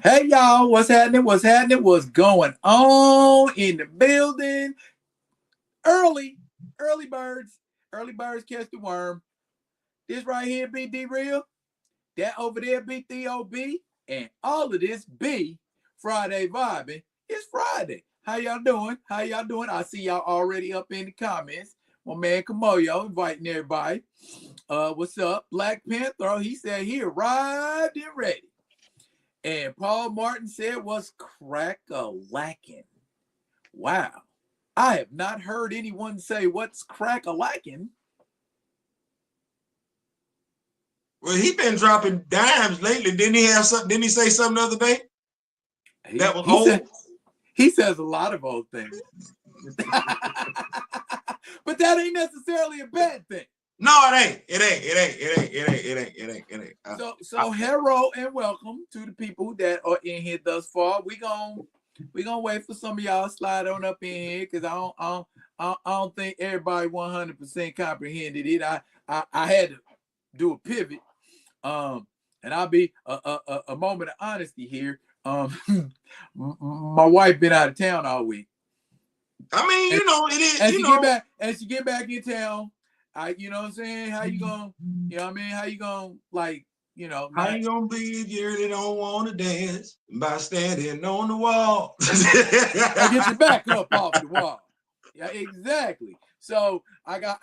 Hey y'all, what's happening? What's happening? What's going on in the building? Early, early birds, early birds catch the worm. This right here be D real. That over there be Theo B. And all of this be Friday vibing. It's Friday. How y'all doing? How y'all doing? I see y'all already up in the comments. My man Kamoyo inviting everybody. What's up? Black Panther, he said he arrived and ready. And Paul Martin said, "What's crack-a-lacking?" Wow. I have not heard anyone say what's crack-a-lacking. Well, he been dropping dimes lately. Didn't he have something? Didn't he say something the other day He that was he said old? he says a lot of old things. But that ain't necessarily a bad thing. No, it ain't. It ain't. It ain't. It ain't. It ain't. It ain't. It ain't. It ain't. So hello and welcome to the people that are in here thus far. We gonna wait for some of y'all to slide on up in here because I don't think everybody 100% comprehended it. I had to do a pivot. And I'll be a moment of honesty here. My wife been out of town all week. I mean, And, it is. and she get back in town. You know what I'm saying? How you gonna, how you gonna How not you gonna believe you really don't want to dance by standing on the wall? and get your back up off the wall. Yeah, exactly. So I got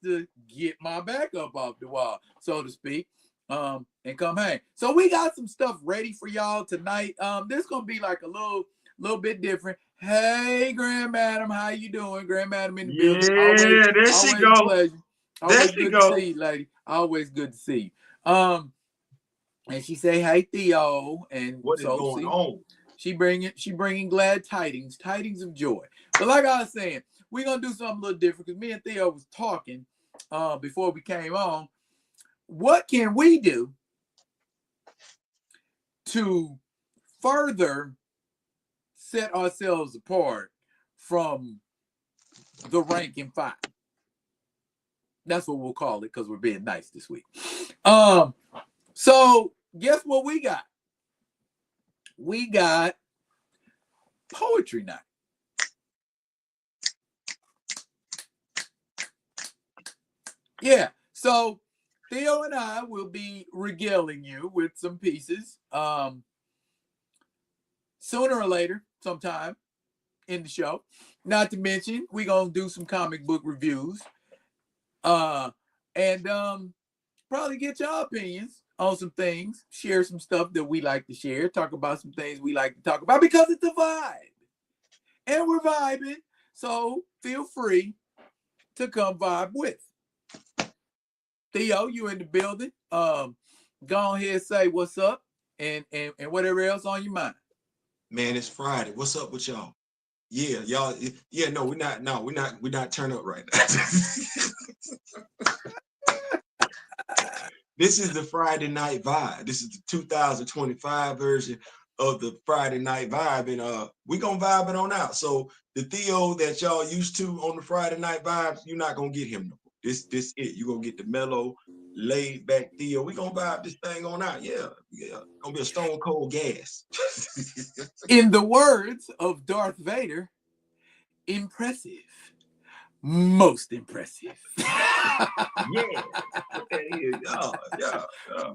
to get my back up off the wall, so to speak. And come hang. So we got some stuff ready for y'all tonight. This gonna be like a little bit different. Hey, Grand Madam, how you doing? Grand Madam in the building. Always, Yeah, there she always a go. pleasure. There Always she good to go. see you, lady. Always good to see you. And she say, "Hey, Theo," and What is so going see, on? she bringing glad tidings of joy. But like I was saying, we're gonna do something a little different because me and Theo was talking before we came on. What can we do to further set ourselves apart from the rank and file? That's what we'll call it because we're being nice this week. So guess what we got? We got poetry night. Yeah. So Theo and I will be regaling you with some pieces. Sooner or later, sometime in the show. Not to mention, we're gonna do some comic book reviews. And probably get your opinions on some things, share some stuff that we like to share, talk about some things we like to talk about because it's a vibe. And we're vibing. So feel free to come vibe with. Theo, you in the building. Go ahead, say what's up and whatever else on your mind. Man, it's Friday. What's up with y'all? Yeah, y'all. Yeah, no, we're not. No, we're not turn up right now. This is the Friday night vibe. This is the 2025 version of the Friday night vibe, and we gonna vibe it on out. So the Theo that y'all used to on the Friday night vibes, you're not gonna get him no more. This it. You gonna get the mellow, laid back Theo. We gonna vibe this thing on out. Yeah, yeah. Gonna be a stone cold gas. In the words of Darth Vader, impressive. Most impressive. Yeah, what that is. Yeah, yeah, yeah,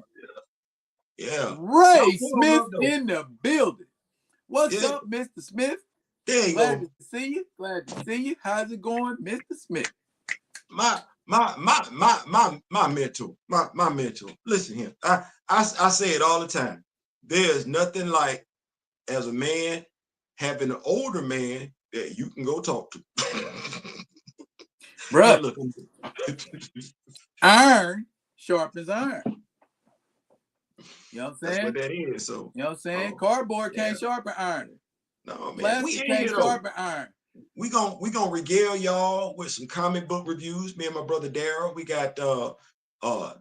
yeah. Y'all Ray pull them Smith up though. in the building. What's Yeah, up, Mr. Smith? there you Glad go. to see you. Glad to see you. How's it going, Mr. Smith? My mentor, my mentor. Listen here, I say it all the time. There's nothing like as a man having an older man that you can go talk to. Now Bruh, look, iron sharpens iron. You know what I'm that's what saying? that is. So, You know what I'm saying? oh Cardboard yeah, can't sharpen iron. no man, we Plastic in can't here though. sharpen iron. We gonna regale y'all with some comic book reviews. Me and my brother Daryl. We got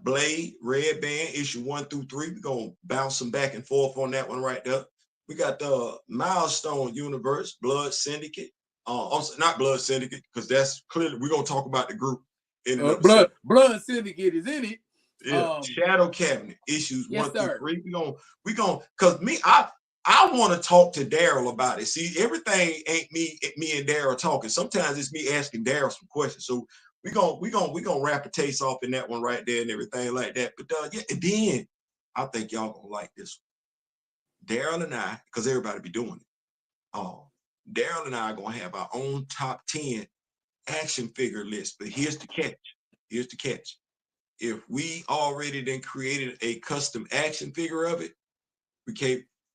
Blade, Red Band, issue 1 through 3. We're gonna bounce some back and forth on that one right there. We got the Milestone Universe, Blood Syndicate. Not Blood Syndicate, because that's clearly we're gonna talk about the group in another Blood segment. Blood Syndicate is in it. Yeah, Shadow Cabinet, issues Yes, one through sir. three. We gonna cause me, I want to talk to Daryl about it. See, everything ain't me and Daryl talking. Sometimes it's me asking Daryl some questions. So we gonna wrap a taste off in that one right there and everything like that. But yeah, and then I think y'all gonna like this one. Daryl and I, because everybody be doing it. Daryl and I are gonna have our own top 10 action figure list. But here's the catch. Here's the catch. If we already then created a custom action figure of it,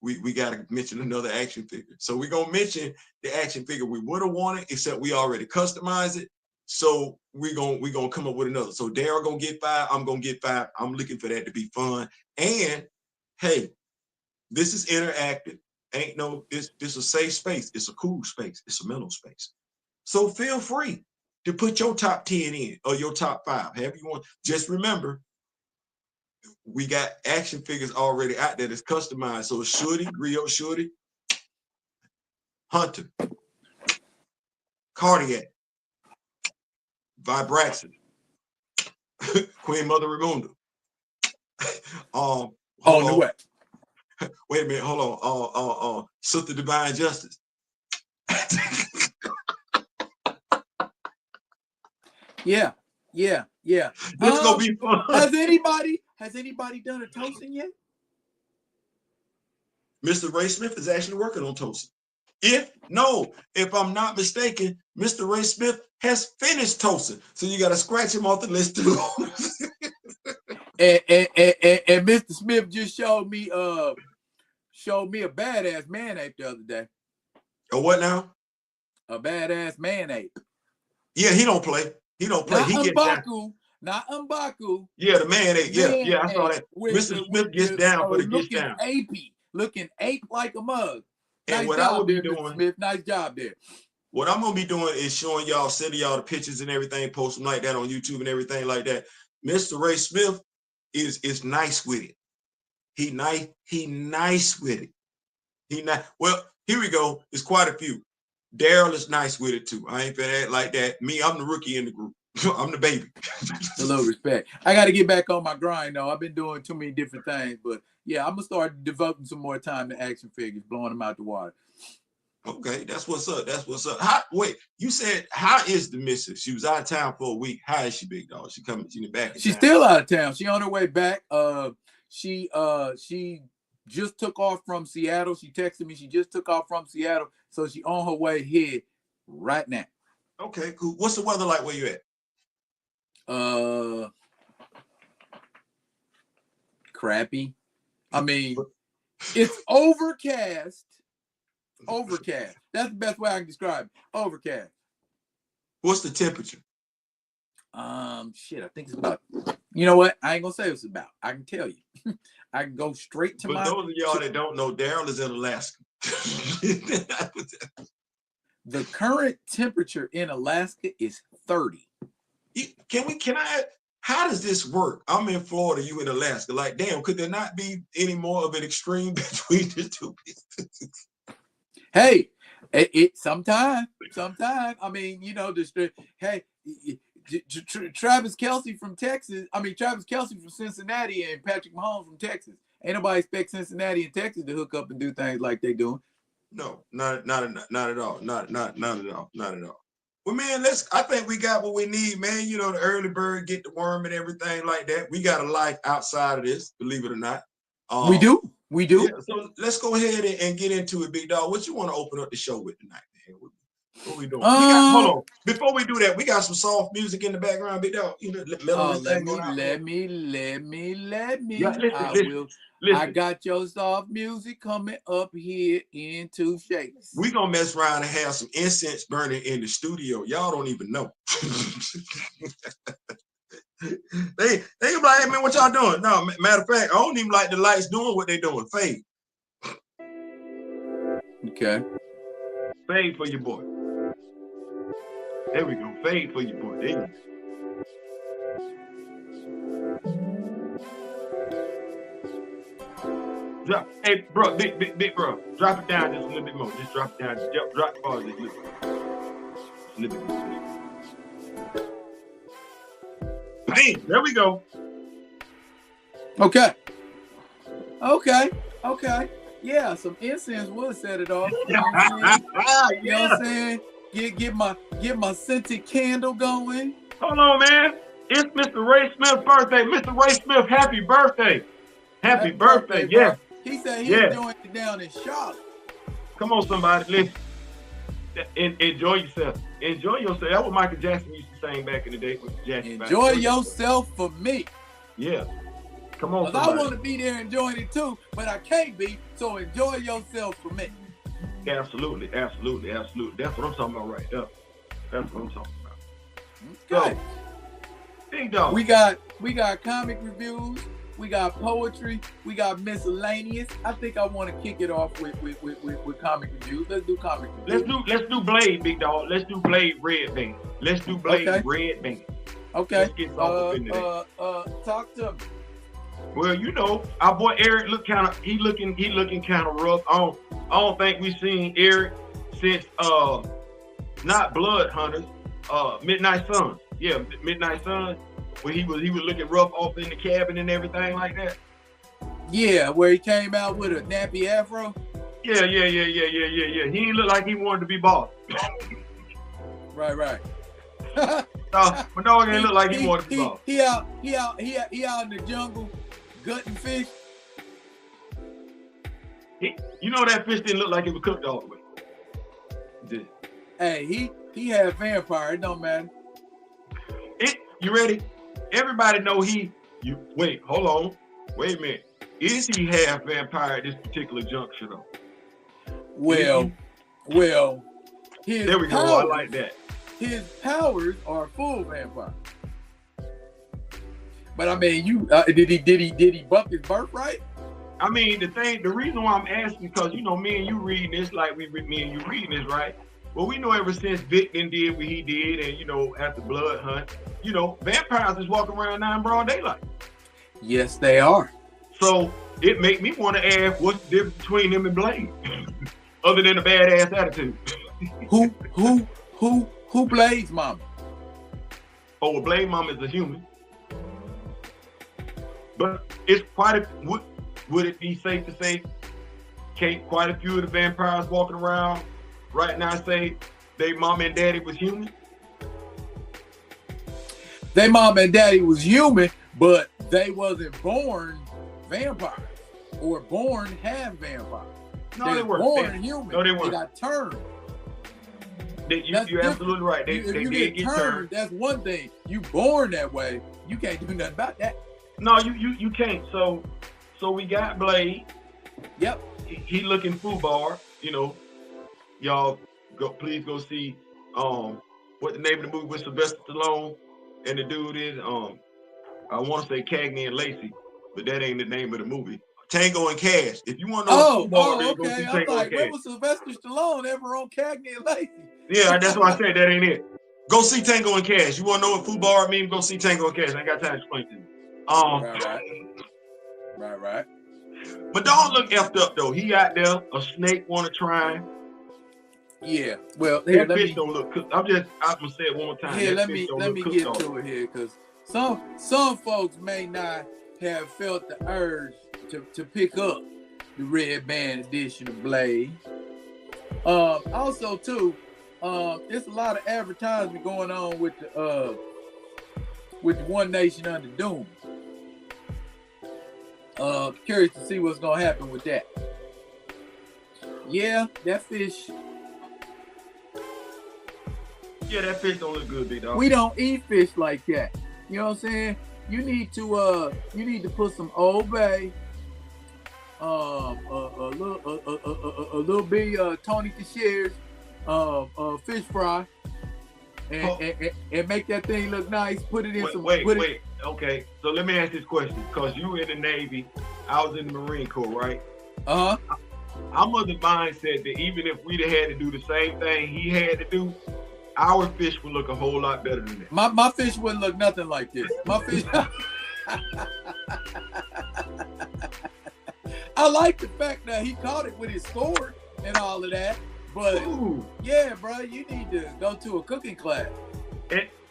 we gotta mention another action figure. So we're gonna mention the action figure we would have wanted, except we already customized it. So we're gonna come up with another. So Daryl gonna get 5, I'm gonna get 5. I'm looking for that to be fun. And hey, this is interactive. Ain't no, this a safe space. It's a cool space. It's a mental space. So feel free to put your top 10 in or your top 5, however you want. Just remember, we got action figures already out there that's customized. So Shorty, Griot Shorty, Hunter, Cardiac, Vibraxin, Queen Mother Ramunda. On the way. Wait a minute, hold on. Sister Divine Justice. Yeah. This gonna be fun. Has anybody done a toasting yet? Mr. Ray Smith is actually working on toasting. If I'm not mistaken, Mr. Ray Smith has finished toasting. So you gotta scratch him off the list too. and Mr. Smith just showed me a badass man ape the other day. A what now? A badass man ape. Yeah, he don't play. Not He gets down. Not M'Baku. Yeah, the man ape. Yeah, I saw that. Mr. Smith gets down for the gets down. Looking ape like a mug. And what I would be doing, Mr. Smith, nice job there. What I'm gonna be doing is showing y'all, sending y'all the pictures and everything, post them like that on YouTube and everything like that. Mr. Ray Smith is nice with it. He nice with it. Well, here we go. There's quite a few. Daryl is nice with it too. I ain't finna act like that. Me, I'm the rookie in the group. I'm the baby. A little respect. I got to get back on my grind though. I've been doing too many different things, but yeah, I'm gonna start devoting some more time to action figures, blowing them out the water. Okay, that's what's up. Wait, you said, how is the missus? She was out of town for a week. How is she, big dog? She back. She's still out of town. She on her way back. She just took off from Seattle. She texted me. She just took off from Seattle, so she on her way here right now. Okay, cool. What's the weather like where you at? Crappy. I mean, it's overcast. Overcast. That's the best way I can describe it. Overcast. What's the temperature? Shit, I think it's about, you know what? I ain't gonna say it's about. I can tell you. I can go straight to those of y'all that don't know, Daryl is in Alaska. The current temperature in Alaska is 30. How does this work? I'm in Florida, you in Alaska. Like, damn, could there not be any more of an extreme between the two places? Hey, it sometimes. I mean, you know, hey, Travis Kelce from Texas. I mean, Travis Kelce from Cincinnati and Patrick Mahomes from Texas. Ain't nobody expect Cincinnati and Texas to hook up and do things like they doing. No, not at all. Not at all. Well, man, I think we got what we need, man. You know, the early bird get the worm and everything like that. We got a life outside of this, believe it or not. We do. Yeah, so let's go ahead and get into it, big dog. What you want to open up the show with tonight, man? What we doing? Hold on. Before we do that, we got some soft music in the background, big dog. You know, let me. Listen. I got your soft music coming up here in 2 shakes. We gonna mess around and have some incense burning in the studio. Y'all don't even know. They be like, hey man, what y'all doing? No, matter of fact, I don't even like the lights doing what they doing. Fade. Okay. Fade for your boy. There we go. Fade for your boy. There you go. Drop, hey, bro, big bro, drop it down just a little bit more. Just drop it down. Just drop the bars a little bit more. Bang, there we go. Okay. Yeah, some incense would set it off. You know what I'm saying? You know what I'm saying? Get my scented candle going. Hold on, man. It's Mr. Ray Smith's birthday. Mr. Ray Smith, happy birthday. Happy birthday. Bro. Yes. He said he Yes. enjoying it down in Charlotte. Come on, somebody. Listen. Enjoy yourself. Enjoy yourself. That's what Michael Jackson used to sing back in the day with Jackson. Enjoy yourself for me. Yeah. Come on, somebody. I want to be there enjoying it too, but I can't be. So enjoy yourself for me. Absolutely. That's what I'm talking about right there. That's what I'm talking about. Okay. So, big dog. We got comic reviews. We got poetry. We got miscellaneous. I think I want to kick it off with comic reviews. Let's do comic reviews. Let's do Blade, big dog. Let's do Blade Red Band. Let's do Blade Red Band. Okay. Let's get off into that. Talk to me. Well, you know, our boy Eric looking kind of rough. I don't think we've seen Eric since not Blood Hunters, Midnight Suns. Yeah, Midnight Suns. Where he was looking rough off in the cabin and everything like that. Yeah, where he came out with a nappy afro. Yeah. He didn't look like he wanted to be boss. Right. My dog didn't look like he wanted to be boss. He out in the jungle, gutting fish. You know that fish didn't look like it was cooked all the way. Hey, he had vampire. It don't matter. You ready? Everybody know wait, hold on. Wait a minute. Is he half vampire at this particular juncture though? Well, his there we powers, go. I like that. His powers are full vampire. But I mean, did he buck his birthright? I mean, the reason why I'm asking, because you know, me and you reading this like me and you reading this, right? Well, we know ever since Vibin did what he did, and you know, after Blood Hunt, you know, vampires is walking around now in broad daylight. Yes, they are. So it make me want to ask, what's the difference between him and Blade, other than a badass attitude? Who Blade's mama? Oh, well, Blade mama is a human, but it's would it be safe to say, quite a few of the vampires walking around right now say they mom and daddy was human? They mom and daddy was human, but they wasn't born vampires or born half vampires. No, they weren't born human. No, they weren't. They got turned. You're absolutely right. They did get turned. That's one thing. You born that way, you can't do nothing about that. No, you can't. So we got Blade. Yep. He looking foobar, you know. Y'all please go see what the name of the movie with Sylvester Stallone and the dude is I want to say Cagney and Lacey, but that ain't the name of the movie. Tango and Cash. If you want to know okay. Go see I'm like, when was Sylvester Stallone ever on Cagney and Lacey? Yeah, that's why I said that ain't it. Go see Tango and Cash. You want to know what foobar means? Go see Tango and Cash. I ain't got time to explain to you. Right. But don't look effed up though. He out there, a snake want to try him. Yeah, well, here, that fish don't look cooked. I'm gonna say it one more time. Here, let me get to it here, because some folks may not have felt the urge to pick up the Red Band edition of Blade. Also, too, there's a lot of advertisement going on with the One Nation Under Doom. Curious to see what's gonna happen with that. Yeah, that fish. Yeah, that fish don't look good, big dog. We don't eat fish like that. You know what I'm saying? You need to put some Old Bay, a little bit Tony Teixeira's fish fry, and make that thing look nice. Put it in Wait. Okay, so let me ask this question, because you were in the Navy, I was in the Marine Corps, right? I'm of the mindset that even if we'd have had to do the same thing he had to do, our fish would look a whole lot better than that. My fish wouldn't look nothing like this. My fish. I like the fact that he caught it with his sword and all of that, but yeah, bro, you need to go to a cooking class.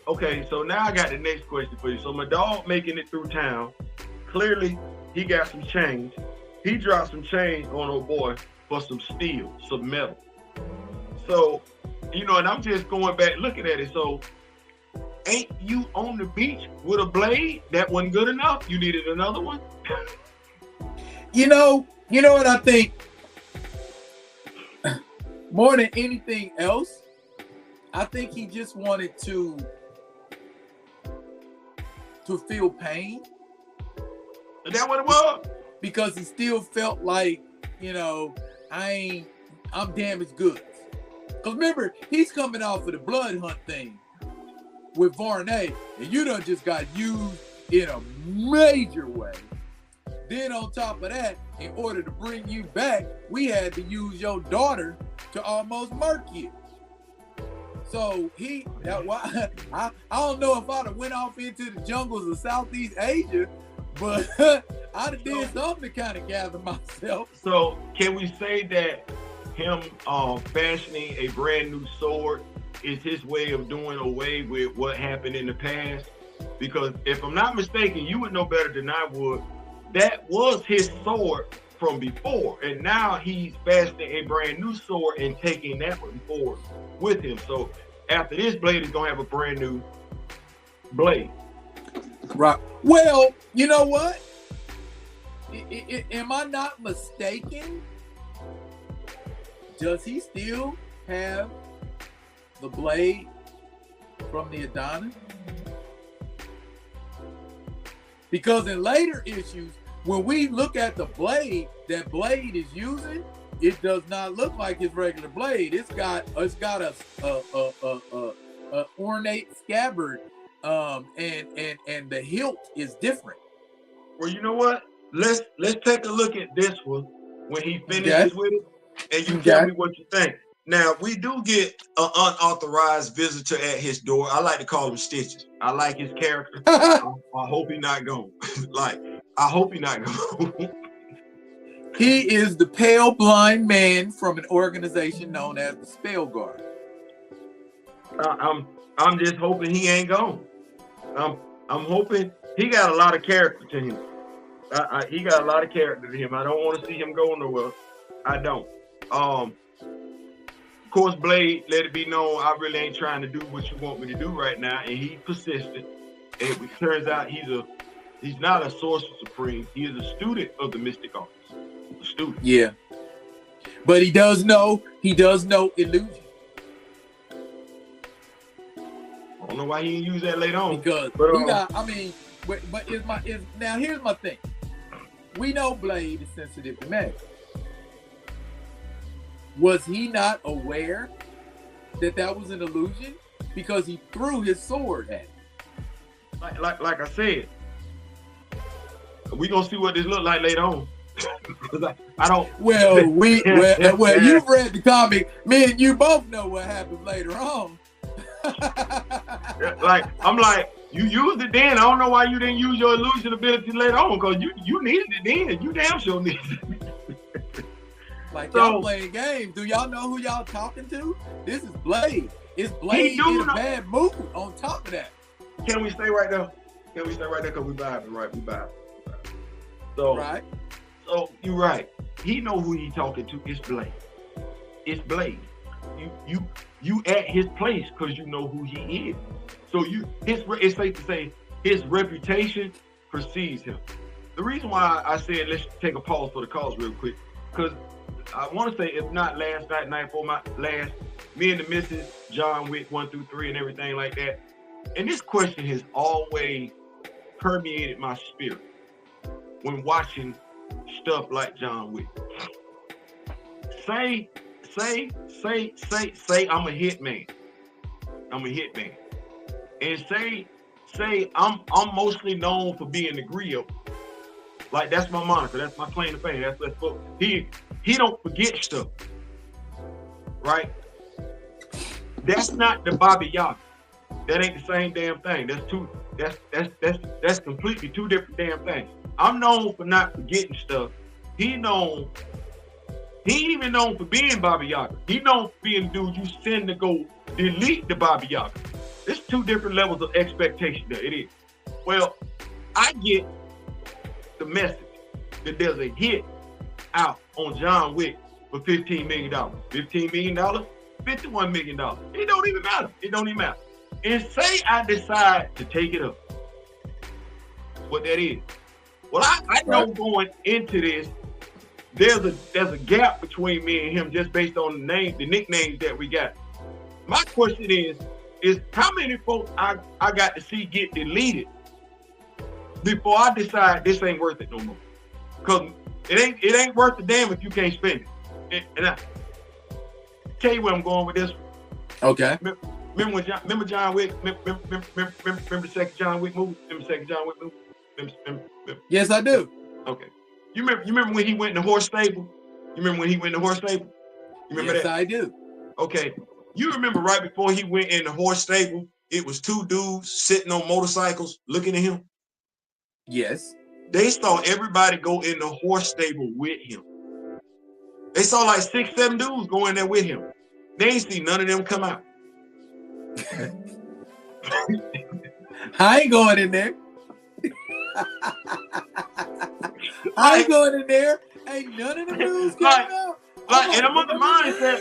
Okay, so now I got the next question for you. So my dog making it through town, clearly he got some change. he dropped some change on old boy for some steel, some metal. So, you know, and I'm just going back looking at it. So, ain't you on the beach with a blade that wasn't good enough? You needed another one? You know what I think? More than anything else, I think he just wanted to feel pain. Is that what it was? Because he still felt like, you know, I'm damaged goods. Because remember, he's coming off of the blood hunt thing with Varney, and you done just got used in a major way. Then on top of that, in order to bring you back, we had to use your daughter to almost murk you. So I don't know if I'd have went off into the jungles of Southeast Asia, but I'd have did something to kind of gather myself. So can we say that him fashioning a brand new sword is his way of doing away with what happened in the past? Because if I'm not mistaken, you would know better than I would. That was his sword from before, and now he's fashioning a brand new sword and taking that one forward with him. So after this blade is gonna have a brand new blade. Right. Well, you know what? Am I not mistaken? Does he still have the blade from the Adonis? Because in later issues, when we look at the blade that Blade is using, it does not look like his regular blade. It's got a ornate scabbard, and the hilt is different. Well, you know what? Let's take a look at this one when he finishes with it, and you tell me what you think. Now, we do get an unauthorized visitor at his door. I like to call him Stitches. I like his character. I hope he's not gone. I hope he's not gone. He is the pale blind man from an organization known as the Spell Guard. I'm just hoping he ain't gone. I'm hoping he got a lot of character to him. He got a lot of character to him. I don't want to see him go nowhere. I don't. Of course, Blade let it be known I really ain't trying to do what you want me to do right now, and he persisted. And it turns out he's not a sorcerer supreme. He is a student of the mystic arts. A student. Yeah, but he does know illusion. I don't know why he didn't use that later on. Because now here's my thing. We know Blade is sensitive to magic. Was he not aware that was an illusion? Because he threw his sword at it. Like I said, we gonna see what this look like later on. I don't. Well, you've read the comic. Me and you both know what happens later on. I'm like, you used it then. I don't know why you didn't use your illusion ability later on, because you needed it then. You damn sure needed it. Y'all playing games. Do y'all know who y'all talking to? This is Blade. It's Blade in a bad mood on top of that. Can we stay right there? Because we vibing, right? We vibing. So, right. So you're right. He know who he talking to. It's Blade. It's Blade. You at his place because you know who he is. So it's safe to say his reputation precedes him. The reason why I said let's take a pause for the cause real quick, because I want to say, if not last night for my last, me and the missus, John Wick 1 through 3 and everything like that. And this question has always permeated my spirit when watching stuff like John Wick. Say I'm a hitman. I'm a hitman. And say I'm mostly known for being the griot. Like, that's my moniker. That's my claim to fame. That's what he don't forget stuff. Right? That's not the Baba Yaga. That ain't the same damn thing. That's completely two different damn things. I'm known for not forgetting stuff. He ain't even known for being Baba Yaga. He known for being the dude you send to go delete the Baba Yaga. There's two different levels of expectation there. It is. Well, I get the message that there's a hit out on John Wick for $15 million. $15 million, $51 million. It don't even matter. It don't even matter. And say I decide to take it up. What that is. Well, I know going into this, there's a gap between me and him just based on the nicknames that we got. My question is how many folks I got to see get deleted before I decide this ain't worth it no more? Because it ain't worth the damn if you can't spend it. And I tell you where I'm going with this. Okay. Remember John Wick? Remember the second John Wick movie? Remember the second John Wick movie? Remember? Yes, I do. Okay. You remember when he went in the horse stable? You remember when he went in the horse stable? You remember that? Yes, I do. Okay. You remember right before he went in the horse stable, it was two dudes sitting on motorcycles looking at him? Yes. They saw everybody go in the horse stable with him. They saw like 6, 7 dudes go in there with him. They ain't see none of them come out. I ain't going in there. I ain't going in there. Ain't none of the dudes coming out. And I'm on the mindset.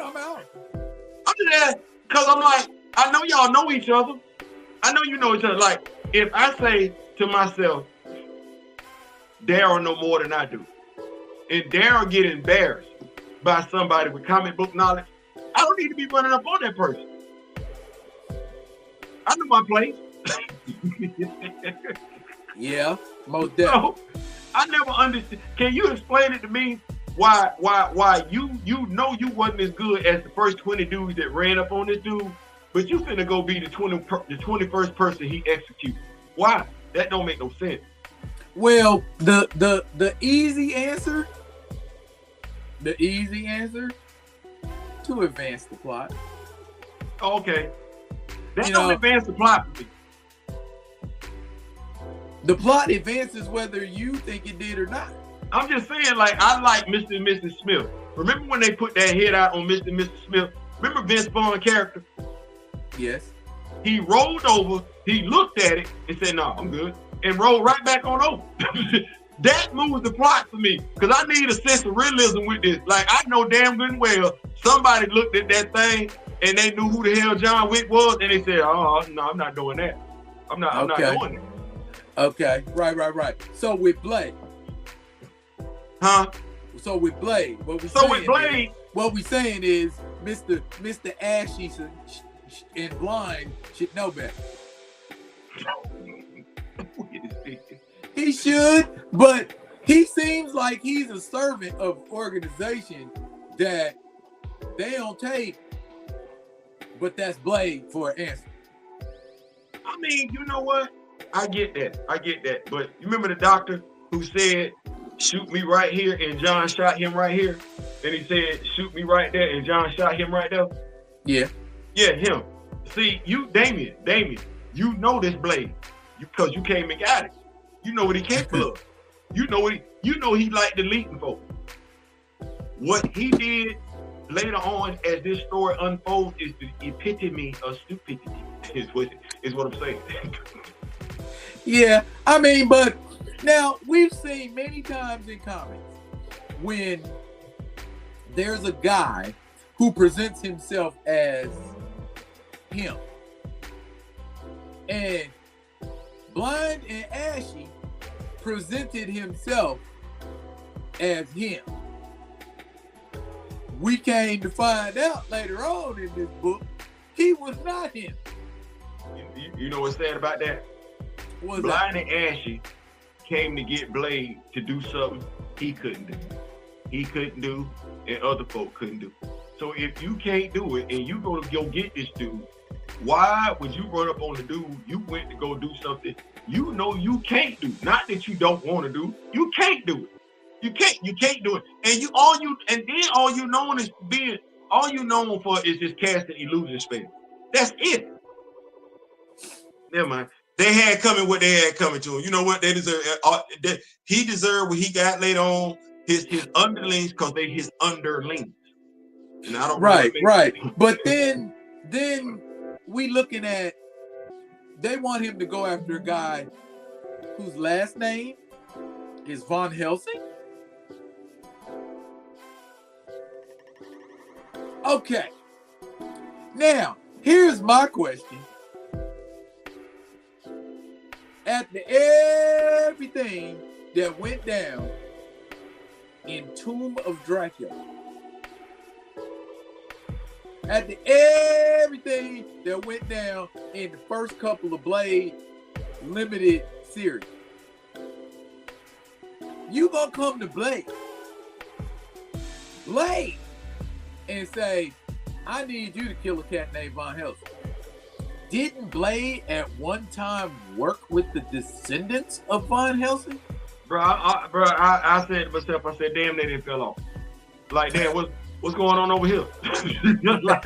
I'm out. I'm just asking, because I'm like, I know y'all know each other. I know you know each other. Like, if I say to myself, Daryl know more than I do, and Daryl get embarrassed by somebody with comic book knowledge, I don't need to be running up on that person. I know my place. Yeah, most definitely. So, I never understood. Can you explain it to me? Why you know you wasn't as good as the first 20 dudes that ran up on this dude, but you finna go be the 21st person he executes. Why? That don't make no sense. Well, the easy answer, to advance the plot. Okay. That don't advance the plot for me. The plot advances whether you think it did or not. I'm just saying, like, I like Mr. and Mrs. Smith. Remember when they put that head out on Mr. and Mrs. Smith? Remember Vince Vaughn's character? Yes. He rolled over, he looked at it and said, no, I'm good, and rolled right back on over. That moves the plot for me, because I need a sense of realism with this. Like, I know damn good and well somebody looked at that thing and they knew who the hell John Wick was, and they said, oh, no, I'm not doing that. I'm not doing it. Okay, right. So with Blade. Huh? So with Blade, what we saying is Mr. Ashy and Blind should know better. He should, but he seems like he's a servant of organization that they don't take, but that's Blade for an answer. I mean, you know what? I get that. But you remember the doctor who said, shoot me right here, and John shot him right here? And he said, shoot me right there, and John shot him right there? Yeah. Yeah, him. See, you, Damien, you know this Blade, because you came and got it. You know what he capable of. You know he like deleting folks. What he did later on as this story unfolds is the epitome of stupidity, is what I'm saying. Yeah, I mean, but now we've seen many times in comics when there's a guy who presents himself as him, and Blind and Ashy presented himself as him. We came to find out later on in this book, he was not him. You know what's sad about that? Blind and Ashy came to get Blade to do something he couldn't do. He couldn't do, and other folk couldn't do. So if you can't do it and you go get this dude, why would you run up on the dude you went to go do something you know you can't do? Not that you don't want to do, you can't do it. You can't do it. And all you known for is just casting illusion spell. That's it. Never mind. They had coming what they had coming to him. You know what? They deserve. He deserved what he got later on. His underlings, because they his underlings. And I don't. Right. But then we looking at, they want him to go after a guy whose last name is Von Helsing. Okay. Now, here's my question. After everything that went down in Tomb of Dracula, after everything that went down in the first couple of Blade limited series, you gonna come to Blade and say, I need you to kill a cat named Von Helsing. Didn't Blade at one time work with the descendants of Von Helsing? Bro, I said to myself, I said, damn, they didn't fell off. Like, damn, what's going on over here? like,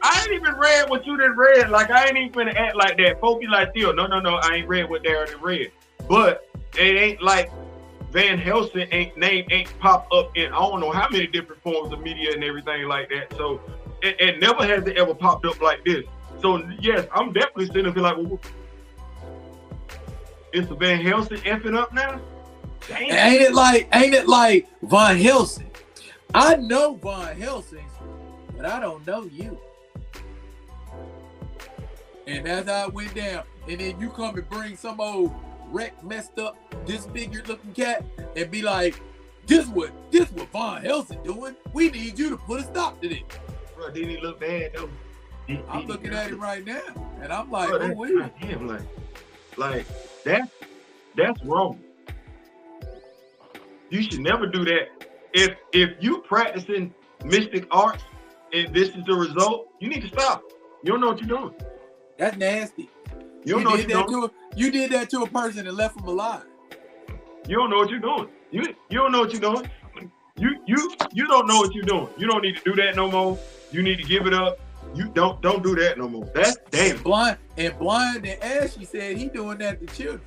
I ain't even read what you done read. Like, I ain't even finna act like that. Folk be like, Theo, no, I ain't read what Darren done read. But it ain't like Van Helsing ain't popped up in I don't know how many different forms of media and everything like that. So it never has it ever popped up like this. So yes, I'm definitely sitting there like, well, is the Van Helsing effing up now? Damn. Ain't it like Von Helsing? I know Von Helsing, but I don't know you. And that's how it went down. And then you come and bring some old wrecked, messed up, disfigured looking cat and be like, this what Von Helsing doing. We need you to put a stop to this. Bro, didn't he look bad though? I'm looking at it right now, and I'm like, bro, like that's wrong. You should never do that. If you practicing mystic arts and this is the result, you need to stop. You don't know what you're doing. That's nasty. You don't know what you're doing. You did that to a person and left them alive. You don't know what you're doing. You don't know what you're doing. You don't know what you're doing. You don't need to do that no more. You need to give it up. You don't do that no more. That's damn. Blind and Ashy said he doing that to children.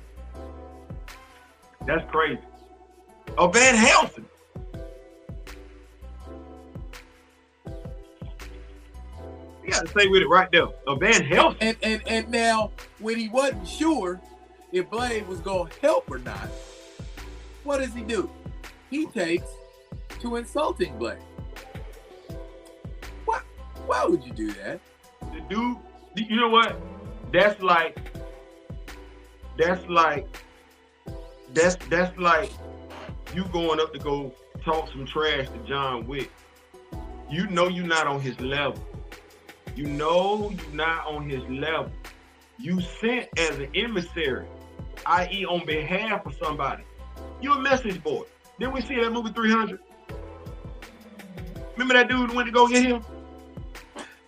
That's crazy. Oh, Van Helsing. You got to stay with it right there. A Van Helsing. And now when he wasn't sure if Blade was gonna help or not, what does he do? He takes to insulting Blade. Why would you do that? The dude, you know what? That's like you going up to go talk some trash to John Wick. You know you're not on his level. You know you're not on his level. You sent as an emissary, i.e. on behalf of somebody. You a message boy. Didn't we see that movie 300? Remember that dude went to go get him?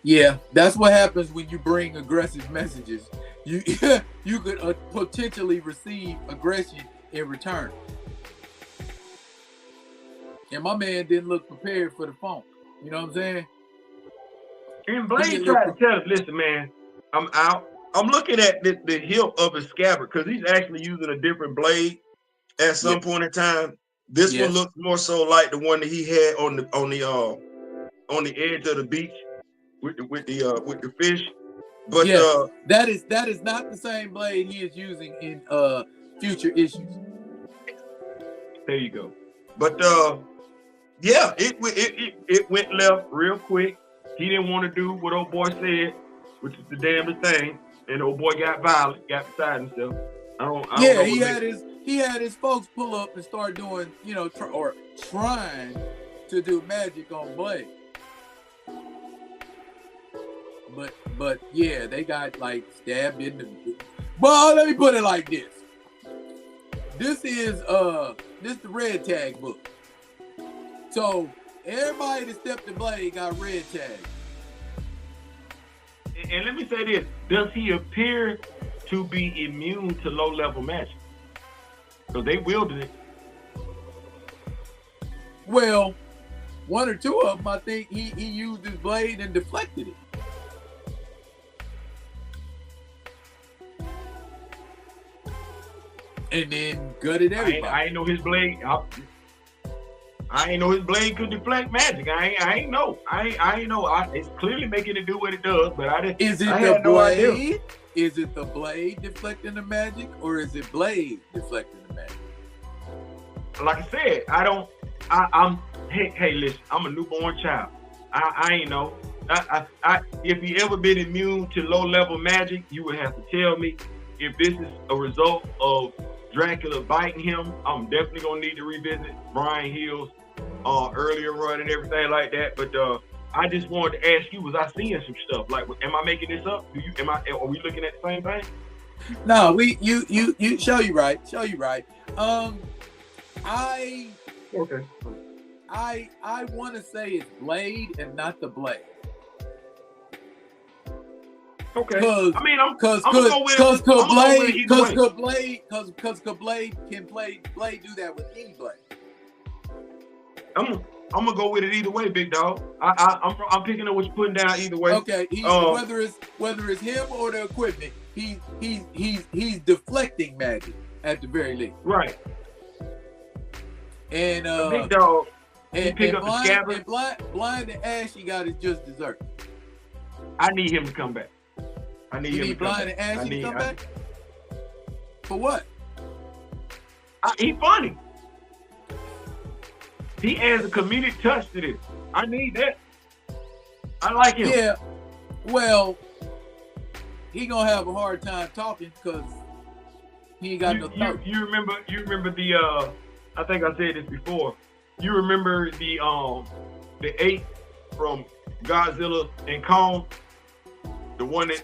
Yeah, that's what happens when you bring aggressive messages. You could potentially receive aggression in return. And my man didn't look prepared for the phone. You know what I'm saying? And Blade tried to tell us, listen, man, I'm out. I'm looking at the hilt of his scabbard because he's actually using a different blade at some point in time. This one looks more so like the one that he had on the edge of the beach with the fish. But that is not the same blade he is using in future issues. There you go. But it went left real quick. He didn't want to do what old boy said, which is the damnest thing. And old boy got violent, got beside himself. I don't know he had his folks pull up and start doing, trying to do magic on Blade. But yeah, they got like stabbed in the. Well, let me put it like this. This is the red tag book. So everybody that stepped to Blade got red tag. And let me say this: does he appear to be immune to low-level magic? Because they wielded it. Well, one or two of them, I think he used his blade and deflected it. And then gutted everybody. I ain't know his blade. I ain't know his blade could deflect magic. I ain't know. It's clearly making it do what it does, but I didn't. Is it the blade? Is it the blade deflecting the magic, or is it Blade deflecting the magic? Like I said, I don't. I'm hey, listen, I'm a newborn child. I ain't know. If you ever been immune to low level magic, you would have to tell me. If this is a result of Dracula biting him, I'm definitely gonna need to revisit Brian Hill's earlier run and everything like that. But I just wanted to ask you, was I seeing some stuff? Like, am I making this up? Are we looking at the same thing? No, you show you right. Show you right. I Okay. I want to say it's Blade and not the Blade. Okay. Cause, I mean, I'm cause Blade can Blade do that with any Blade. I'm gonna go with it either way, big dog. I'm picking up what you're putting down either way. Okay, whether it's him or the equipment, he's deflecting magic at the very least. Right. And big dog. And pick up the scabbard. Blind and Ashy got his just dessert. I need him to come back. I need him to come Blind back. and Ashy to come back? For what? He's funny. He adds a comedic touch to this. I need that. I like him. Yeah. Well, he gonna have a hard time talking because he ain't got no throat. You remember the I think I said this before. You remember the ape from Godzilla and Kong? The one that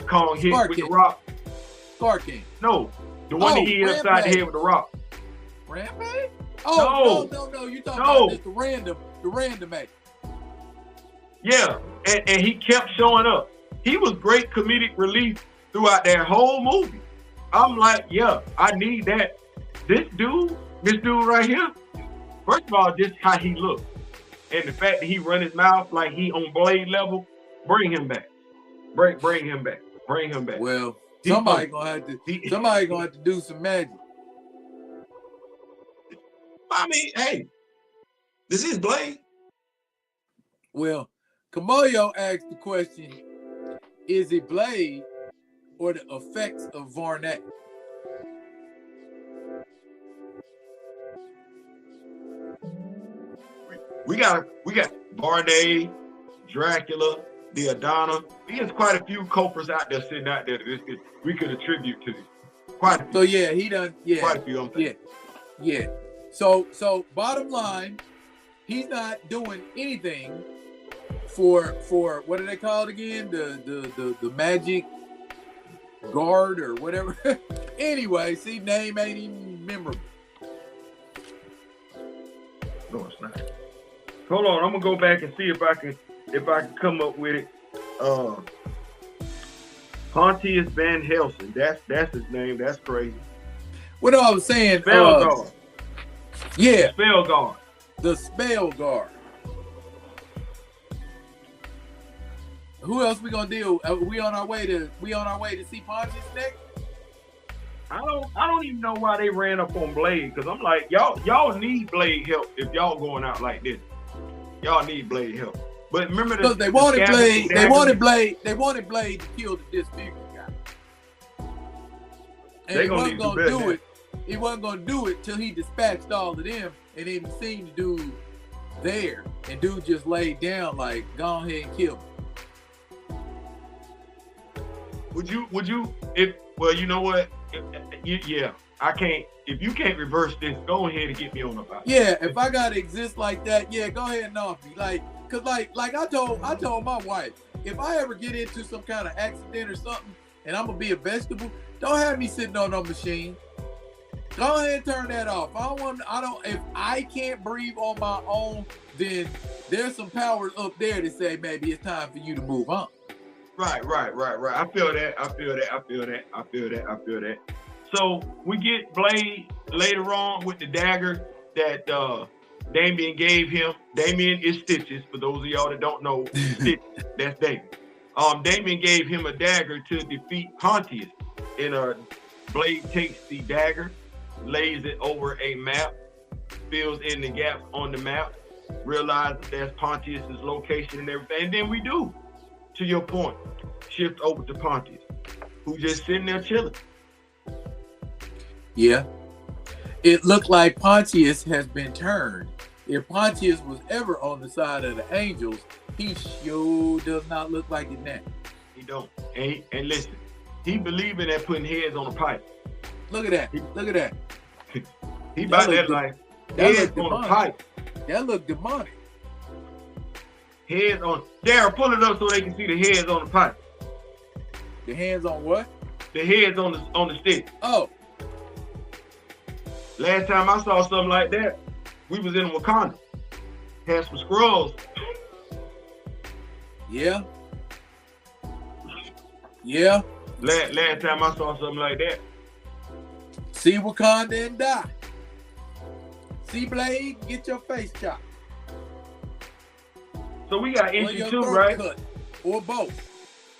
Kong hit with the rock? Scar King. No. The one that he hit upside the head with the rock. Rampage? Oh, no. You talking about this, the random ape. Yeah. And he kept showing up. He was great comedic relief throughout that whole movie. I'm like, yeah, I need that. This dude right here, first of all, just how he looks. And the fact that he run his mouth like he on Blade level, bring him back. Bring him back. Bring him back. Well, somebody gonna have to do some magic. I mean, hey, this is Blade. Well, Kamoyo asked the question, is it Blade or the effects of Varnac? We got Varnay, Dracula, the Adana. There's quite a few culprits out there sitting out there that we could attribute to this. Quite a few. So yeah, he done. Yeah, quite a few. Yeah. So bottom line, he's not doing anything for what do they call it again? The magic guard or whatever. Anyway, see, name ain't even memorable. No, it's not. Hold on, I'm gonna go back and see if I can come up with it. Pontius Van Helsing. That's his name. That's crazy. What I was saying. Spell guard. Yeah. Spell guard. The spell guard. Who else we gonna deal? We on our way to see Pontius next? I don't even know why they ran up on Blade, because I'm like, y'all need Blade help if y'all going out like this. Y'all need Blade help. But remember, because they wanted Blade. They wanted Blade to kill the disfigured guy. And he wasn't gonna do it. He wasn't gonna do it till he dispatched all of them, and then seen the dude there, and dude just laid down like, go ahead and kill him. Would you? Well, you know what? Yeah, I can't. If you can't reverse this, go ahead and get me on about it. Yeah, if I gotta exist like that, yeah, go ahead and off me. Cause I told my wife, if I ever get into some kind of accident or something, and I'm gonna be a vegetable, don't have me sitting on no machine. Go ahead and turn that off. If I can't breathe on my own, then there's some powers up there that say maybe it's time for you to move on. Right. I feel that. So we get Blade later on with the dagger that Damien gave him. Damien is Stitches, for those of y'all that don't know. Stitches, that's Damien. Damien gave him a dagger to defeat Pontius. And Blade takes the dagger, lays it over a map, fills in the gaps on the map, realizes that's Pontius's location and everything. And then we do, to your point, shift over to Pontius, who just sitting there chilling. Yeah. It looked like Pontius has been turned. If Pontius was ever on the side of the angels, he sure does not look like it now. He don't. And listen, he believing that putting heads on a pipe. Look at that. Look at that. He about that life. Heads on a pipe. That look demonic. Heads on. Darryl, pull it up so they can see the heads on the pipe. The hands on what? The heads on the stick. Oh. Last time I saw something like that, we was in Wakanda. Had some scrolls. Yeah. Yeah. Last time I saw something like that. See Wakanda and die. See Blade, get your face chopped. So we got Or issue your 2, throat right? cut. Or both.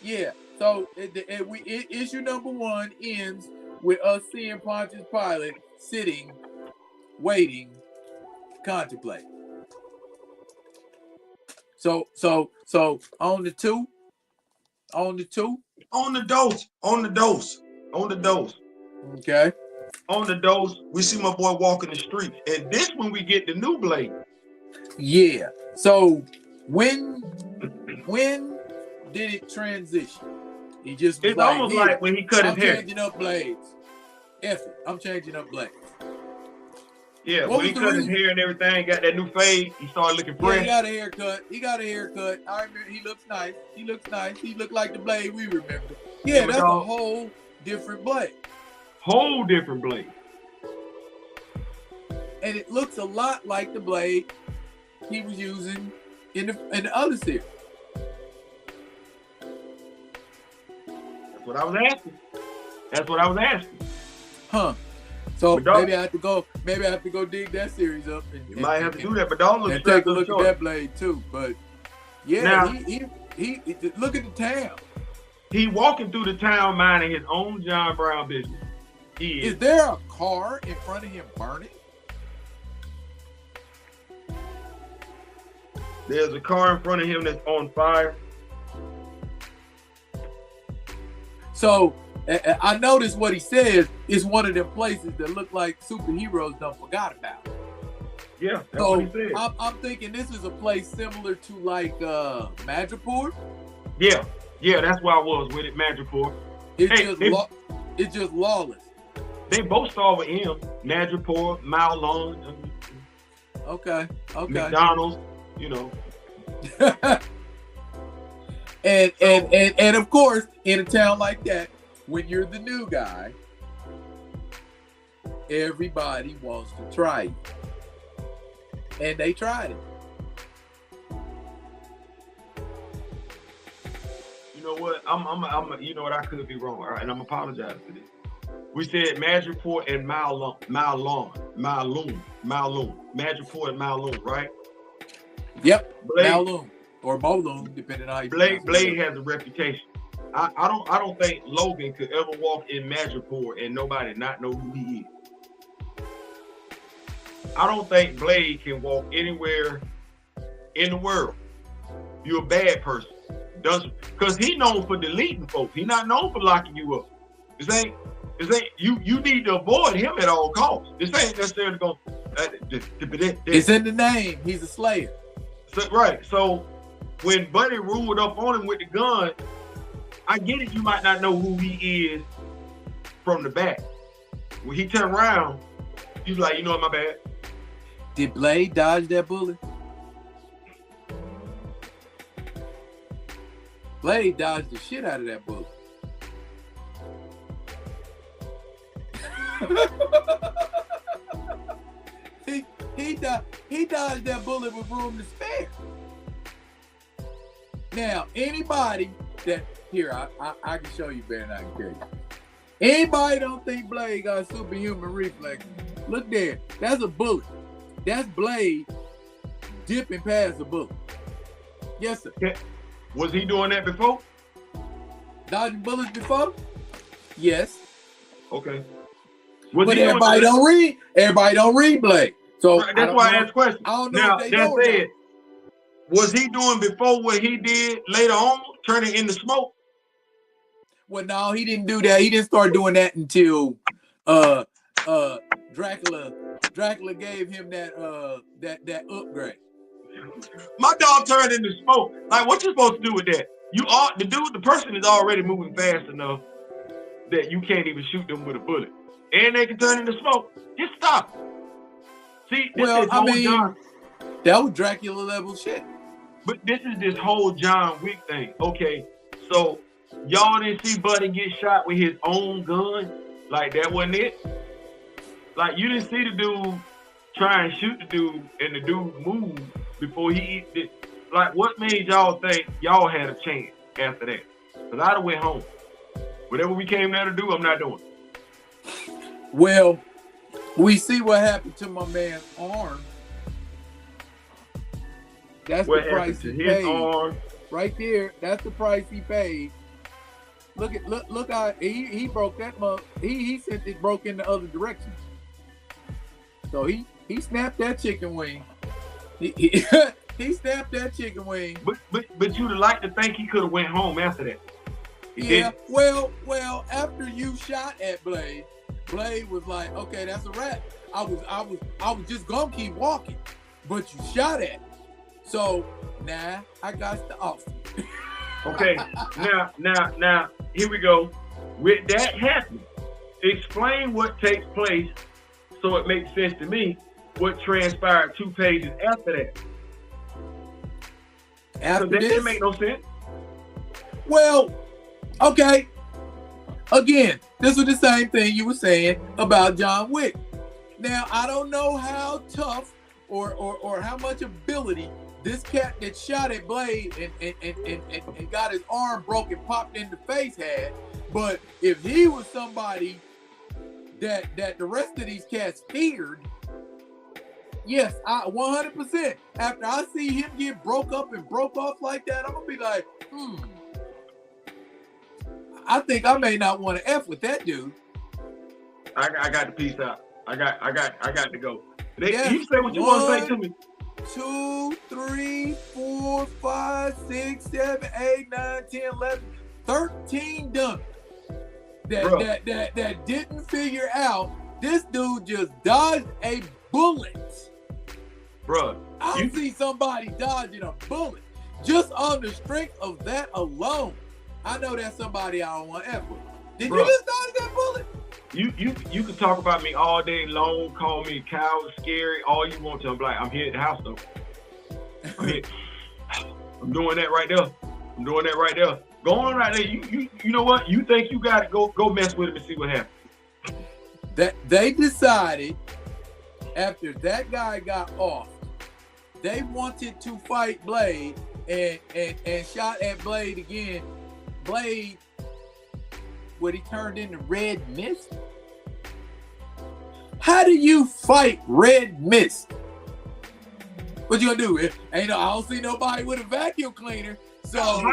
Yeah. So issue number 1 ends with us seeing Pontius Pilate sitting, waiting, contemplate. So on the two. On the dose. Okay. On the dose, we see my boy walking the street. And this when we get the new Blade. Yeah. So when did it transition? He just was it's almost like when he cut his hair. I'm changing up blades. F it. I'm changing up blades. Yeah, when he cut his hair and everything, got that new fade, he started looking fresh. Yeah, he got a haircut. I remember he looks nice. He looked like the Blade we remember. Yeah, that's a whole different Blade. Whole different Blade. And it looks a lot like the Blade he was using in the other series. That's what I was asking. Huh. So maybe I have to go dig that series up. You might have to do that, but don't look. And take a look at that Blade too. But yeah, now, he look at the town. He walking through the town minding his own John Brown business. Is there a car in front of him burning? There's a car in front of him that's on fire. So I noticed what he says is one of them places that look like superheroes done forgot about. Yeah, that's what he said. I'm thinking this is a place similar to like Madripoor. Yeah, that's why I was with it, Madripoor. It's just lawless. They both start with M. Madripoor, Maolon. Okay. McDonald's, you know. and of course, in a town like that, when you're the new guy, everybody wants to try you. And they tried it. You know what? I'm you know what? I could be wrong. All right, and I'm apologizing for this. We said Madripoor and Maolon. Madripoor and Maolon, right? Yep. Maolon or Moloon, depending on how you Blade has a reputation. I don't think Logan could ever walk in Madripoor and nobody not know who he is. I don't think Blade can walk anywhere in the world. You're a bad person. Because he known for deleting folks. He not known for locking you up. This ain't you need to avoid him at all costs. This ain't necessarily going it's in the name. He's a slayer. So, right. So when Buddy ruled up on him with the gun, I get it, you might not know who he is from the back. When he turned around, he's like, you know what, my bad. Did Blade dodge that bullet? Blade dodged the shit out of that bullet. he dodged that bullet with room to spare. Now, anybody that here, I can show you better than I can tell you. Anybody don't think Blade got superhuman reflexes? Look there. That's a bullet. That's Blade dipping past the bullet. Yes, sir. Yeah. Was he doing that before? Dodging bullets before? Yes. Okay. But everybody don't read Blade. So right, that's why I asked questions. I don't know now, if they know said, was he doing before what he did later on, turning into smoke? Well, no, he didn't do that. He didn't start doing that until Dracula gave him that upgrade. My dog turned into smoke. Like, what you supposed to do with that? The person is already moving fast enough that you can't even shoot them with a bullet, and they can turn into smoke. Just stop. See, John, that was Dracula level shit. But this is this whole John Wick thing. Okay, so y'all didn't see Buddy get shot with his own gun? Like, that wasn't it? Like, you didn't see the dude try and shoot the dude and the dude move before he did. Like, what made y'all think y'all had a chance after that? Because I'd have went home. Whatever we came there to do, I'm not doing. Well, we see what happened to my man's arm. That's what the price he paid. Arm. Right there, that's the price he paid. Look how he broke that mug. He sent it broke in the other direction. So he snapped that chicken wing. He snapped that chicken wing. But you'd like to think he could have went home after that. Yeah. Well, after you shot at Blade was like, okay, that's a wrap. I was just gonna keep walking, but you shot at me. So now I got the offer. Okay, now here we go. With that happening, explain what takes place so it makes sense to me. What transpired 2 pages after that? After that this, didn't make no sense. Well, okay. Again, this was the same thing you were saying about John Wick. Now, I don't know how tough or how much ability this cat that shot at Blade and got his arm broken, popped in the face had, but if he was somebody that the rest of these cats feared, yes, 100%. After I see him get broke up and broke off like that, I'm gonna be like, I think I may not want to F with that dude. I got the piece out. I got to go. Yeah, you say what you want to say to me. 2, 3, 4, 5, 6, 7, 8, 9, 10, 11, 13 dummies that didn't figure out this dude just dodged a bullet. Bruh, I see somebody dodging a bullet just on the strength of that alone. I know that's somebody I don't want to F with. Did you just dodge that bullet? You can talk about me all day long, call me coward, scary, all you want to. I'm like, I'm here at the house though. I'm doing that right there. Go on right there. You know what? You think you got it? Go mess with him and see what happens. That they decided after that guy got off, they wanted to fight Blade and shot at Blade again. Blade, what he turned into red mist? How do you fight red mist? What you gonna do? I don't see nobody with a vacuum cleaner. So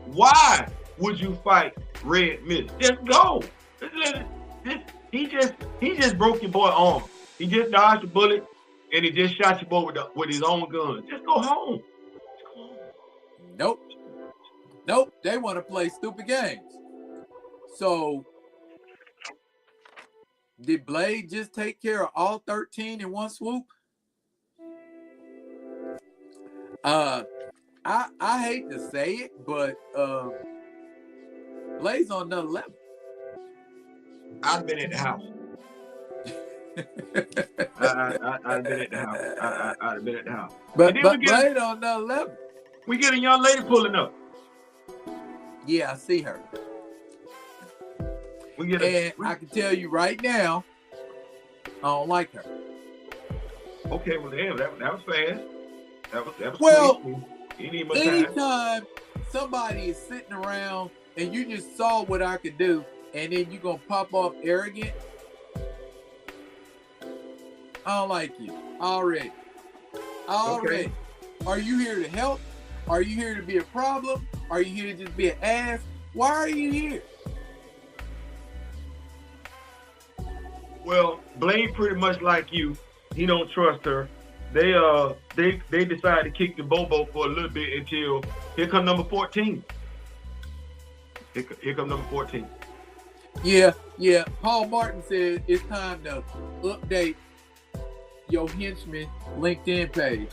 why would you fight red mist? Just go. He just broke your boy arm. He just dodged a bullet and he just shot your boy with his own gun. Just go home. Nope. They want to play stupid games. So did Blade just take care of all 13 in one swoop? I hate to say it, but Blade's on another level. I've been at the house. I've been at the house. I've been at the house. But Blade on another level. We get a young lady pulling up. Yeah, I see her. I can tell you right now, I don't like her. Okay, well, damn, that was fast. That was well, quick. Anytime somebody is sitting around and you just saw what I could do, and then you gonna pop off arrogant, I don't like you already. Okay. Are you here to help? Are you here to be a problem? Are you here to just be an ass? Why are you here? Well, Blade pretty much like you. He don't trust her. They decided to kick the Bobo for a little bit until here come number 14. Here come number 14. Yeah. Paul Martin said it's time to update your henchman LinkedIn page.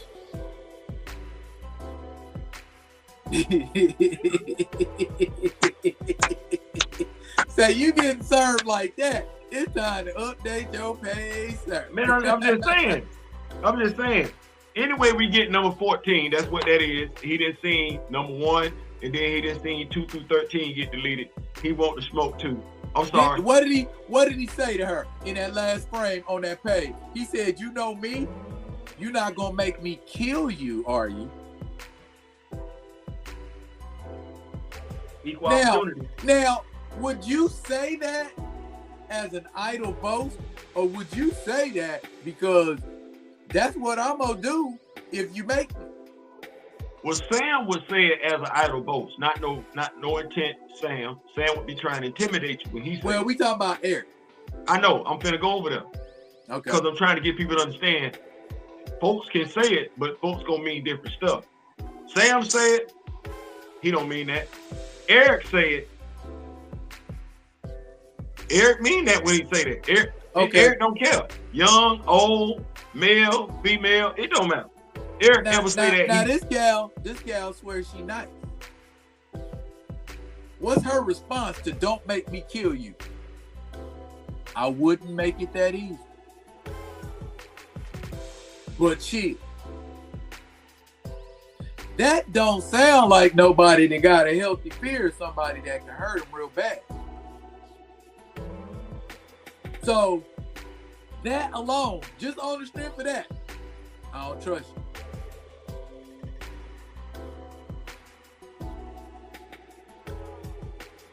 So you getting served like that. It's time to update your page, sir. Man, I'm just saying. Anyway, we get number 14. That's what that is. He didn't see number 1, and then he didn't see 2 through 13 get deleted. He want to smoke too. I'm sorry. What did he say to her in that last frame on that page? He said, "You know me. You're not gonna make me kill you, are you?" Equal opportunity. Now, would you say that as an idle boast, or would you say that because that's what I'm gonna do if you make me? Well, Sam would say it as an idle boast, not no intent. Sam would be trying to intimidate you when he said. Well, we talking about Eric. I know. I'm finna go over them. Okay. Because I'm trying to get people to understand. Folks can say it, but folks gonna mean different stuff. Sam say it, he don't mean that. Eric say it. Eric mean that when he say that. Eric don't care. Young, old, male, female, it don't matter. Eric never say that. Now this gal swears she nice. What's her response to "don't make me kill you"? I wouldn't make it that easy. But shit, that don't sound like nobody that got a healthy fear of somebody that can hurt them real bad. So that alone, just on the strength of that, I don't trust you.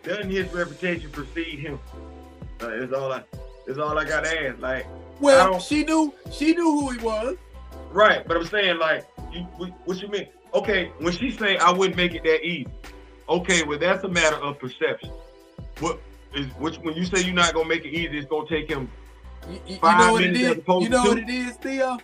Doesn't his reputation precede him? It's all I got to ask. Like, well, she knew who he was. Right, but I'm saying, like, what you mean? Okay, when she say I wouldn't make it that easy, okay, well that's a matter of perception. When you say you're not gonna make it easy, it's gonna take him 5 minutes as opposed to 2. You know what it is, Theo?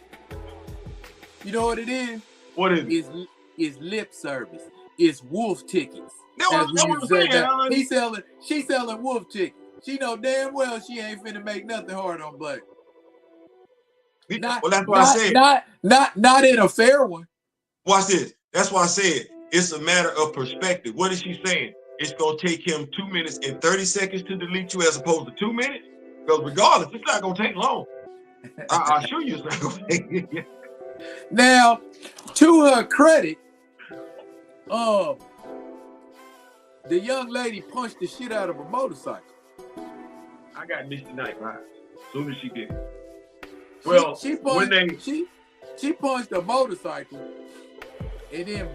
You know what it is? What is it? It's lip service. It's wolf tickets. That's what I'm saying. She selling wolf tickets. She know damn well she ain't finna make nothing hard on Blake. Well, that's why I said. Not in a fair one. Watch this. That's why I said it's a matter of perspective. What is she saying? It's gonna take him 2 minutes and 30 seconds to delete you as opposed to 2 minutes? Because regardless, it's not gonna take long. I assure you it's not gonna take. Now, to her credit, the young lady punched the shit out of a motorcycle. I got Mr. Knight vibes as soon as she did it. Well, she punched a motorcycle and then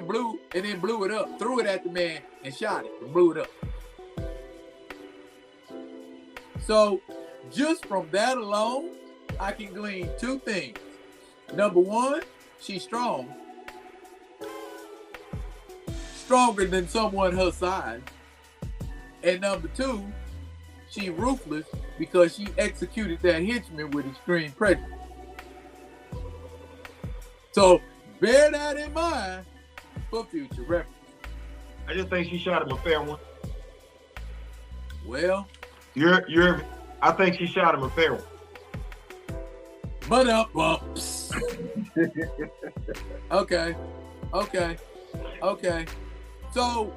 blew it up, threw it at the man and shot it and blew it up. So just from that alone, I can glean 2 things. Number 1, she's strong. Stronger than someone her size. And number 2, she ruthless because she executed that henchman with extreme prejudice. So bear that in mind for future reference. I just think she shot him a fair one. Well, I think she shot him a fair one. But Okay. So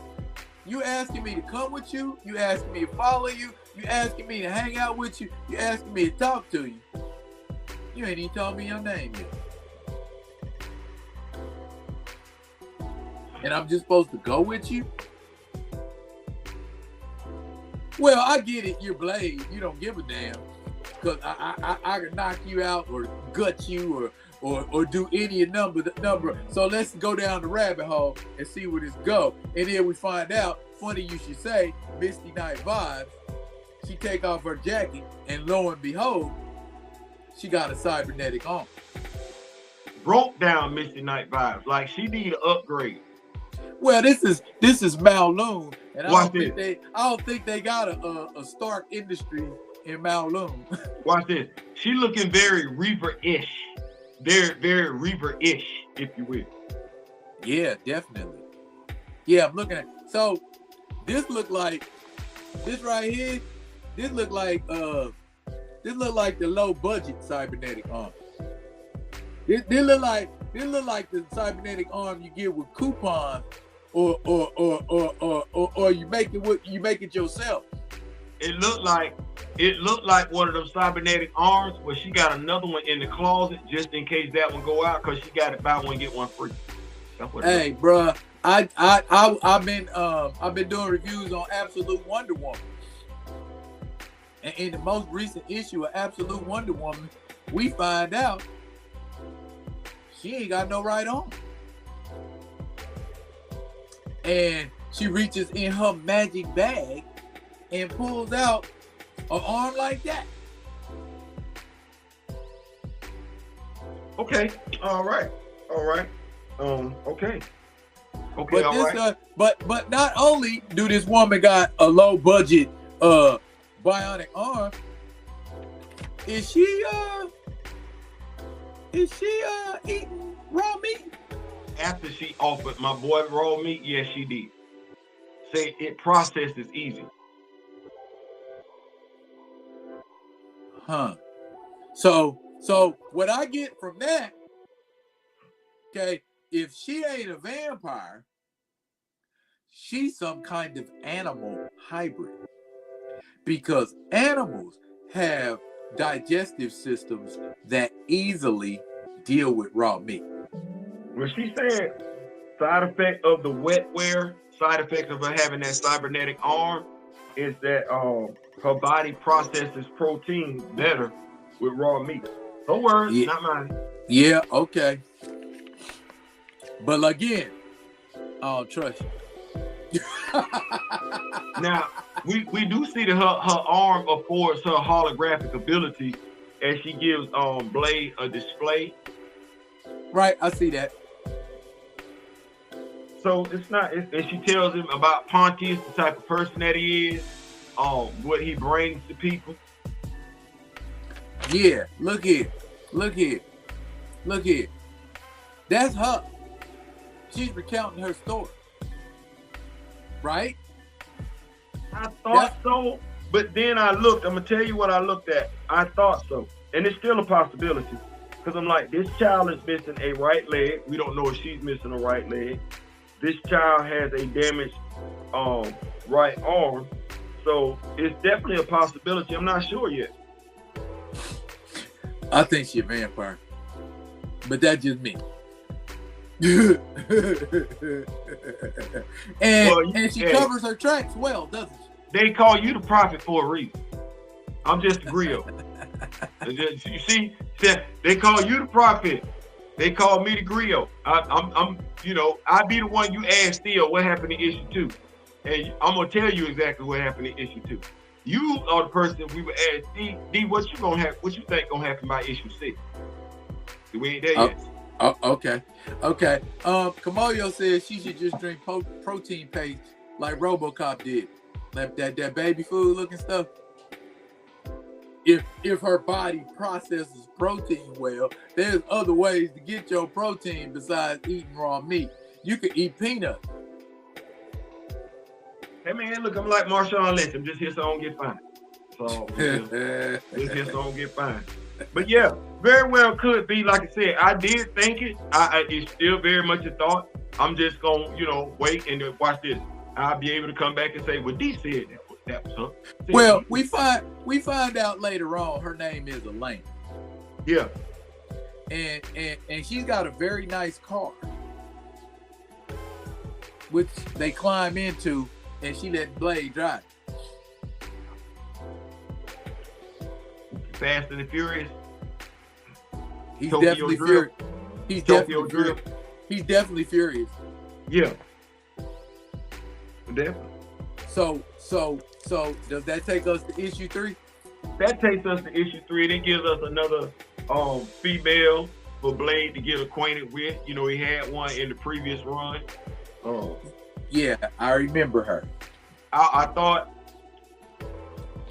you asking me to come with you? You asking me to follow you? You asking me to hang out with you? You asking me to talk to you? You ain't even told me your name yet. And I'm just supposed to go with you? Well, I get it. You're Blade. You don't give a damn. Because I can knock you out or gut you or do any number. So let's go down the rabbit hole and see where this go. And then we find out, funny you should say, Misty Knight vibes. She take off her jacket and lo and behold, she got a cybernetic arm. Broke down Misty Knight vibes. Like she need an upgrade. Well, this is Kowloon, and I don't think they got a Stark Industries in Kowloon. Watch this. She looking very Reaver-ish. Very Reaver-ish, if you will. Yeah, definitely. Yeah, I'm looking at. So this look like This right here, this look like the low budget cybernetic arm. This look like the cybernetic arm you get with coupons, or you make it yourself. It looked like one of those cybernetic arms where she got another one in the closet just in case that one go out, because she got it buy one get one free. Hey, bruh, I've been doing reviews on Absolute Wonder Woman, and in the most recent issue of Absolute Wonder Woman, we find out she ain't got no right arm, and she reaches in her magic bag and pulls out an arm like that. Okay, all right. Okay. But all this, right. But not only do this woman got a low budget bionic arm, is she eating raw meat? After she offered my boy raw meat, yes, she did. Say it processes easy. Huh. So what I get from that, okay, if she ain't a vampire, she's some kind of animal hybrid. Because animals have digestive systems that easily deal with raw meat. When she said side effect of the wetware, side effect of her having that cybernetic arm is that her body processes protein better with raw meat. No words, Yeah. not mine. Yeah, okay. But again, I don't trust you. Now, we do see that her arm affords her holographic ability as she gives Blade a display. Right, I see that. So it's not, and she tells him about Pontius, the type of person that he is, what he brings to people. Yeah, look here. That's her. She's recounting her story. Right? I thought so, but then I looked. I'm gonna tell you what I looked at. I thought so, and it's still a possibility, because I'm like, this child is missing a right leg. We don't know if she's missing a right leg. This child has a damaged right arm, so it's definitely a possibility. I'm not sure yet. I think she's a vampire, but that's just me. and she covers her tracks well, doesn't she? They call you the prophet for a reason. I'm just a grill. You see, they call you the prophet. They call me the grill. I'm I'd be the one you ask Theo what happened to issue 2, and I'm gonna tell you exactly what happened to issue 2. You are the person we would ask D, what you think gonna happen by issue 6? We ain't there yet. Oh, okay. Kamoyo says she should just drink protein paste like RoboCop did, like that baby food looking stuff. If her body processes protein well, there's other ways to get your protein besides eating raw meat. You could eat peanuts. Hey man, look, I'm like Marshawn Lynch. I'm just here so I don't get fined. So just here so I don't get fined. But yeah, very well could be. Like I said, I did think it. It's still very much a thought. I'm just gonna, wait and watch this. I'll be able to come back and say, well, D said that was her. Well, we find out later on her name is Elaine. Yeah. And she's got a very nice car, which they climb into, and she let Blade drive. Fast and the Furious. He's Tokyo definitely Drift. furious. He's Tokyo definitely furious. Drift. He's definitely furious. Yeah. Definitely. So does that take us to issue 3? That takes us to issue 3. And it gives us another female for Blade to get acquainted with. He had one in the previous run. Yeah, I remember her. I thought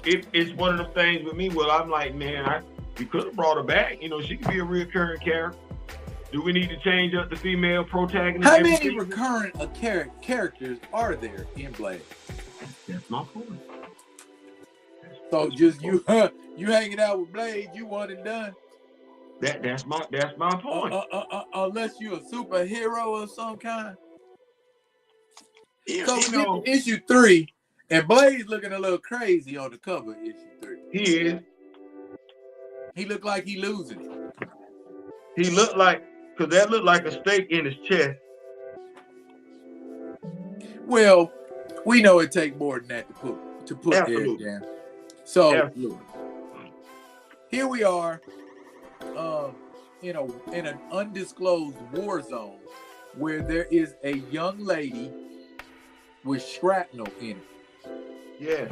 it's one of the things with me where I'm like, man, we could have brought her back. She could be a recurring character. Do we need to change up the female protagonist? How many recurrent characters are there in Blade? That's my point. So just you you hanging out with Blade, you one and done. That's my point. Unless you're a superhero of some kind. Yeah, So we get to issue 3, and Blade's looking a little crazy on the cover of issue 3. He is. He looked like he losing it. He looked like, because that looked like a stake in his chest. Well, we know it takes more than that to put Absolutely. there. Yeah. So Absolutely. here we are, in an undisclosed war zone where there is a young lady with shrapnel in it. Yeah.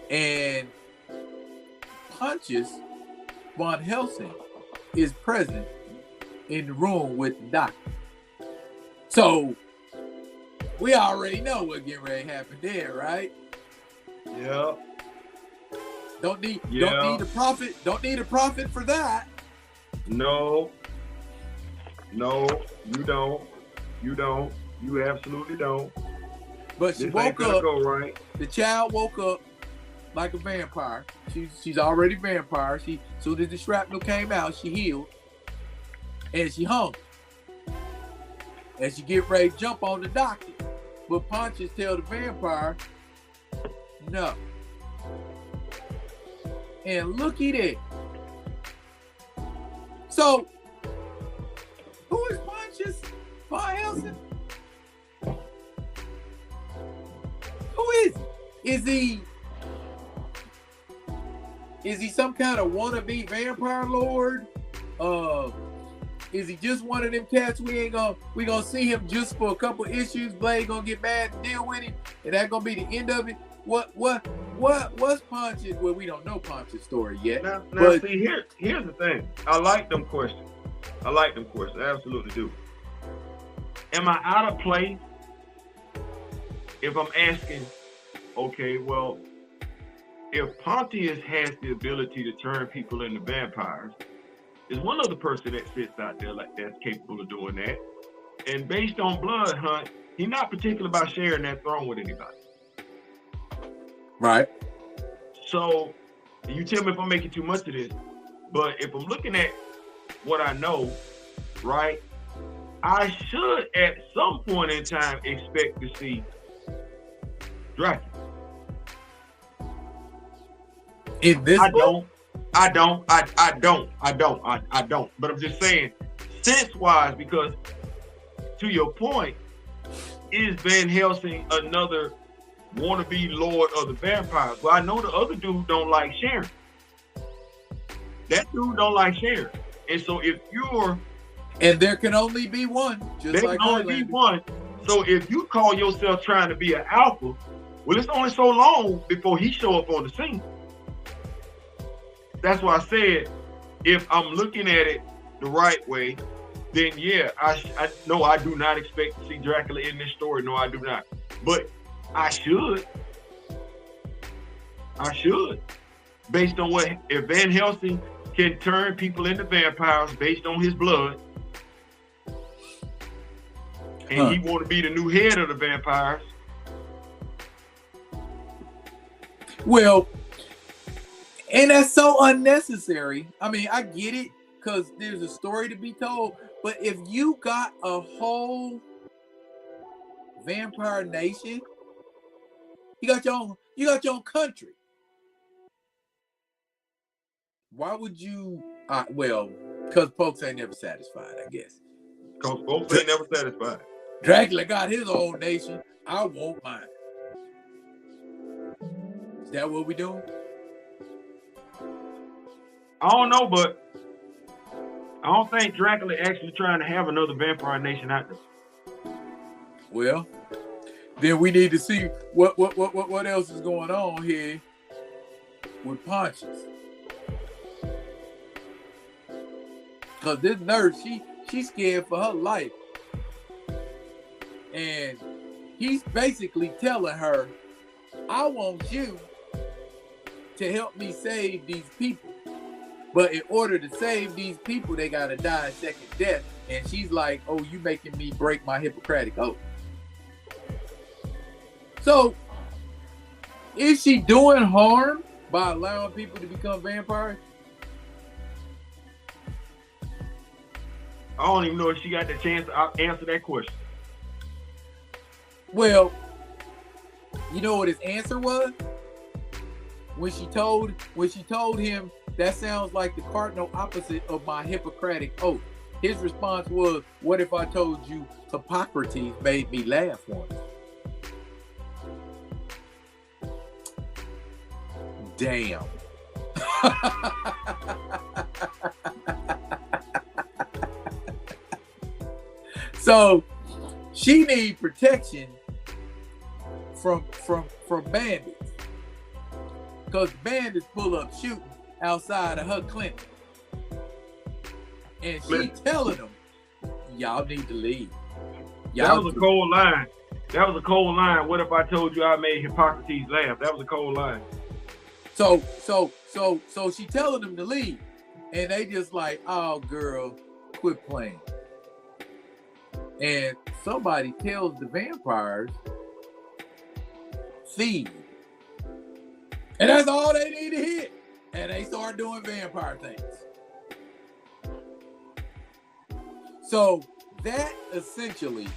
And Pontius Van Helsing is present in the room with the doctor. So we already know what getting ready to happen there, right? Yeah. Don't need a prophet. Don't need a prophet for that. No, you don't. You absolutely don't. But she This woke ain't gonna up. go right. The child woke up like a vampire. She's already vampire. As soon as the shrapnel came out, she healed. And she hung. And she get ready to jump on the doctor. But Pontius tell the vampire, no. And looky there. So, who is Pontius Van Helsing? Who is he? Is he some kind of wannabe vampire lord? Is he just one of them cats we gonna see him just for a couple issues? Blade gonna get mad and deal with him, and that gonna be the end of it? What's Pontius? Well, we don't know Pontius' story yet. Now see, here's the thing. I like them questions. I absolutely do. Am I out of place if I'm asking, okay, well, if Pontius has the ability to turn people into vampires, there's one other person that sits out there like that's capable of doing that. And based on Blood Hunt, he's not particular about sharing that throne with anybody. Right. So you tell me if I'm making too much of this, but if I'm looking at what I know, right, I should at some point in time expect to see Dracula. In this book? I don't. But I'm just saying, sense-wise, because to your point, is Van Helsing another wannabe lord of the vampires? Well, I know the other dude don't like sharing. That dude don't like sharing. And so if you're... And there can only be one. There can only be one. So if you call yourself trying to be an alpha, well, it's only so long before he show up on the scene. That's why I said, if I'm looking at it the right way, then yeah, I do not expect to see Dracula in this story. No, I do not. But I should. Based on what, if Van Helsing can turn people into vampires based on his blood, and he want to be the new head of the vampires. Well, and that's so unnecessary. I mean, I get it because there's a story to be told, but if you got a whole vampire nation, you got your own country. Why would you? Well, because folks ain't never satisfied, I guess. Because folks ain't never satisfied. Dracula got his own nation. I want mine. Is that what we doing? I don't know, but I don't think Dracula actually trying to have another vampire nation out there. Well, then we need to see what else is going on here with Pontius. Because this nurse, she's scared for her life. And he's basically telling her, I want you to help me save these people. But in order to save these people, they got to die a second death. And she's like, oh, you making me break my Hippocratic oath. So, is she doing harm by allowing people to become vampires? I don't even know if she got the chance to answer that question. Well, you know what his answer was? When she told him that sounds like the cardinal opposite of my Hippocratic oath. His response was, what if I told you Hippocrates made me laugh once? Damn. So she need protection from bandits. Because bandits pull up shooting outside of her clinic. And she telling them, y'all need to leave. That was a cold line. That was a cold line. What if I told you I made Hippocrates laugh? That was a cold line. So she telling them to leave. And they just like, oh girl, quit playing. And somebody tells the vampires, feed. And that's all they need to hear. And they start doing vampire things. So that essentially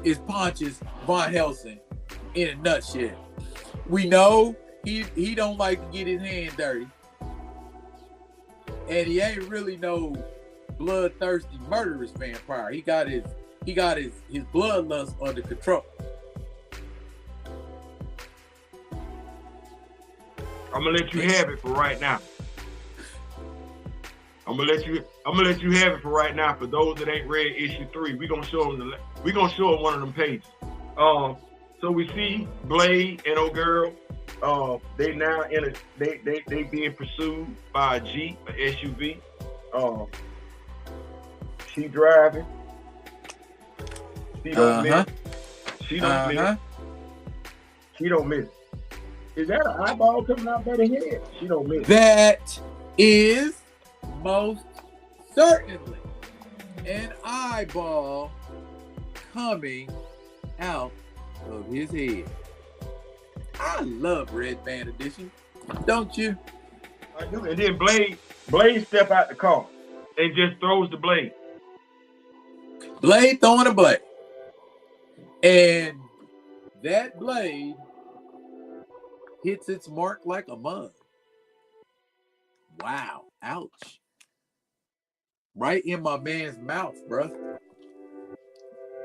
is Pontius Von Helsing in a nutshell. We know he don't like to get his hand dirty. And he ain't really no bloodthirsty murderous vampire. He got his bloodlust under control. I'm gonna let you have it for right now. I'm gonna let you have it for right now. For those that ain't read issue 3, we gonna show them one of them pages. So we see Blade and old girl. They now they being pursued by a Jeep, an SUV. She driving. She don't miss. She don't miss. She don't miss. Is that an eyeball coming out by the head? She don't miss. That is most certainly an eyeball coming out of his head. I love Red Band Edition, don't you? I do. And then Blade step out the car and just throws the blade. Blade throwing a blade. And that blade hits its mark like a mug. Wow. Ouch. Right in my man's mouth, bruh.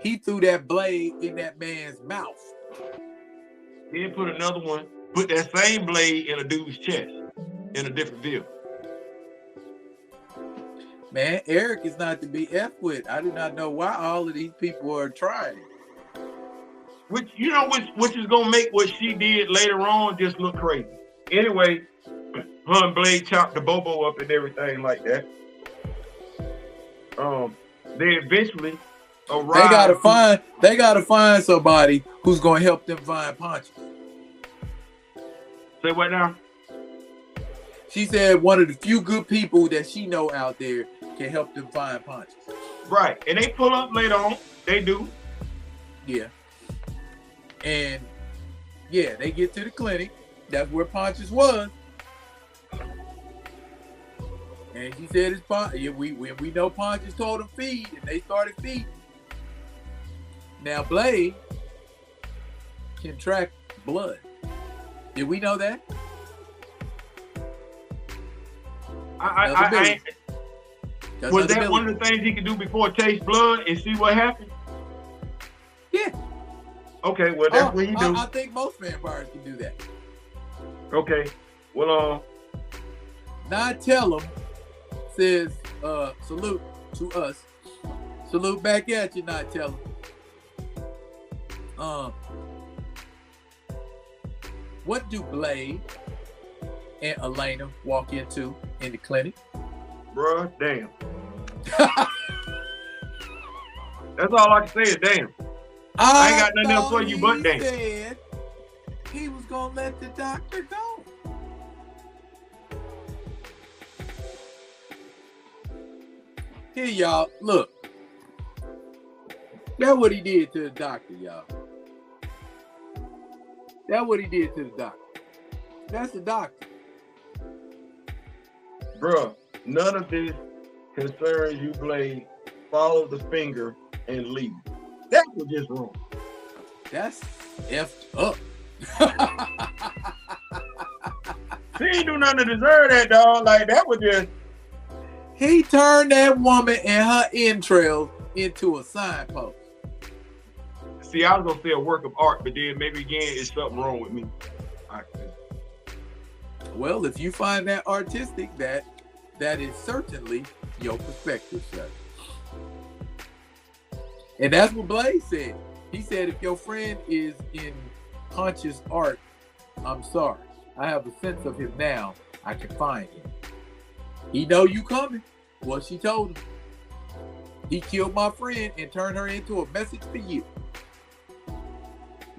He threw that blade in that man's mouth. Then put that same blade in a dude's chest in a different vehicle. Man, Eric is not to be effed with. I do not know why all of these people are trying. Which is gonna make what she did later on just look crazy. Anyway, her and Blade chopped the Bobo up and everything like that. They eventually arrive. They gotta find somebody who's gonna help them find Pontius. Say what now? She said one of the few good people that she know out there can help them find Pontius. Right, and they pull up later on. They do. Yeah. And yeah, they get to the clinic. That's where Pontius was. And she said it's Pontius. Yeah, we know Pontius told them feed, and they started feeding. Now Blade can track blood. Did we know that? Was that one of the things he could do before taste blood and see what happened? Yeah. Okay, well that's what he do. I think most vampires can do that. Okay, well Not tell him says salute to us. Salute back at you, not tell him. What do Blade and Elena walk into in the clinic? Bruh, damn. That's all I can say is damn. I ain't got nothing else for you but damn. Said he was gonna let the doctor go. Here, y'all, look. That's what he did to the doctor, y'all. That's what he did to the doctor. That's the doctor. Bruh, none of this concerns you, Blade. Follow the finger and leave. That was just wrong. That's effed up. She ain't do nothing to deserve that, dog. Like, that was just... He turned that woman and her entrails into a signpost. See, I was gonna say a work of art, but then maybe again, it's something wrong with me. Well, if you find that artistic, that is certainly your perspective, sir. And that's what Blaze said. He said, if your friend is in conscious art, I'm sorry. I have a sense of him now. I can find him. He know you coming. What she told him. He killed my friend and turned her into a message for you.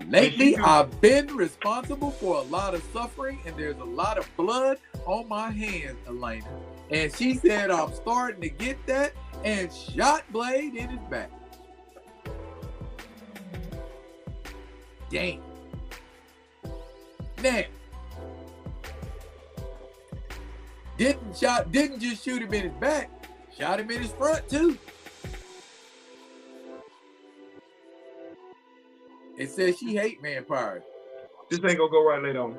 Lately, I've been responsible for a lot of suffering, and there's a lot of blood on my hands, Elena. And she said, I'm starting to get that, and shot Blade in his back. Damn. Now, didn't just shoot him in his back, shot him in his front too. It says she hate vampires. This ain't gonna go right later on.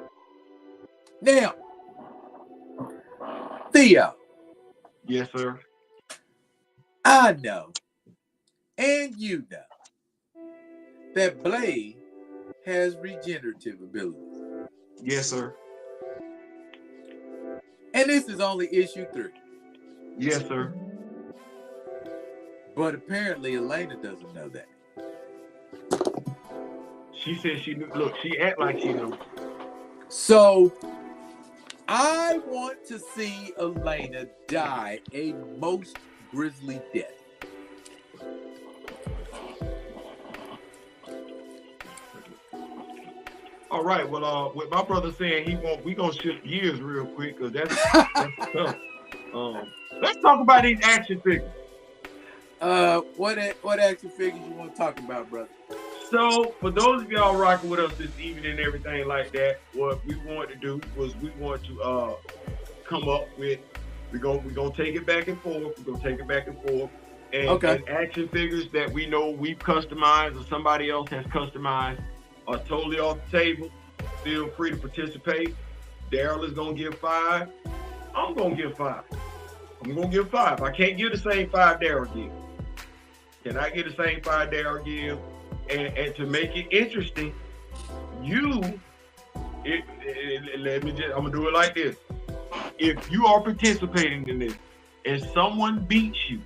Now, Theo. Yes, sir. I know, and you know, that Blade has regenerative abilities. Yes, sir. And this is only issue 3. Yes, sir. But apparently Elena doesn't know that. She said she knew. Look, she act like she knew. So I want to see Elena die a most grisly death. All right. Well, with my brother saying we gonna shift gears real quick because that's tough. Let's talk about these action figures. What action figures you want to talk about, brother? So, for those of y'all rocking with us this evening and everything like that, what we want to do was we want to come up with, we're gonna take it back and forth. We're gonna take it back and forth. And, okay. And action figures that we know we've customized or somebody else has customized are totally off the table. Feel free to participate. Daryl is gonna give 5. I'm gonna give 5. I'm gonna give 5. I can't give the same 5 Daryl give. Can I get the same 5 Daryl give? And to make it interesting, I'm gonna do it like this. If you are participating in this and someone beats you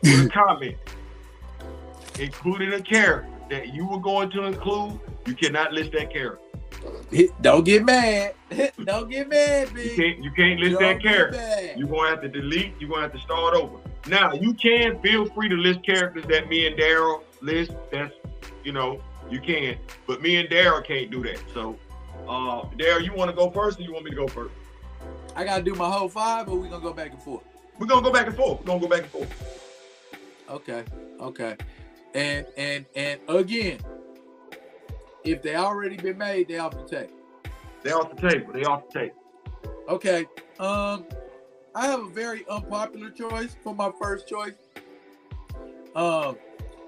with a comment, including a character that you were going to include, you cannot list that character. Don't get mad. Don't get mad, B. You can't list that character. You're gonna have to delete. You're gonna have to start over. Now you can feel free to list characters that me and Daryl list. That's you can, but me and Daryl can't do that. So, Daryl, you want to go first, or you want me to go first? I gotta do my whole 5, or we gonna go back and forth? We're gonna go back and forth. We're gonna go back and forth. Okay. And again, if they already been made, they off the table. They off the table. Okay. I have a very unpopular choice for my first choice.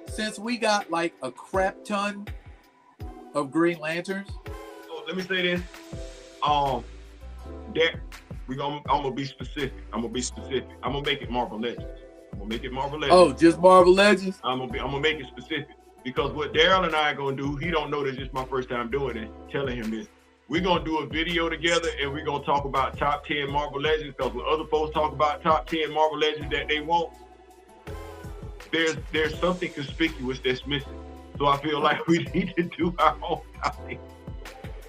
Since we got like a crap ton of Green Lanterns. So let me say this. I'm gonna be specific. I'm gonna make it Marvel Legends. Oh, just Marvel Legends? I'm gonna make it specific. Because what Daryl and I are gonna do, he don't know this is my first time doing it, telling him this. We're gonna do a video together and we're gonna talk about top 10 Marvel Legends, because when other folks talk about top 10 Marvel Legends that they want, there's something conspicuous that's missing. So I feel like we need to do our own top 10.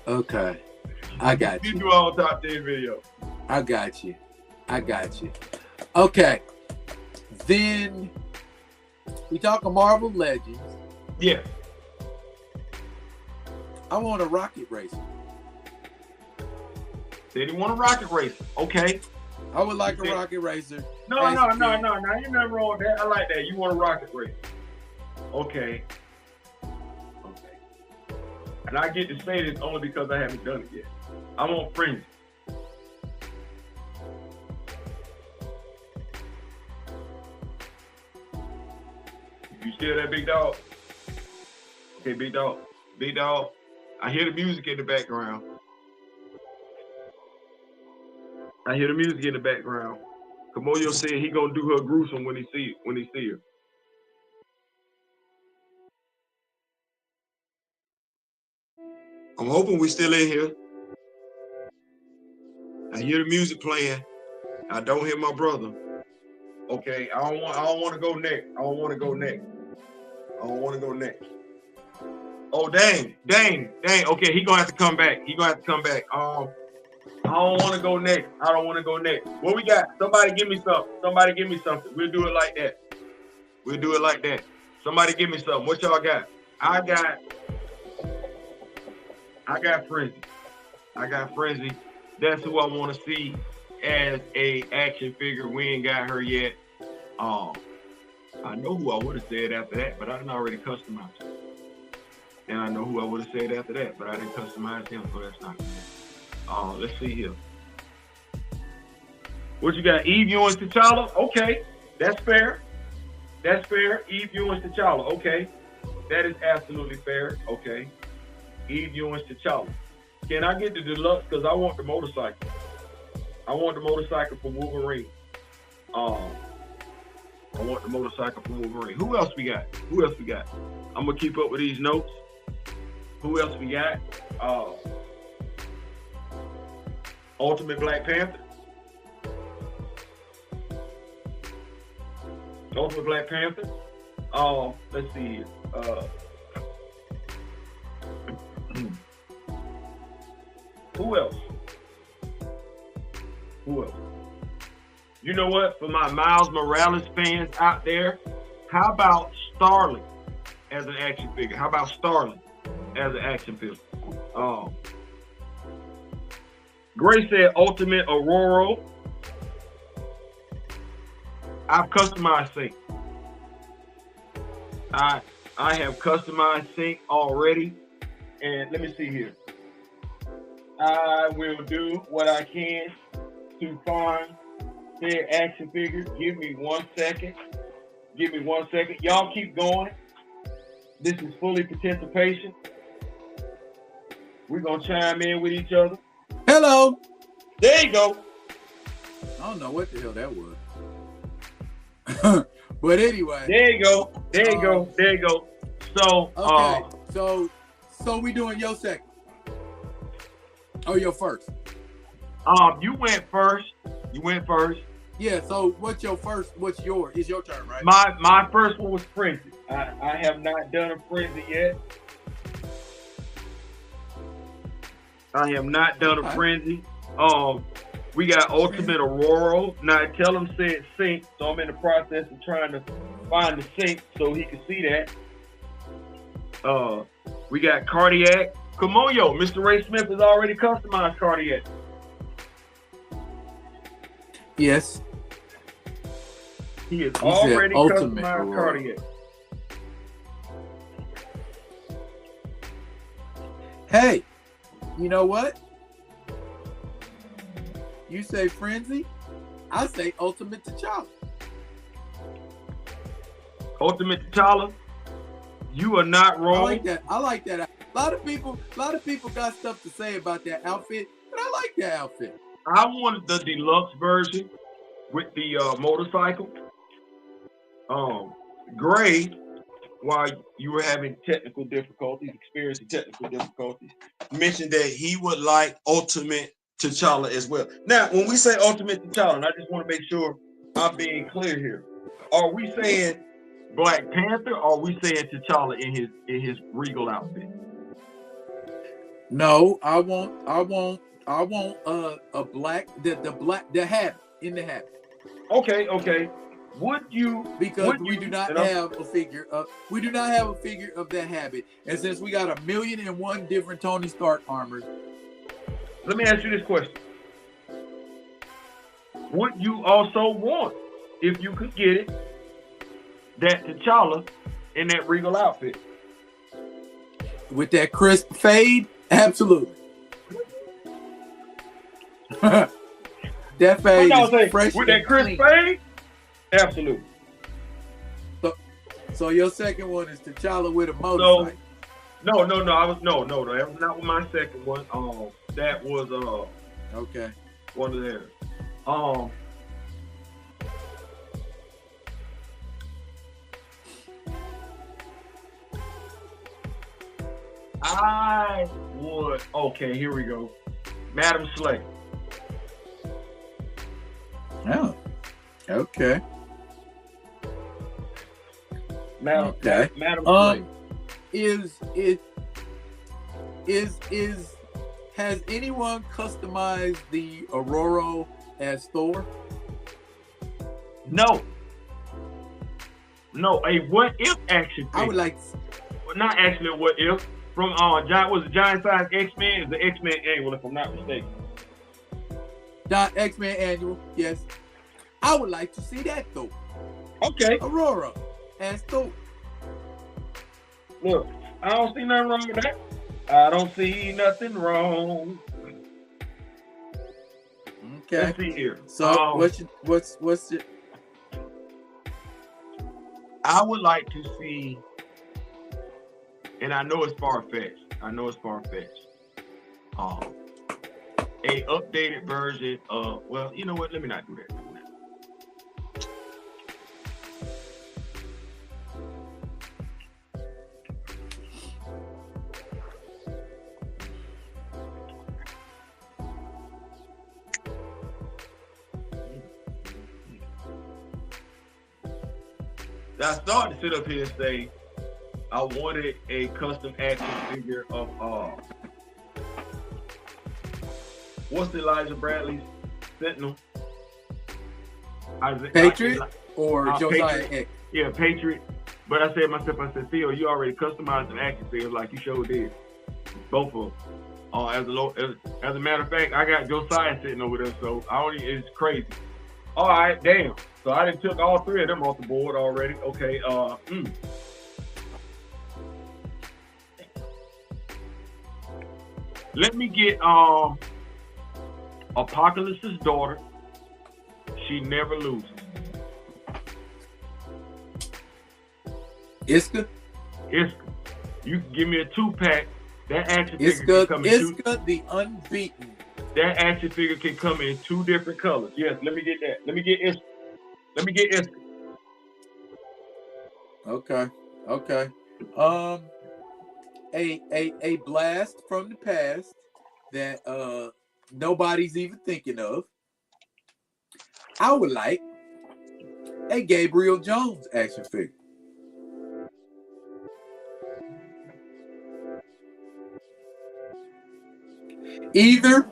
Okay. I got you. We do our own top 10 video. I got you. Okay. Then we talk of Marvel Legends. Yeah. I want a rocket racer. Said he want a rocket racer. Okay. I would like a rocket racer. No. You're not wrong with that. I like that. You want a rocket racer. Okay. And I get to say this only because I haven't done it yet. I want Frenzy. You still there, big dog? Okay, big dog. Big dog. I hear the music in the background. I hear the music in the background. Kamoyo said he gonna do her gruesome when he see her. I'm hoping we still in here. I hear the music playing. I don't hear my brother. Okay, I don't want to go next. I don't want to go next. Oh dang. Okay, he gonna have to come back. I don't want to go next. What we got? Somebody give me something. We'll do it like that. Somebody give me something. What y'all got? I got Frenzy. That's who I want to see as a action figure. We ain't got her yet. I know who I would have said after that, but I didn't already customize her. And I know who I would have said after that, but I didn't customize him, so that's not good. Let's see here. What you got? Eve Ewing's T'Challa? Okay, that's fair. Eve Ewing's T'Challa. Okay, that is absolutely fair. Okay, Eve Ewing's T'Challa. Can I get the deluxe? Because I want the motorcycle. For Wolverine. Who else we got? I'm gonna keep up with these notes. Who else we got? Ultimate Black Panther. Let's see here. Who else? You know what? For my Miles Morales fans out there, how about Starling as an action figure? Gray said Ultimate Aurora. I've customized Sync. I have customized Sync already. And let me see here. I will do what I can to find their action figure. Give me 1 second. Y'all keep going. This is fully participation. We're going to chime in with each other. Hello. There you go. I don't know what the hell that was. But anyway. There you go. So, okay. So we doing your second. Oh, your first. You went first. Yeah, so what's yours? It's your turn, right? My first one was Frenzy. I have not done a Frenzy yet. We got Ultimate Aurora. Now tell him said Sync, so I'm in the process of trying to find the Sync so he can see that. We got Cardiac. Kamoyo, Mr. Ray Smith has already customized Cardiac. Yes. He has already customized Aurora. Cardiac. Hey, you know what? You say Frenzy, I say Ultimate T'Challa. You are not wrong. I like that. A lot of people got stuff to say about that outfit, but I like that outfit. I wanted the deluxe version with the motorcycle. Gray, while you were having experiencing technical difficulties, Mentioned that he would like Ultimate T'Challa as well. Now, when we say Ultimate T'Challa, and I just want to make sure I'm being clear here. Are we saying Black Panther, or are we saying T'Challa in his regal outfit? No, I want a black the habit in the habit. Okay. Because we do not have a figure of that habit, and since we got 1,000,001 different Tony Stark armors. Let me ask you this question: would you also want, if you could get it, that T'Challa in that regal outfit? With that crisp fade, absolutely. That fade is fresh with and that crisp clean. fade, absolutely. So your second one is T'Challa with a motorcycle. No. That was not my second one. That was Okay. one of theirs. I would. Okay, here we go. Madam Slay. Oh. Okay. Madam Um, Slay. Has anyone customized the Aurora as Thor? No. A what if action figure. I would like. Not actually a what if. From Giant Size X-Men? Is the X-Men annual, if I'm not mistaken. X-Men annual, yes. I would like to see that Thor. Okay. Aurora as Thor. Look, I don't see nothing wrong with that. I don't see nothing wrong. Okay. Let's see here. So what's it? I would like to see, and I know it's far-fetched. A updated version of, well, you know what? Let me not do that. I started to sit up here and say I wanted a custom action figure of what's Elijah Bradley's Sentinel? Patriot or Josiah Patriot. X? Yeah, Patriot. But I said to myself, Theo, you already customized an action figure like you sure did. Both of them. As a matter of fact, I got Josiah sitting over there, so it's crazy. All right, damn. So I done took all three of them off the board already. Okay, Let me get Apocalypse's daughter. She never loses. Iska. You can give me a 2-pack. That action figure can come in Iska the Unbeaten. That action figure can come in 2 different colors. Yes, let me get that. Let me get Iska. Okay. A blast from the past that nobody's even thinking of. I would like a Gabriel Jones action figure. Either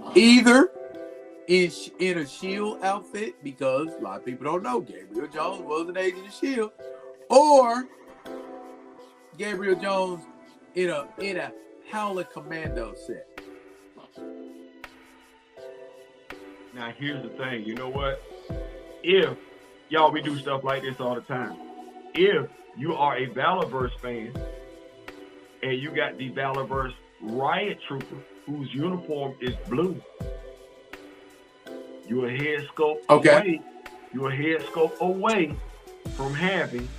in a Shield outfit, because a lot of people don't know Gabriel Jones was an agent of Shield, or Gabriel Jones in a Howler Commando set. Now here's the thing, you know what? If y'all, we do stuff like this all the time. If you are a Valorverse fan and you got the Valorverse Riot Trooper whose uniform is blue, you're a head scope away. You're a head scope away from having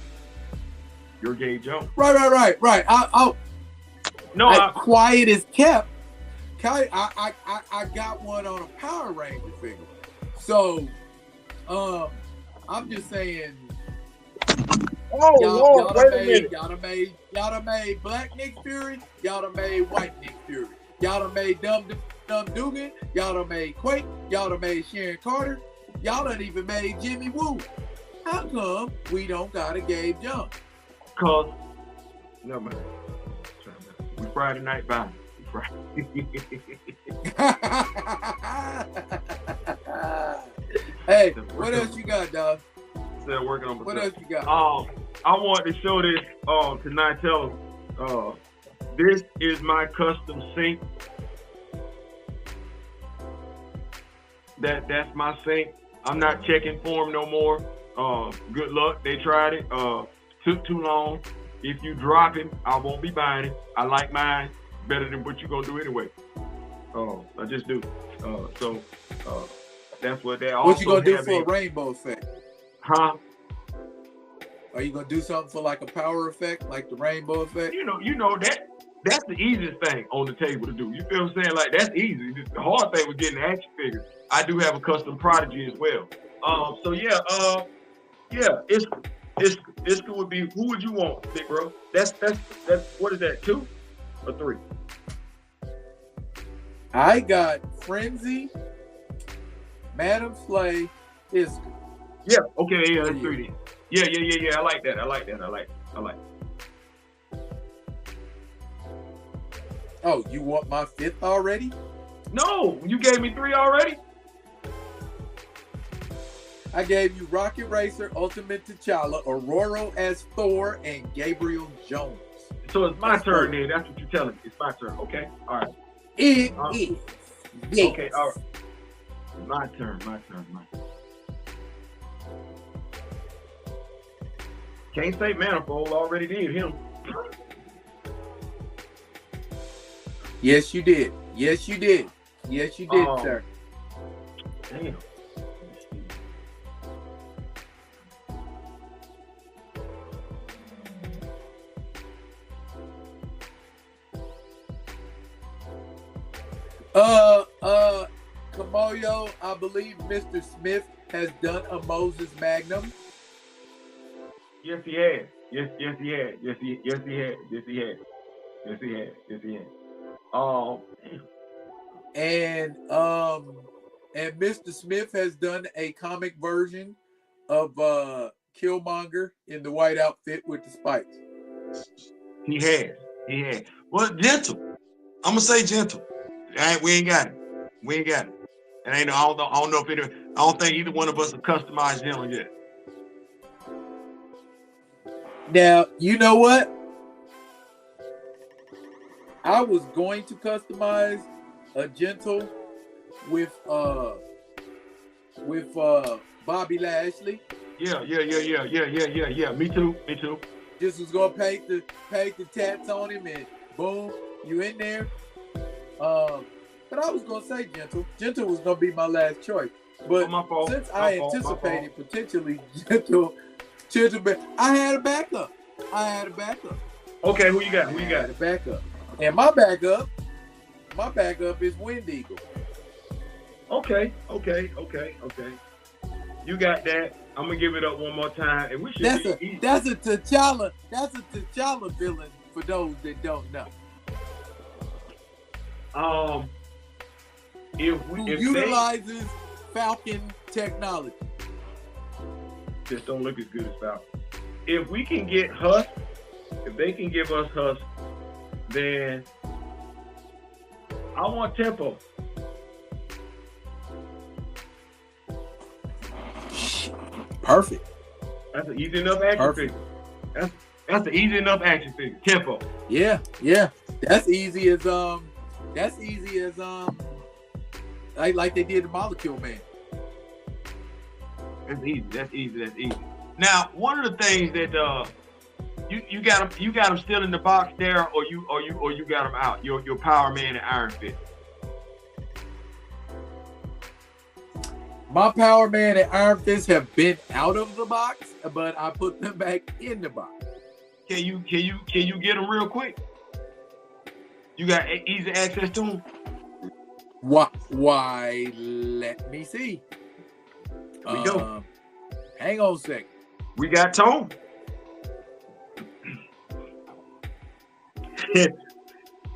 your Gabe Jones. Right. Quiet as kept. I got one on a Power Ranger figure. So, I'm just saying. Y'all done made Black Nick Fury. Y'all done made White Nick Fury. Y'all done made Dumb Dugan. Y'all done made Quake. Y'all done made Sharon Carter. Y'all done even made Jimmy Woo. How come we don't got a Gabe Jones? Cause, no man, we Friday night buying. Hey, what else you got, dog? Still working on what else you got? I want to show this tonight. Tell them this is my custom sink. That's my sink. I'm not checking for them no more. Good luck. They tried it. Took too long. If you drop him, I won't be buying him. I like mine better than what you're gonna do anyway. Oh, I just do. So that's what they also. What you gonna do for a rainbow effect? Huh? Are you gonna do something for like a power effect, like the rainbow effect? You know that's the easiest thing on the table to do. You feel what I'm saying? Like that's easy. The hard thing was getting the action figures. I do have a custom Prodigy as well. So yeah, it's gonna be. Who would you want, big bro? That's what is that? 2 or 3? I got Frenzy, Madam Slay, Iska. Yeah. Okay. Yeah. That's 3 then. Yeah. I like that. I like. Oh, you want my 5th already? No, you gave me 3 already. I gave you Rocket Racer, Ultimate T'Challa, Aurora as Thor, and Gabriel Jones. So it's my turn then. That's what you're telling me. It's my turn. Okay. All right. It is. Yes. Okay. All right. My turn. Can't say Manifold already did him. Yes, you did. Yes, you did. Yes, you did, sir. Damn. Kamoyo, I believe Mr. Smith has done a Moses Magnum. Yes, he has. Yes, he has. And Mr. Smith has done a comic version of Killmonger in the white outfit with the spikes. He has. Well, gentle. I'm gonna say gentle. We ain't got it. And I don't know if I don't think either one of us have customized gentle yet. Now, you know what? I was going to customize a gentle with Bobby Lashley. Yeah. Me too. Just was gonna paint the tats on him and boom, you in there. But I was gonna say gentle. Gentle was gonna be my last choice. But since I anticipated potentially gentle, I had a backup. Okay, who you got? I had a backup. And my backup is Wind Eagle. Okay. You got that. I'm gonna give it up one more time, and we should. That's a T'Challa villain for those that don't know. If utilizes Falcon technology, just don't look as good as Falcon. If we can get Husk, if they can give us Husk, then I want Tempo. Perfect. That's an easy enough action figure. That's an easy enough action figure. Tempo. Yeah. That's easy as like they did the Molecule Man. That's easy. Now, one of the things that you got them still in the box there, or you got them out. Your Power Man and Iron Fist. My Power Man and Iron Fist have been out of the box, but I put them back in the box. Can you get them real quick? You got easy access to them? Why? Let me see. We go. Hang on a second. We got Tone.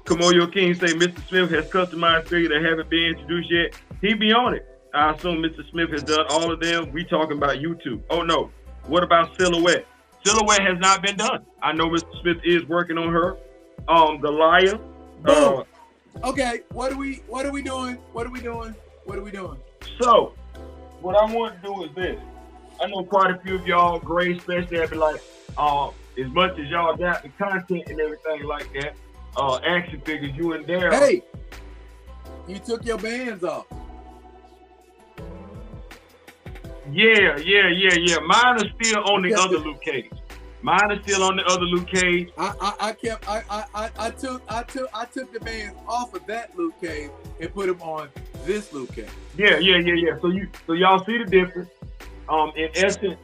Kamoyo King say Mr. Smith has customized figures that haven't been introduced yet. He be on it. I assume Mr. Smith has done all of them. We talking about YouTube. Oh no. What about Silhouette? Silhouette has not been done. I know Mr. Smith is working on her. The Liar. Okay, what are we doing? So, what I want to do is this. I know quite a few of y'all, Gray especially, have been like, as much as y'all got the content and everything like that, action figures, you and Daryl. Hey, you took your bands off. Yeah. Mine are still on the other Luke Cage. Mine is still on the other Luke Cage. I took the bands off of that Luke Cage and put them on this Luke Cage. Yeah. So y'all see the difference. In essence,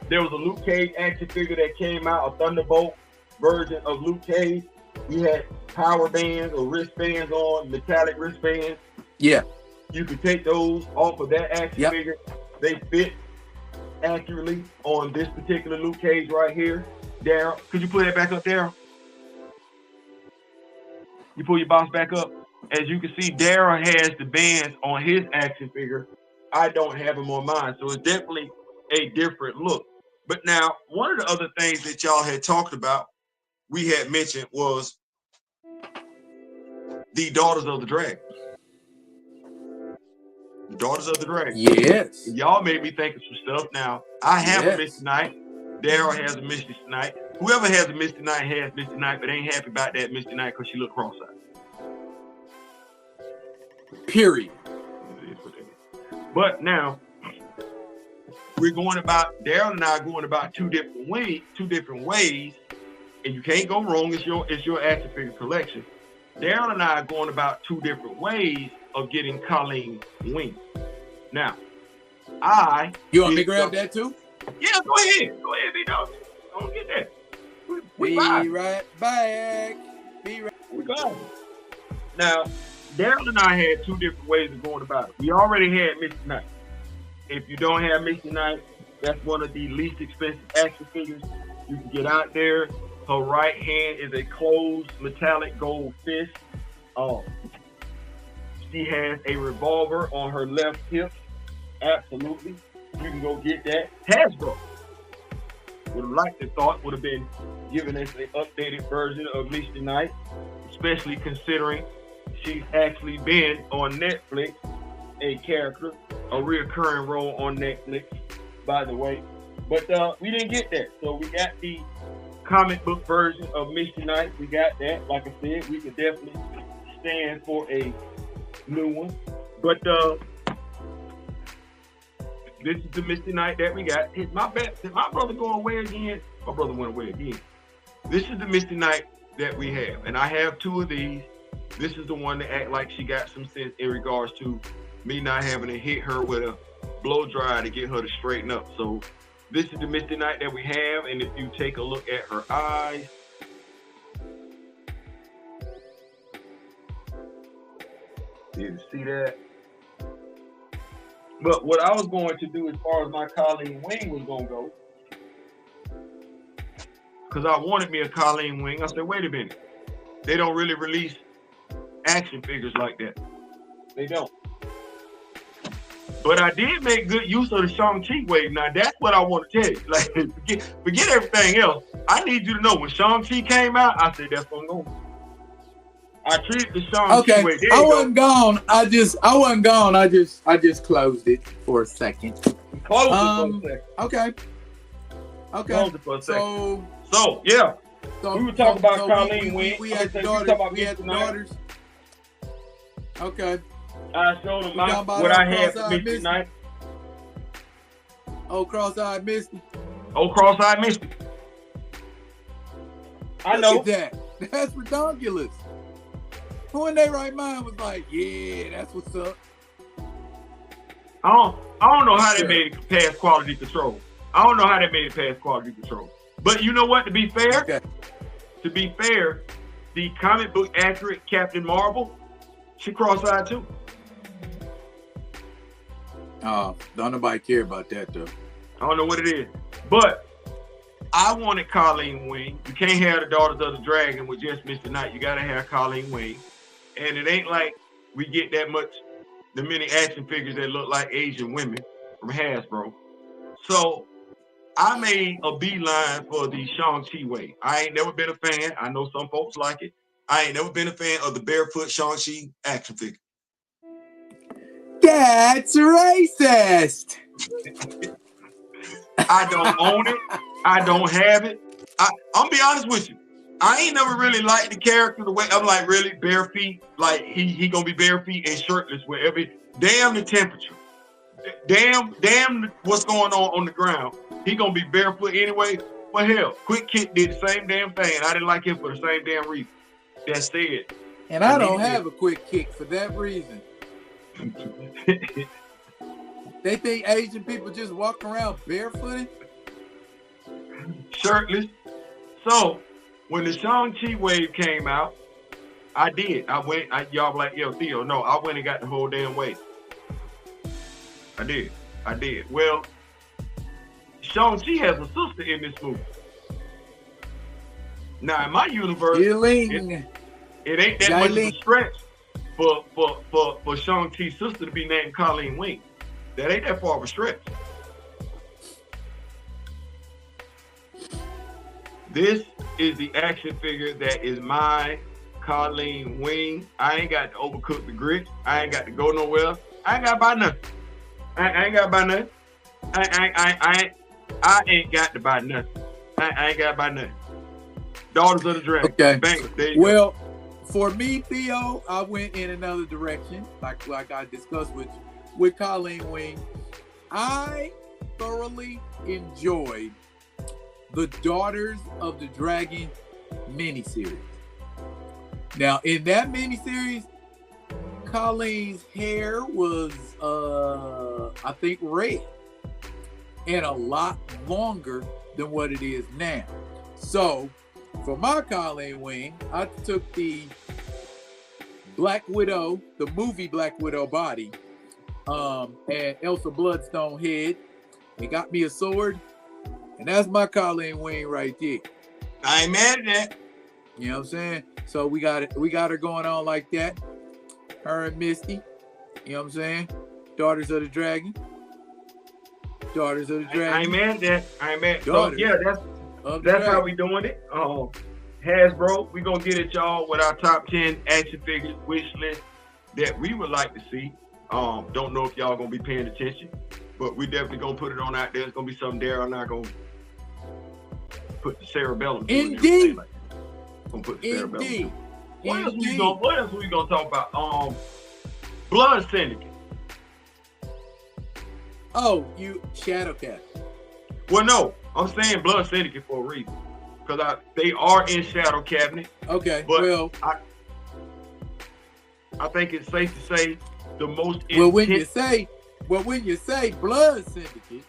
there was a Luke Cage action figure that came out, a Thunderbolt version of Luke Cage. We had power bands or wristbands on, metallic wristbands. Yeah. You could take those off of that action figure. They fit accurately on this particular Luke Cage right here. Daryl, could you pull that back up, Daryl? You pull your box back up. As you can see, Daryl has the bands on his action figure. I don't have them on mine, so it's definitely a different look. But now, one of the other things that y'all had talked about, we had mentioned, was the Daughters of the Dragon. The Daughters of the Dragon. Yes. Y'all made me think of some stuff. Now, I have a Misty Knight. Daryl has a Misty Knight. Whoever has a Misty Knight has Misty Knight, but ain't happy about that Misty Knight because she look cross-eyed. Period. But now, we're going about, Daryl and I are going about two different ways, and you can't go wrong. It's your action figure collection. Daryl and I are going about two different ways of getting Colleen wings. Now, you want me to grab that too? Yeah, go ahead, B-Dog. Don't get that. Be right back. We got it. Now, Daryl and I had two different ways of going about it. We already had Misty Knight. If you don't have Misty Knight, that's one of the least expensive action figures you can get out there. Her right hand is a closed metallic gold fist. She has a revolver on her left hip. Absolutely. You can go get that. Hasbro would have liked the thought, would have been giving us an updated version of Misty Knight, especially considering she's actually been on Netflix, a character, a reoccurring role on Netflix, by the way. But we didn't get that. So we got the comic book version of Misty Knight. We got that. Like I said, we could definitely stand for a new one. But this is the Misty Knight that we got. Is my brother going away again? My brother went away again. This is the Misty Knight that we have. And I have two of these. This is the one that act like she got some sense in regards to me not having to hit her with a blow dryer to get her to straighten up. So this is the Misty Knight that we have. And if you take a look at her eyes, you see that? But what I was going to do as far as my Colleen wing was going to go, because I wanted me a Colleen wing, I said, wait a minute. They don't really release action figures like that. They don't. But I did make good use of the Shang-Chi wave. Now, that's what I want to tell you. Like, forget everything else. I need you to know, when Shang-Chi came out, I said, that's what I'm going to do. I treated the Shang-Chi wave. I wasn't gone. I wasn't gone. I just closed it for a second. Close it for a second. Okay. Close it for a second. So yeah. We were talking about Colleen wing. We had the daughters. Okay. I showed them what I had for Misty Knight. Oh, cross-eyed Misty. I know. Look at that. That's ridiculous. Who in their right mind was like, yeah, that's what's up? I don't know how they made it past quality control. But you know what? To be fair, the comic book accurate Captain Marvel, she cross-eyed too. Oh, don't nobody care about that though. I don't know what it is. But I wanted Colleen wing. You can't have the Daughters of the Dragon with just Misty Knight. You gotta have Colleen wing. And it ain't like we get the many action figures that look like Asian women from Hasbro. So I made a beeline for the Shang-Chi way. I ain't never been a fan. I know some folks like it. I ain't never been a fan of the barefoot Shang-Chi action figure. That's racist. I don't own it. I don't have it. I'm be honest with you. I ain't never really liked the character the way I'm like, really bare feet. Like he gonna be bare feet and shirtless wherever. Damn the temperature. Damn what's going on the ground. He gonna be barefoot anyway. Well, hell, Quick Kick did the same damn thing, and I didn't like him for the same damn reason. That said, And I don't have a quick kick for that reason. They think Asian people just walk around barefooted? Shirtless. So, when the Shang-Chi wave came out, I did. Y'all were like, yo, Theo, no, I went and got the whole damn wave. I did. Well, Shang-Chi has a sister in this movie. Now, in my universe, it ain't that much of a stretch for Shang-Chi's sister to be named Colleen Wing. That ain't that far of a stretch. This is the action figure that is my Colleen Wing. I ain't got to overcook the grits. I ain't got to go nowhere. I ain't got to buy nothing. I ain't got to buy nothing. I ain't got to buy nothing. I ain't got to buy nothing. Daughters of the Dragon. Okay. Bang. Well, for me, Theo, I went in another direction, like I discussed with Colleen Wing. I thoroughly enjoyed the Daughters of the Dragon miniseries. Now, in that miniseries, Colleen's hair was, I think, red and a lot longer than what it is now. So, for my Colleen Wing, I took the Black Widow, the movie Black Widow body, and Elsa Bloodstone head, and got me a sword, and that's my Colleen Wing right there. I ain't mad at that. You know what I'm saying? So we got her going on like that. Her and Misty. You know what I'm saying? Daughters of the Dragon. Daughters of the Dragon. I ain't mad at that. I ain't mad. So, Daughters yeah, that's how we doing it. Hasbro, we gonna get at y'all with our top 10 action figures wish list that we would like to see. Don't know if y'all gonna be paying attention, but we definitely gonna put it on out there. It's gonna be something there. I'm not gonna put the cerebellum. Indeed. Like gonna put the cerebellum. Indeed. What else we gonna talk about? Blood Syndicate. Oh, you Shadowcat. Well, no, I'm saying Blood Syndicate for a reason. Because they are in Shadow Cabinet. Okay, but well, I think it's safe to say the most well, when you say Blood Syndicate,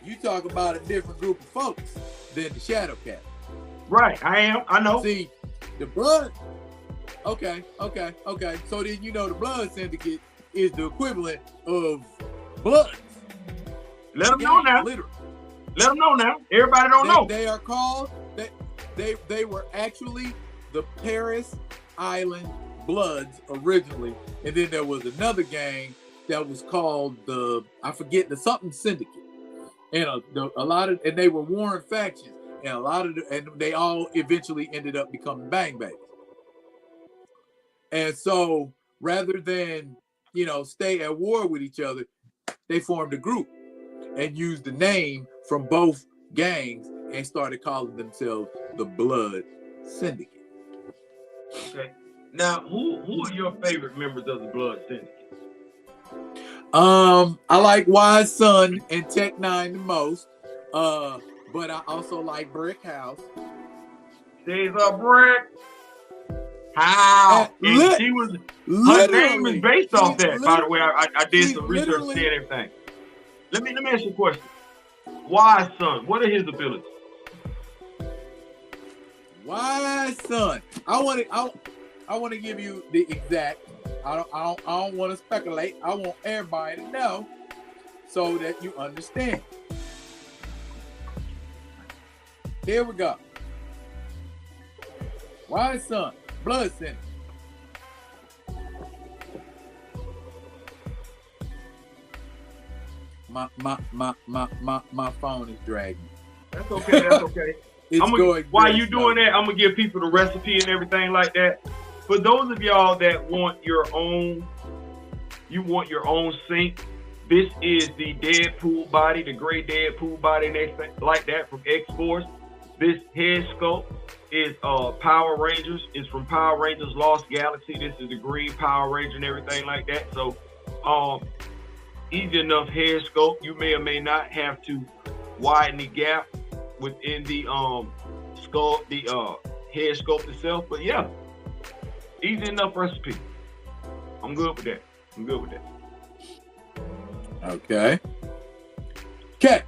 you talk about a different group of folks than the Shadow Cabinet. Right, I know. See, the Blood. Okay. So then the Blood Syndicate is the equivalent of Bloods. Let them know now. Literally. Let them know now. Everybody don't know. They are called. They were actually the Paris Island Bloods originally, and then there was another gang that was called the something Syndicate, and and they were warring factions, and they all eventually ended up becoming Bang Bangs. And so rather than stay at war with each other, they formed a group and used the name from both gangs and started calling themselves the Blood Syndicate. Okay. Now, who are your favorite members of the Blood Syndicate? I like Wise Son and Tech 9 the most, but I also like Brick House. She's a brick house. And she was her name is based off that. By the way, I did some research and everything. Let me ask you a question. Wise Son, what are his abilities? Wise Son. I want to give you the exact. I don't want to speculate. I want everybody to know so that you understand. Here we go. Wise Son, Blood Syndicate. My phone is dragging. That's okay. That's okay. While you doing that, I'm gonna give people the recipe and everything like that. For those of y'all that want your own sink. This is the Deadpool body, the gray Deadpool body, and everything like that from X-Force. This head sculpt is Power Rangers. It's from Power Rangers Lost Galaxy. This is the green Power Ranger and everything like that. So, easy enough hair sculpt. You may or may not have to widen the gap within the sculpt, the head sculpt itself. But yeah, easy enough recipe. I'm good with that. Okay. Okay.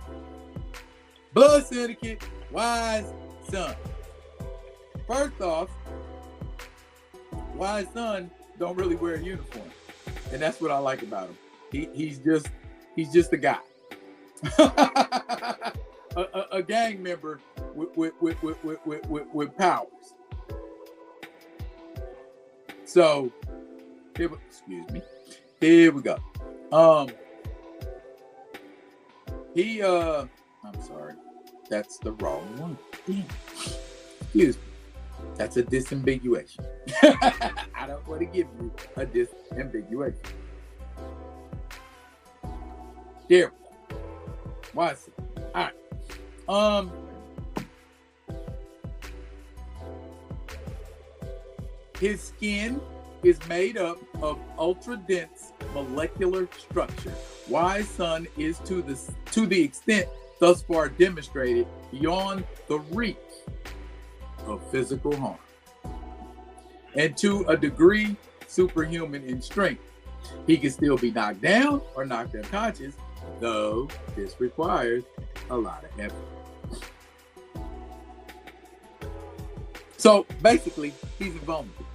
Blood Syndicate, Wise Son. First off, Wise Son don't really wear a uniform, and that's what I like about him. He's just a guy, a gang member with powers. So, excuse me. Here we go. I'm sorry. That's the wrong one. Damn. Excuse me. That's a disambiguation. I don't want to give you a disambiguation. There we go. Why is it? All right. His skin is made up of ultra-dense molecular structure. Wise Son is to the extent thus far demonstrated beyond the reach of physical harm, and to a degree superhuman in strength. He can still be knocked down or knocked unconscious, though this requires a lot of effort. So basically, he's invulnerable.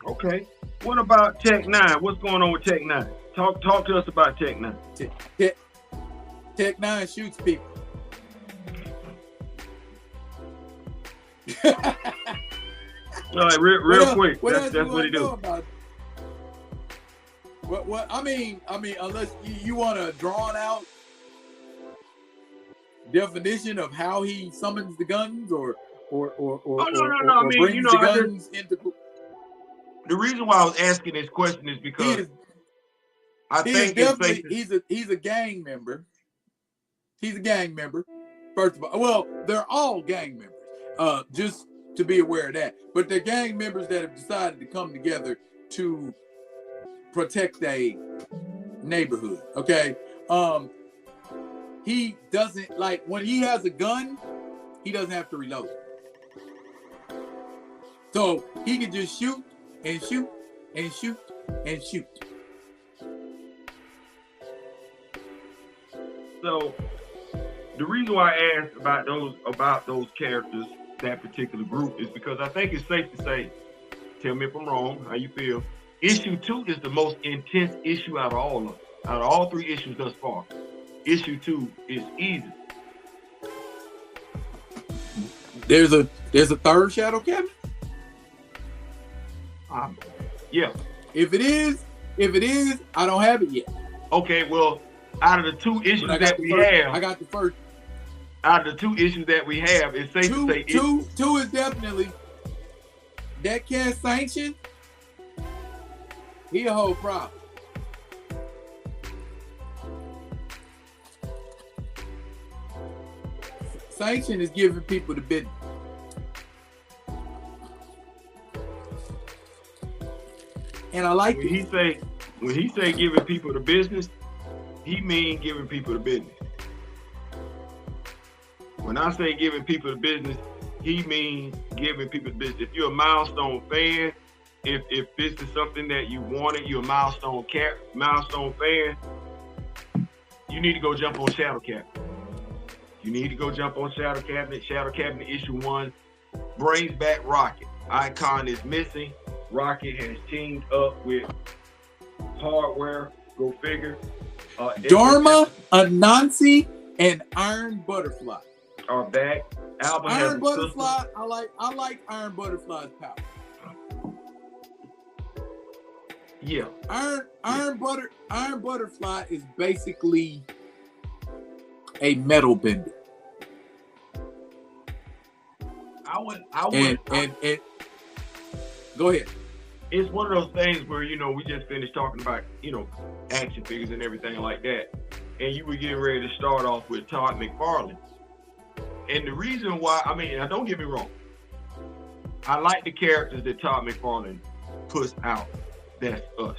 Okay. What about Tech 9? What's going on with Tech 9? Talk to us about Tech 9. Tech 9 shoots people. All right, real quick. That's what he do. What I mean, unless you want a drawn out definition of how he summons the guns, or no. I mean, the guns into. The reason why I was asking this question is because he's a gang member. He's a gang member. First of all, well, they're all gang members. Just to be aware of that. But they're gang members that have decided to come together to protect a neighborhood. Okay. He doesn't, like, when he has a gun, he doesn't have to reload it. So he can just shoot and shoot and shoot and shoot. So the reason why I asked about those characters, that particular group, is because I think it's safe to say, tell me if I'm wrong, how you feel, issue 2 is the most intense issue out of all of them. Out of all 3 issues thus far, issue 2 is easy. There's a third Shadow Cabinet? Yeah. If it is, I don't have it yet. Okay, well, out of the 2 issues that we have, I got the first. Out of the 2 issues that we have, it's safe to say two is definitely that can't sanction. He a whole problem. Sanction is giving people the business. And I like it. When he say giving people the business, he mean giving people the business. When I say giving people the business, he means giving people the business. If you're a Milestone fan, if this is something that you wanted, you're a Milestone fan, you need to go jump on Shadow Cabinet. You need to go jump on Shadow Cabinet. Shadow Cabinet issue 1 brings back Rocket. Icon is missing. Rocket has teamed up with Hardware. Go figure. Dharma, Anansi, and Iron Butterfly are back. Album Iron Butterfly. I like Iron Butterfly's power. Yeah. Iron Butterfly is basically a metal bender. I would go ahead. It's one of those things where, we just finished talking about, action figures and everything like that. And you were getting ready to start off with Todd McFarlane. And the reason why, now don't get me wrong. I like the characters that Todd McFarlane puts out. That's us.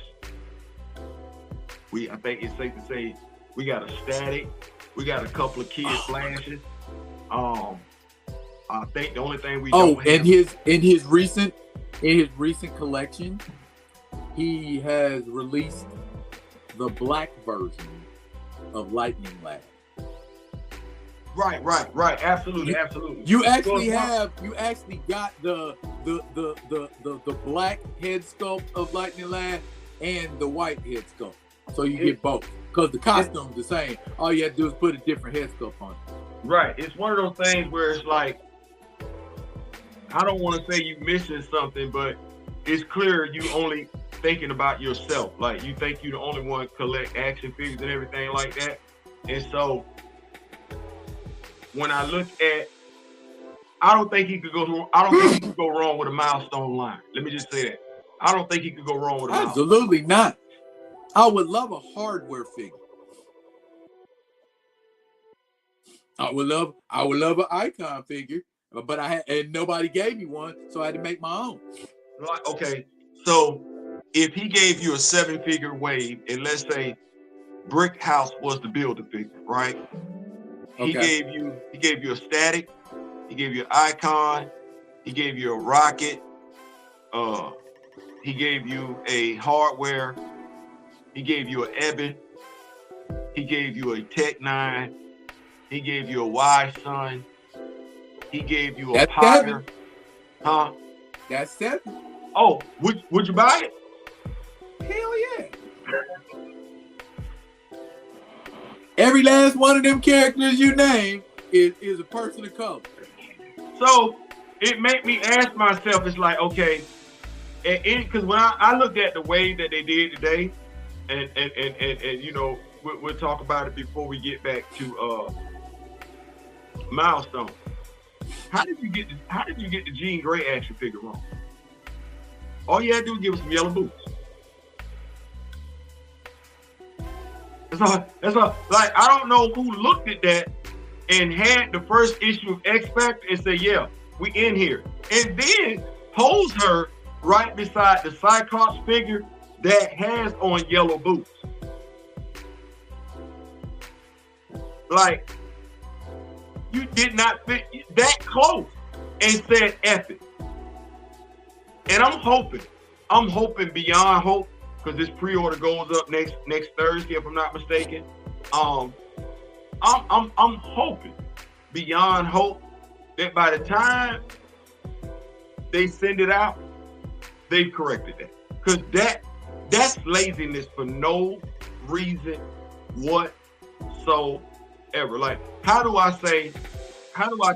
I think it's safe to say we got a Static. We got a couple of Kid Flashes. I think the only thing we don't have. in his recent collection, he has released the black version of Lightning Lad. Right. Absolutely. You actually got the black head sculpt of Lightning Lad and the white head sculpt. So you get both. Because the costume's the same. All you have to do is put a different head sculpt on it. Right. It's one of those things where it's like, I don't want to say you missing something, but it's clear you only thinking about yourself. Like, you think you're the only one collect action figures and everything like that. And so when I look at, I don't think he could go wrong with a milestone line. Let me just say that. I don't think he could go wrong with a milestone. Absolutely not. I would love a hardware figure. I would love an icon figure, but and nobody gave me one, so I had to make my own. Okay, so if he gave you a 7-figure wave, and let's say Brick House was the builder figure, right? Okay. He gave you a static, he gave you an icon, he gave you a rocket, he gave you a hardware, he gave you an Eben, he gave you a Tech 9, he gave you a Y-Son, he gave you a Potter. Huh? That's 7. Oh, would you buy it? Hell yeah. Every last one of them characters you name is a person of color. So it made me ask myself, it's like, okay, because when I looked at the way that they did today, and you know, we'll talk about it before we get back to Milestone. How did you get the Jean Grey action figure wrong? All you had to do was give us some yellow boots. That's all. Like, I don't know who looked at that and had the first issue of X Factor and said, yeah, we in here. And then posed her right beside the Cyclops figure that has on yellow boots. Like, you did not fit that close and said F it. And I'm hoping beyond hope, because this pre-order goes up next Thursday, if I'm not mistaken. I'm hoping beyond hope that by the time they send it out, they've corrected that. Because that's laziness for no reason whatsoever. Like, how do I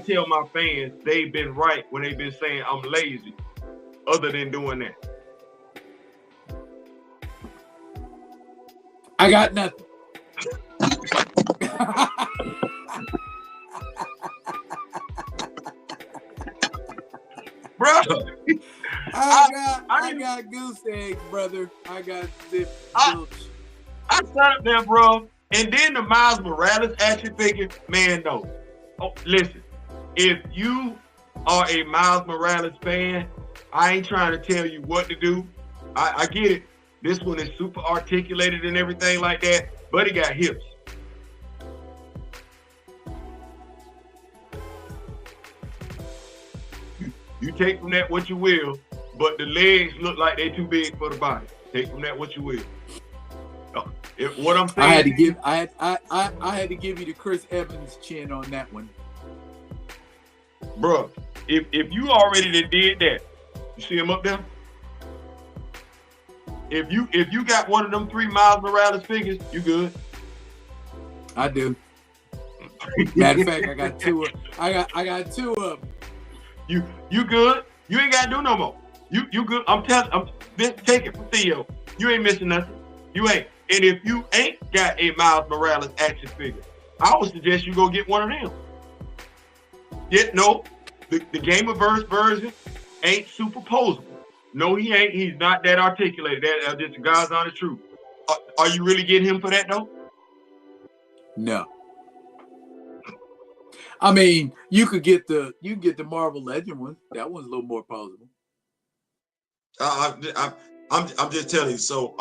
tell my fans they've been right when they've been saying I'm lazy, other than doing that? I got nothing. Bro, I got goose eggs, brother. I got zip. I sat up there, bro, and then the Miles Morales action figure, man, no. Oh, listen, if you are a Miles Morales fan, I ain't trying to tell you what to do. I get it. This one is super articulated and everything like that, but he got hips. You take from that what you will, but the legs look like they're too big for the body. Take from that what you will. What I'm saying, I had to give you the Chris Evans chin on that one, bro. If you already did that, you see him up there. If you got one of them 3 Miles Morales figures, you good. I do. Matter of fact, I got 2. I got 2 of them. You good. You ain't gotta do no more. You good. Take it from Theo. You ain't missing nothing. You ain't. And if you ain't got a Miles Morales action figure, I would suggest you go get one of them. The Gamerverse version ain't superposable. No, he ain't. He's not that articulated. That's just the God's honest truth. Are you really getting him for that though? No. I mean, you can get the Marvel Legend one. That one's a little more posable. I'm just telling you. So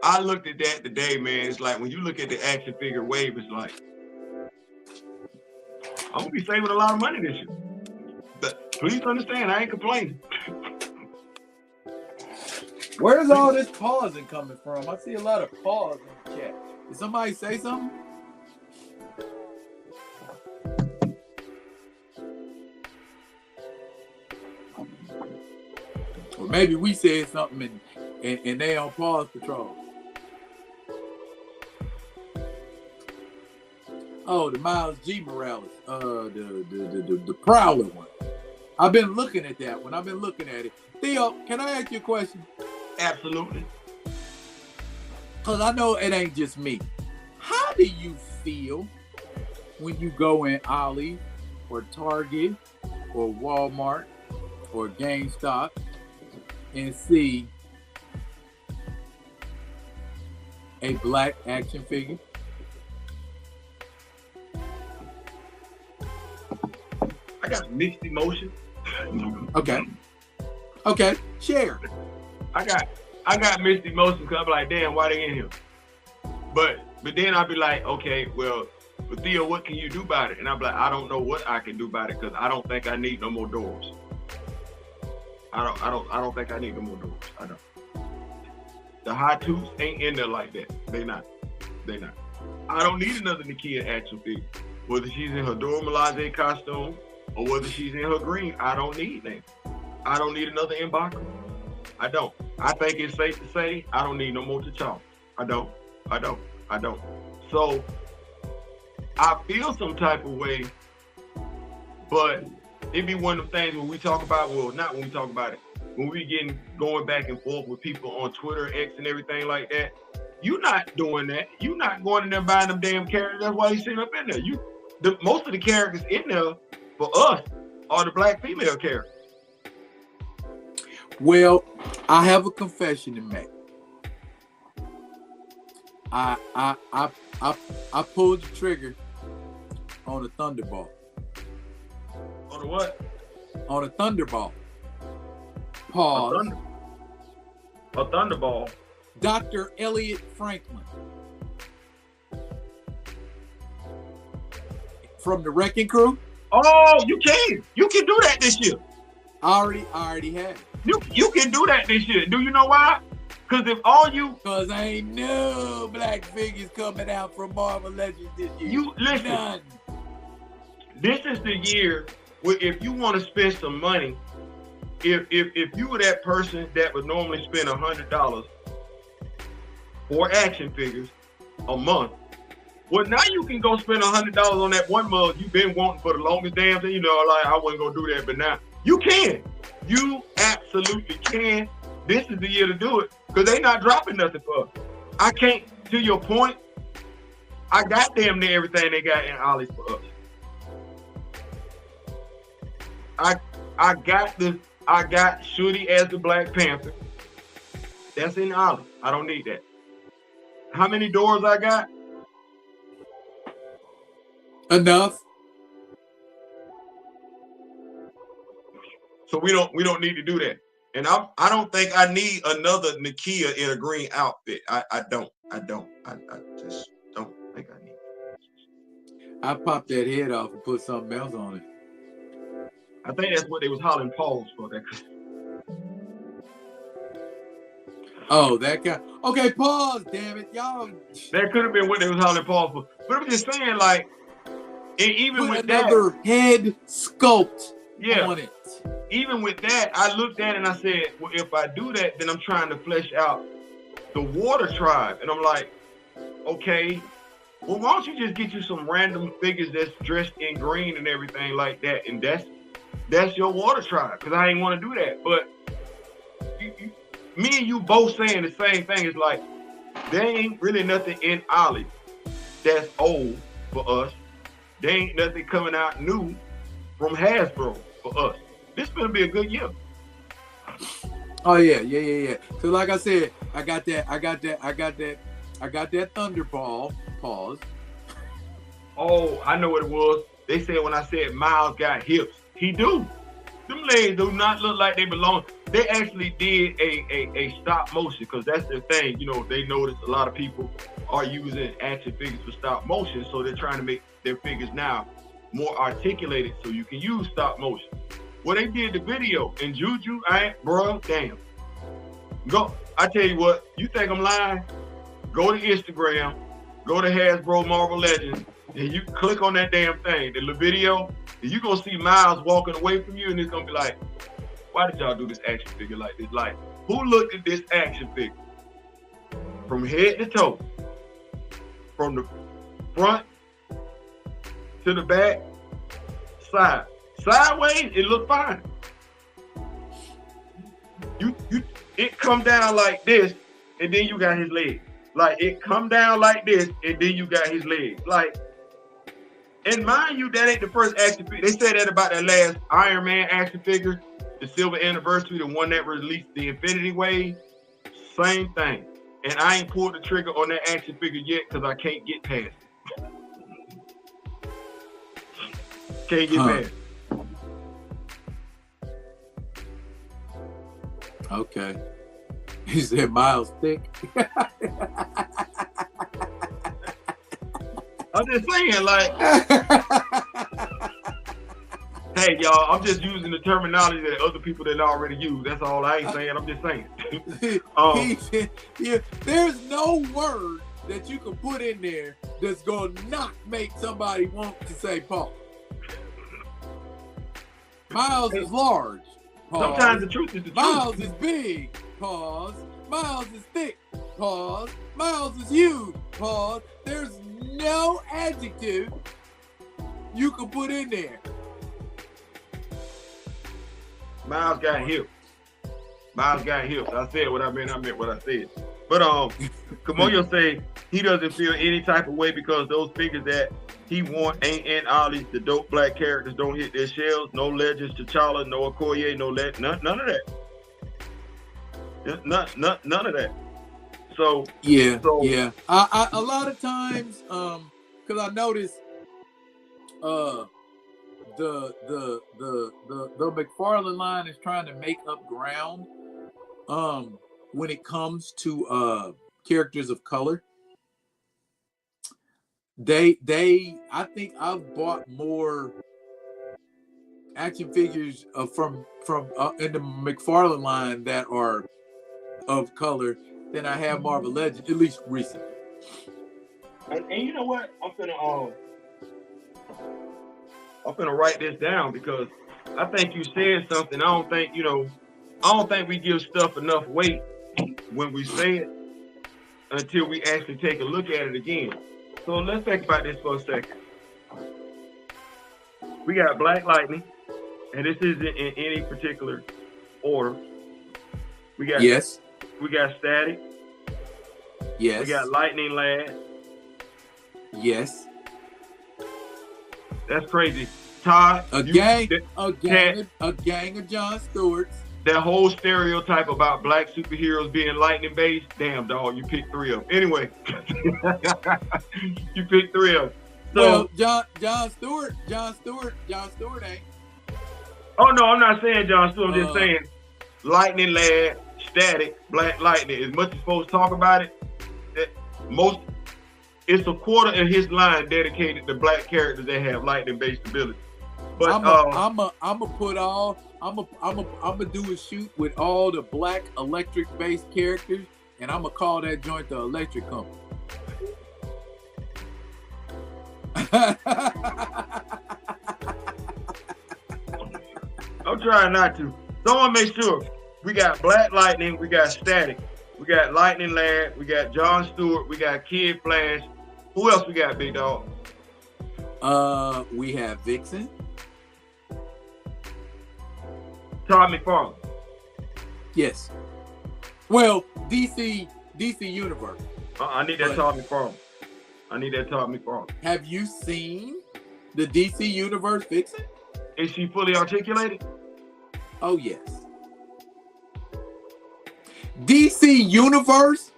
I looked at that today, man. It's like when you look at the action figure wave, it's like I'm gonna be saving a lot of money this year. But please understand, I ain't complaining. Where's all this pausing coming from? I see a lot of pause in the chat. Did somebody say something? Or maybe we said something and they on pause patrol. Oh, the Miles G. Morales, the Prowler one. I've been looking at that one. I've been looking at it. Theo, can I ask you a question? Absolutely. Because I know it ain't just me. How do you feel when you go in Ollie or Target or Walmart or GameStop and see a black action figure? I got mixed emotions. Okay. Share. I got mixed emotions because I'm like, damn, why they in here? But then I'll be like, okay, well, but Theo, what can you do about it? And I'm like, I don't know what I can do about it because I don't think I need no more doors. I don't think I need no more doors. I don't. The high twos ain't in there like that. They not. I don't need another Nakia action figure. Whether she's in her Dora Milaje costume or whether she's in her green, I don't need that. I don't need another M'Baku. I don't. I think it's safe to say I don't need no more T'Challa. I don't. So I feel some type of way, but it'd be one of the things when we talk about, well, not when we talk about it, when we going back and forth with people on Twitter, X, and everything like that. You not doing that. You not going in there buying them damn characters. That's why you sitting up in there. Most of the characters in there for us are the black female characters. Well, I have a confession to make. I pulled the trigger on a Thunderball. On a what? On a Thunderball. Pause. A Thunderball. Dr. Elliot Franklin. From the Wrecking Crew. Oh, you can do that this year. I already had it. You can do that this year. Do you know why? Because Because ain't no black figures coming out from Marvel Legends this year. You listen. None. This is the year where if you want to spend some money, if you were that person that would normally spend $100 for action figures a month, well, now you can go spend $100 on that one mug you've been wanting for the longest damn thing. You know, like I wasn't gonna do that, but now you can. You absolutely can. This is the year to do it because they not dropping nothing for us. I can't. To your point, I got damn near everything they got in Ollie's for us. I got Shorty as the Black Panther. That's in Ollie. I don't need that. How many doors I got? Enough. So we don't need to do that. And I don't think I need another Nakia in a green outfit. I don't. I just don't think I need it. I popped that head off and put something else on it. I think that's what they was hollering pause for that. Oh, that guy. Okay, pause, damn it. Y'all. That could have been what they was hollering pause for. But I'm just saying, like, and even with another head sculpt on it. Even with that, I looked at it and I said, well, if I do that, then I'm trying to flesh out the Water Tribe. And I'm like, okay, well, why don't you just get you some random figures that's dressed in green and everything like that, and that's your Water Tribe, because I ain't want to do that. But me and you both saying the same thing. It's like, there ain't really nothing in Ollie that's old for us. There ain't nothing coming out new from Hasbro for us. This is gonna be a good year. Oh yeah. So like I said, I got that Thunderball. Pause. Oh, I know what it was. They said when I said Miles got hips, he do. Them legs do not look like they belong. They actually did a stop motion because that's the thing. You know, they noticed a lot of people are using action figures for stop motion, so they're trying to make their figures now more articulated so you can use stop motion. Well, they did the video and Juju, damn. Go, I tell you what, you think I'm lying? Go to Instagram, go to Hasbro Marvel Legends, and you click on that damn thing, the little video, and you're gonna see Miles walking away from you, and it's gonna be like, why did y'all do this action figure like this? Like, who looked at this action figure from head to toe, from the front to the back, sideways, it looked fine. It come down like this, and then you got his leg. Like, it come down like this, and then you got his leg. Like, and mind you, that ain't the first action figure. They said that about that last Iron Man action figure, the silver anniversary, the one that released the Infinity Wave. Same thing. And I ain't pulled the trigger on that action figure yet because I can't get past it. Can't get past it. Okay. He said Miles thick. I'm just saying, like, hey, y'all, I'm just using the terminology that other people didn't already use. That's all. I ain't saying. I'm just saying. Yeah, there's no word that you can put in there that's going to not make somebody want to say Paul. Miles is large. Pause. Sometimes the truth is the truth. Miles is big. Pause. Miles is thick. Pause. Miles is huge. Pause. There's no adjective you can put in there. Miles got hips. Miles got hips. I said what I meant. I meant what I said. But Kamoyo say he doesn't feel any type of way because those figures that he want ain't in Ollie's. The dope black characters don't hit their shells. No Legends, T'Challa, no Okoye, no none of that. None of that. So yeah. I a lot of times, because I noticed, the McFarlane line is trying to make up ground, when it comes to characters of color. I think I've bought more action figures from in the McFarlane line that are of color than I have Marvel Legends, at least recently. And you know what? I'm finna write this down because I think you said something. I don't think we give stuff enough weight when we say it until we actually take a look at it again. So let's think about this for a second. We got Black Lightning, and this isn't in any particular order. We got Static. Yes. We got Lightning Lad. Yes. That's crazy. Todd. A gang of John Stewarts. That whole stereotype about black superheroes being lightning based. Damn, dog, you picked 3 of them. Anyway, you picked 3 of them. So, well, John Stewart ain't. Oh no, I'm not saying John Stewart. I'm just saying Lightning Lad, Static, Black Lightning. As much as folks talk about it, it's a quarter of his line dedicated to black characters that have lightning-based abilities. But I'm gonna do a shoot with all the black electric-based characters, and I'm gonna call that joint the Electric Company. I'm trying not to. So I want to make sure we got Black Lightning, we got Static, we got Lightning Lad, we got John Stewart, we got Kid Flash. Who else we got, big dog? We have Vixen. Todd McFarlane. Yes. Well, DC Universe. I need that Todd McFarlane. Have you seen the DC Universe Vixen? Is she fully articulated? Oh, yes. DC Universe,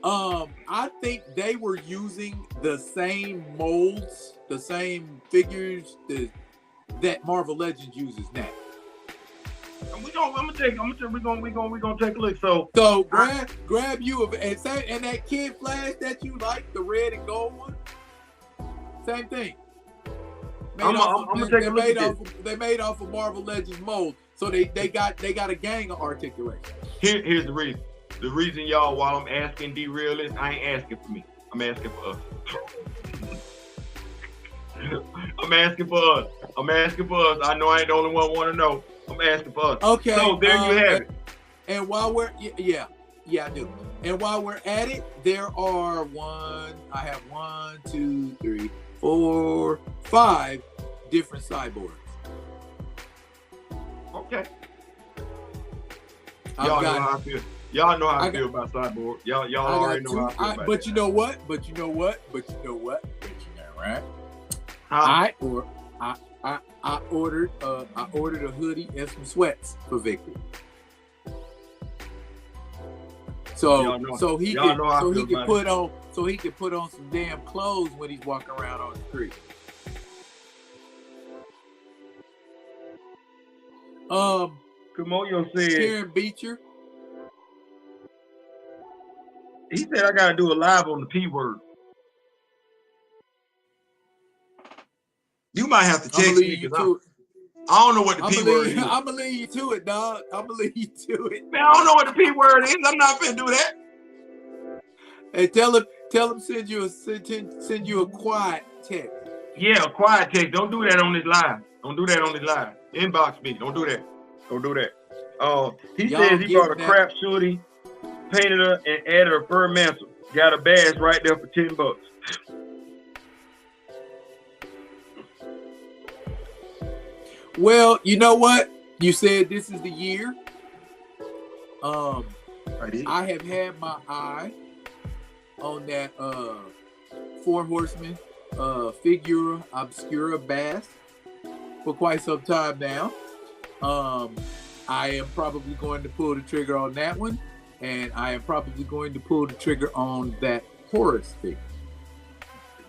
I think they were using the same molds, the same figures that Marvel Legends uses now. We're gonna take a look. So grab you and that Kid Flash that you like, the red and gold one. Same thing. I'm gonna take a look at this. They made off of Marvel Legends mold, so they got a gang of articulation. Here's the reason. The reason, y'all, while I'm asking D-Real this, I ain't asking for me. I'm asking for us. I'm asking for us. I know I ain't the only one want to know. I'm asking for us. Okay. So there you have it. And while we're I do. And while we're at it, there are 5 different cyborgs. Okay. Y'all know how I feel. Y'all know how I feel about Cyborg. Y'all already know how I feel about But you know what? Right? I ordered a hoodie and some sweats for Victor. So he can put on some damn clothes when he's walking around on the street. Kamoyo said Sharon Beecher. He said I gotta do a live on the P word. You might have to text me because I don't know what the P word is. I'm gonna leave you to it, dog. I'm gonna leave you to it. Man, I don't know what the P word is. I'm not finna do that. Hey, tell him send you a quiet text. Yeah, a quiet text. Don't do that on this live. Inbox me. Don't do that. He says he bought a crap shorty, painted her, and added a fur mantle. Got a badge right there for $10. Well, you know what? You said this is the year. I have had my eye on that 4 Horsemen figura obscura bass for quite some time now. I am probably going to pull the trigger on that one, and I am probably going to pull the trigger on that Horus figure.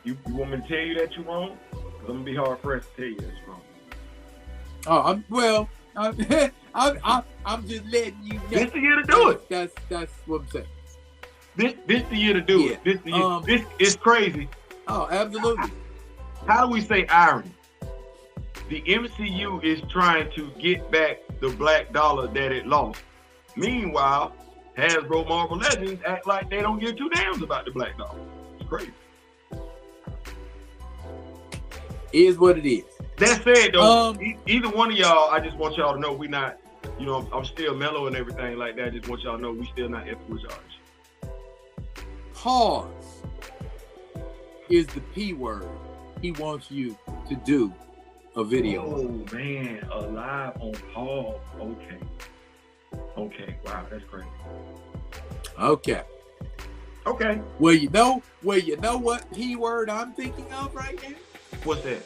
You want me to tell you that you're wrong? Because I'm gonna be hard pressed to tell you that's wrong. I'm just letting you know. This the year to do it. That's what I'm saying. This the year to do it. This the year. This is crazy. Oh, absolutely. How do we say irony? The MCU is trying to get back the black dollar that it lost. Meanwhile, Hasbro Marvel Legends act like they don't give 2 damns about the black dollar. It's crazy. Is what it is. That said, though, either one of y'all, I just want y'all to know we not, I'm still mellow and everything like that. I just want y'all to know we still not effing with y'all. Pause is the P word. He wants you to do a video. Oh man, a live on pause. Okay. Wow, that's crazy. Okay. Well, you know what P word I'm thinking of right now? What's that?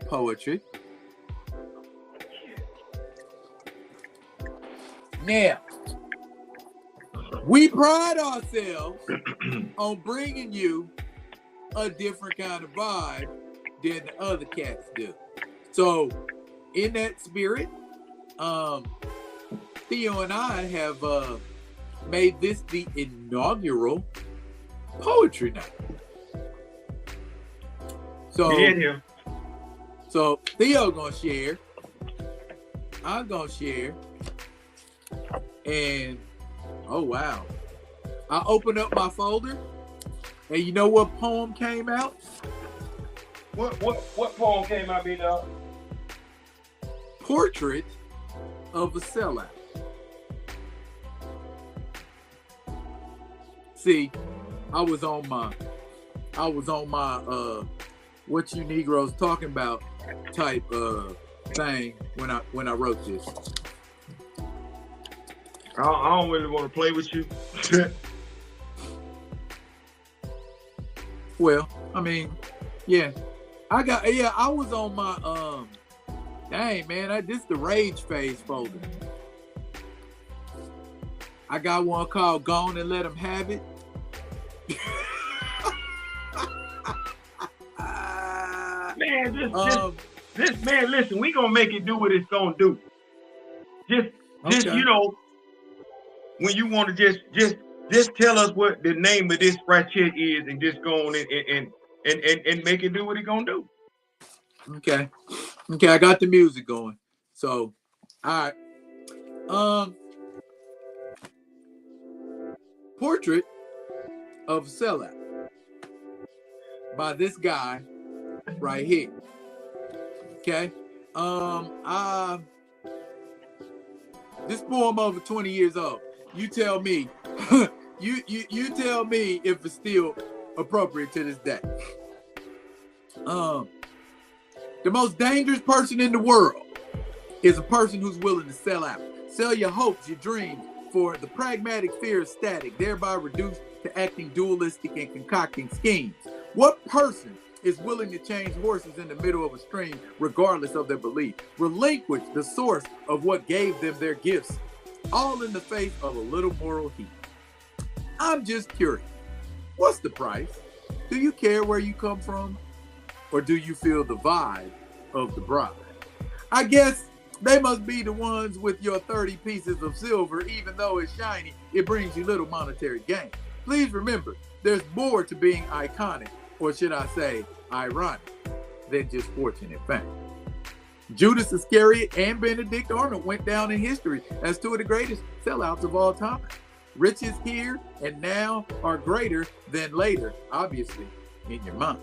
Poetry. Now, we pride ourselves on bringing you a different kind of vibe than the other cats do. So, in that spirit, Theo and I have made this the inaugural poetry night. So Theo gonna share, I'm gonna share, and oh wow, I opened up my folder, and you know what poem came out? What poem came out, B-Dog? Portrait of a Sellout. See, I was on my what you Negroes talking about type thing when I wrote this. I don't really want to play with you. Well, I mean, yeah. I was on my dang man, this is the rage phase folder. I got one called Gone and Let 'Em Have It. Man, man, listen, we gonna make it do what it's gonna do. Just okay. When you want to just tell us what the name of this ratchet is, and just go on and make it do what it gonna do. Okay. Okay, I got the music going. So, all right. Portrait of Sellout by this guy right here. Okay. This poem over 20 years old. You tell me. you tell me if it's still appropriate to this day. The most dangerous person in the world is a person who's willing to sell out. Sell your hopes, your dreams for the pragmatic fear of static, thereby reduced to acting dualistic and concocting schemes. What person is willing to change horses in the middle of a stream regardless of their belief? Relinquish the source of what gave them their gifts, all in the face of a little moral heat. I'm just curious. What's the price? Do you care where you come from? Or do you feel the vibe of the bride? I guess they must be the ones with your 30 pieces of silver. Even though it's shiny, it brings you little monetary gain. Please remember, there's more to being iconic, or should I say ironic, than just fortune and fame. Judas Iscariot and Benedict Arnold went down in history as two of the greatest sellouts of all time. Riches here and now are greater than later, obviously, in your mind.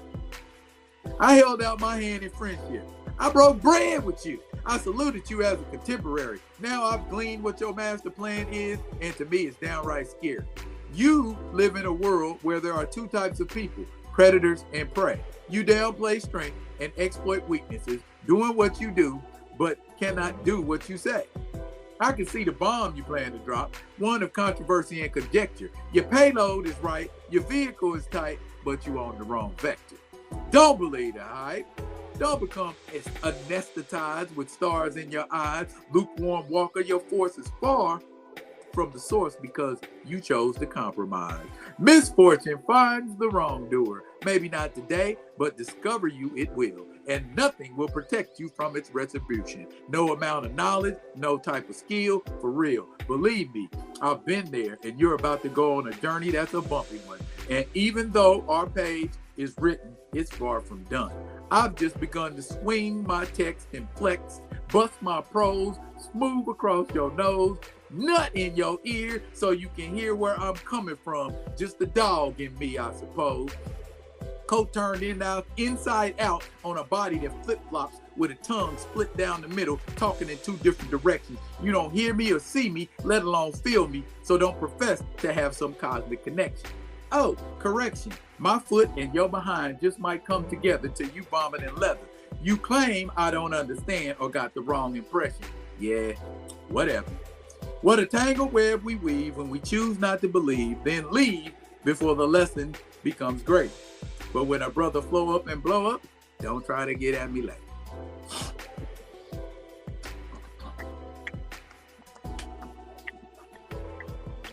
I held out my hand in friendship. I broke bread with you. I saluted you as a contemporary. Now I've gleaned what your master plan is, and to me it's downright scary. You live in a world where there are two types of people, predators and prey. You downplay strength and exploit weaknesses, doing what you do, but cannot do what you say. I can see the bomb you plan to drop, one of controversy and conjecture. Your payload is right, your vehicle is tight, but you on the wrong vector. Don't believe the hype. Don't become anesthetized with stars in your eyes. Lukewarm walker, your force is far from the source because you chose to compromise. Misfortune finds the wrongdoer. Maybe not today, but discover you it will. And nothing will protect you from its retribution. No amount of knowledge, no type of skill, for real. Believe me, I've been there, and you're about to go on a journey that's a bumpy one. And even though our page is written, it's far from done. I've just begun to swing my text and flex, bust my prose, smooth across your nose, nut in your ear so you can hear where I'm coming from. Just the dog in me, I suppose. Coat turned inside out on a body that flip-flops with a tongue split down the middle, talking in two different directions. You don't hear me or see me, let alone feel me, so don't profess to have some cosmic connection. Oh, correction. My foot and your behind just might come together till you vomit in leather. You claim I don't understand or got the wrong impression. Yeah, whatever. What a tangled web we weave when we choose not to believe, then leave before the lesson becomes great. But when a brother flow up and blow up, don't try to get at me later.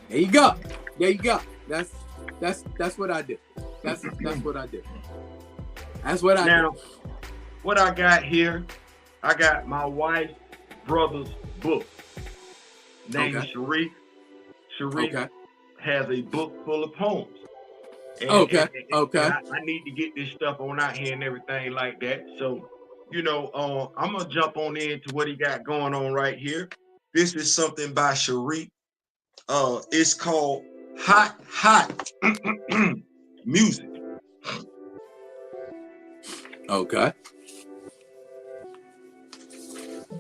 There you go. There you go. That's what I did. That's what I did. That's what I did. Now, what I got here, I got my wife's brother's book named Sharif. Sharif has a book full of poems. And, okay. I need to get this stuff on out here and everything like that. So, you know, I'm gonna jump on into what he got going on right here. This is something by Sharif. It's called Hot Music. Okay.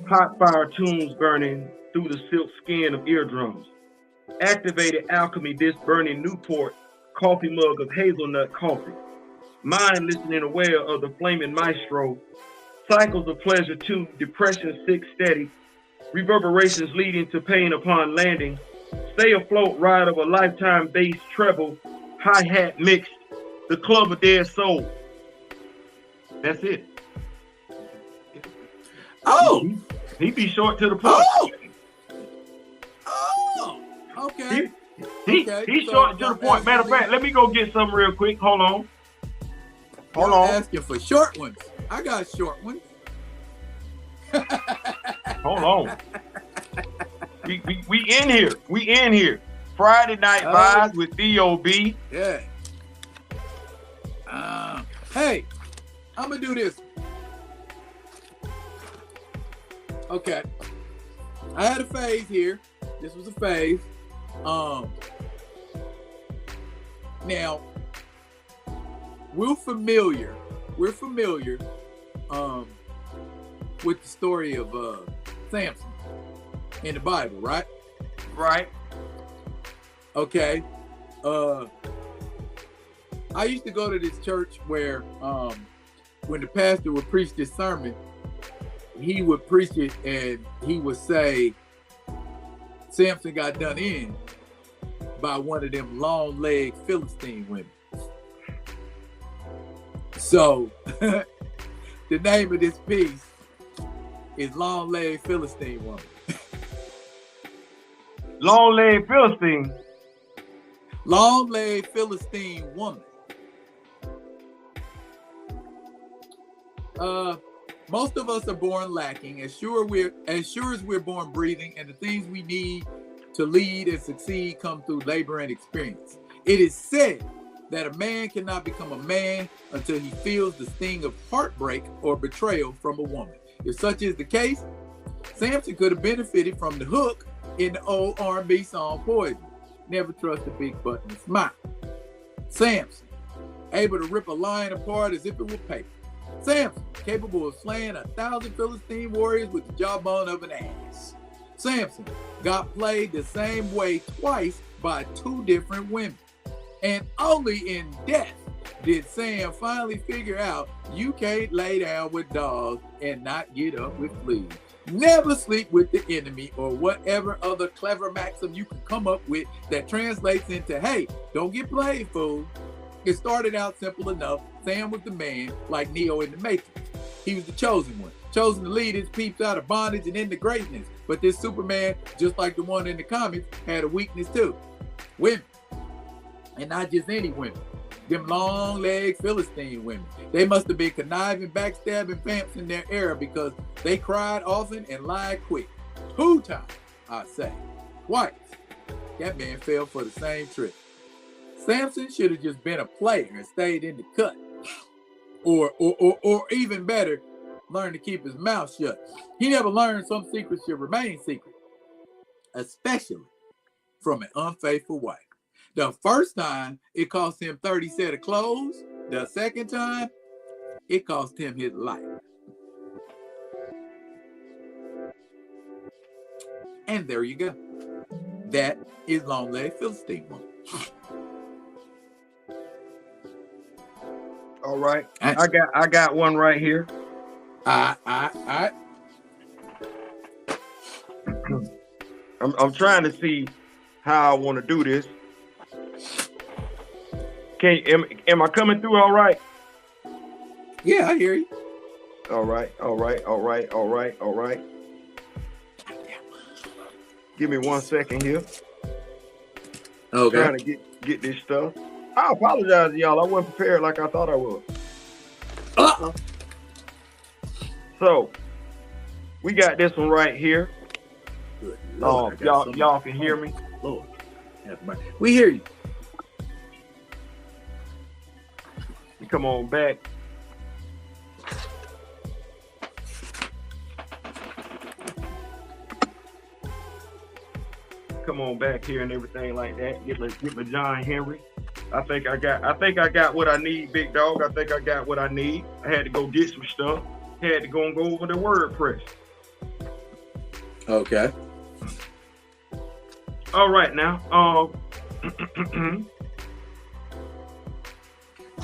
Hot fire tunes burning through the silk skin of eardrums. Activated alchemy, this burning Newport coffee mug of hazelnut coffee. Mind listening aware of the flaming maestro. Cycles of pleasure too, depression sick steady. Reverberations leading to pain upon landing. Stay afloat ride of a lifetime bass treble. Hi-hat mixed. The club of dead soul. That's it. Oh! He be short to the point. Oh! Okay. He's short to the point. Matter of fact, let me go get some real quick. Hold on. Hold on. Asking for short ones. I got short ones. Hold on. We in here. We in here. Friday Night Vibes with Theo B. Yeah. Hey, I'm gonna do this. Okay. I had a phase here. This was a phase. Now we're familiar with the story of Samson in the Bible, right? Right. Okay. I used to go to this church where when the pastor would preach this sermon, he would preach it and he would say Samson got done in by one of them long-legged Philistine women. So the name of this piece is Long-Legged Philistine Woman. Long-legged Philistine. Long-legged Philistine woman. Most of us are born lacking, as sure as we're born breathing, and the things we need to lead and succeed come through labor and experience. It is said that a man cannot become a man until he feels the sting of heartbreak or betrayal from a woman. If such is the case, Samson could have benefited from the hook in the old R&B song Poison. Never trust a big button and smile. Samson, able to rip a lion apart as if it were paper. Samson, capable of slaying 1,000 Philistine warriors with the jawbone of an ass. Samson got played the same way twice by 2 different women. And only in death did Sam finally figure out you can't lay down with dogs and not get up with fleas. Never sleep with the enemy, or whatever other clever maxim you can come up with that translates into, hey, don't get played, fool. It started out simple enough. Sam was the man, like Neo in the Matrix. He was the chosen one, chosen to lead his peeps out of bondage and into greatness. But this Superman, just like the one in the comics, had a weakness too. Women. And not just any women. Them long-legged Philistine women. They must have been conniving, backstabbing vamps in their era because they cried often and lied quick. 2 times, I say. Twice. That man fell for the same trick. Samson should have just been a player and stayed in the cut. Or even better, learn to keep his mouth shut. He never learned some secrets should remain secret, especially from an unfaithful wife. The first time, it cost him 30 set of clothes. The second time, it cost him his life. And there you go. That is Long-Legged Philistine Woman. All right. I got one right here. I I'm trying to see how I want to do this. Am I coming through all right? Yeah, I hear you. All right. Give me 1 second here. Okay. Trying to get this stuff. I apologize to y'all. I wasn't prepared like I thought I was. Uh-oh. So we got this one right here. Good Lord, Y'all can hear me. Lord, we hear you. Come on back. Come on back here and everything like that. Get my John Henry. I think I got what I need, big dog. I think I got what I need. I had to go get some stuff. Had to go over the WordPress. Okay. All right now.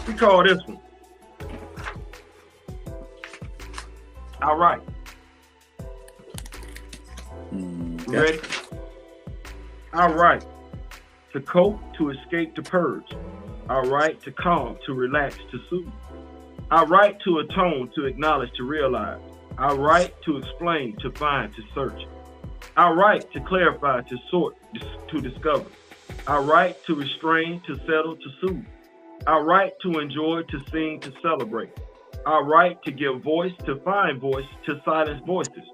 We call this one. All right. Okay. Ready? All right. To cope, to escape, to purge. All right. To calm, to relax, to soothe. All right. To atone, to acknowledge, to realize. All right. To explain, to find, to search. All right. To clarify, to sort, to discover. All right. To restrain, to settle, to soothe. Our right to enjoy, to sing, to celebrate. Our right to give voice, to find voice, to silence voices.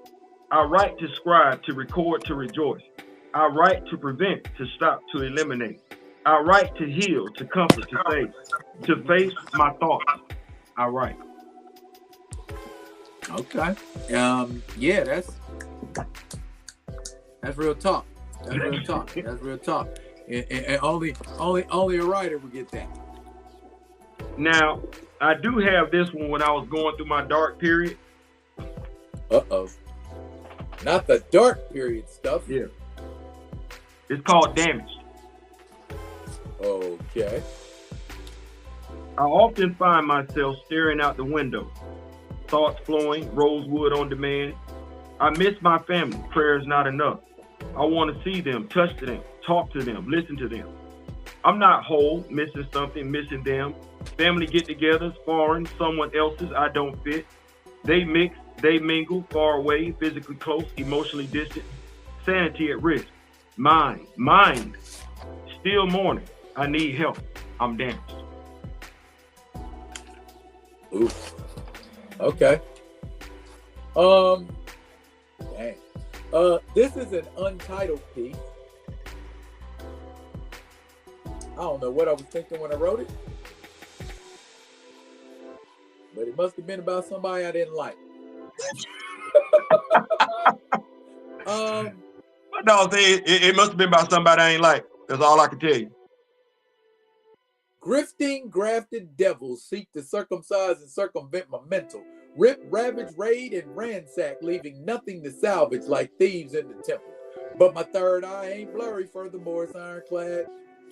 Our right to scribe, to record, to rejoice. Our right to prevent, to stop, to eliminate. Our right to heal, to comfort, to save, to face my thoughts. All right. Okay. Yeah, that's real talk. That's real talk. That's real talk. And only a writer would get that. Now, I do have this one when I was going through my dark period. Uh-oh. Not the dark period stuff. Yeah. It's called Damaged. Okay. I often find myself staring out the window, thoughts flowing, rosewood on demand. I miss my family, prayers not enough. I want to see them, touch them, talk to them, listen to them. I'm not whole, missing something, missing them. Family get-togethers, foreign, someone else's, I don't fit. They mix, they mingle, far away, physically close, emotionally distant. Sanity at risk. Mind, still mourning. I need help. I'm damaged. Ooh. Okay. Dang. This is an untitled piece. I don't know what I was thinking when I wrote it, but it must have been about somebody I didn't like. No, it must have been about somebody I ain't like. That's all I can tell you. Grifting, grafted devils seek to circumcise and circumvent my mental. Rip, ravage, raid, and ransack, leaving nothing to salvage like thieves in the temple. But my third eye ain't blurry, furthermore it's ironclad,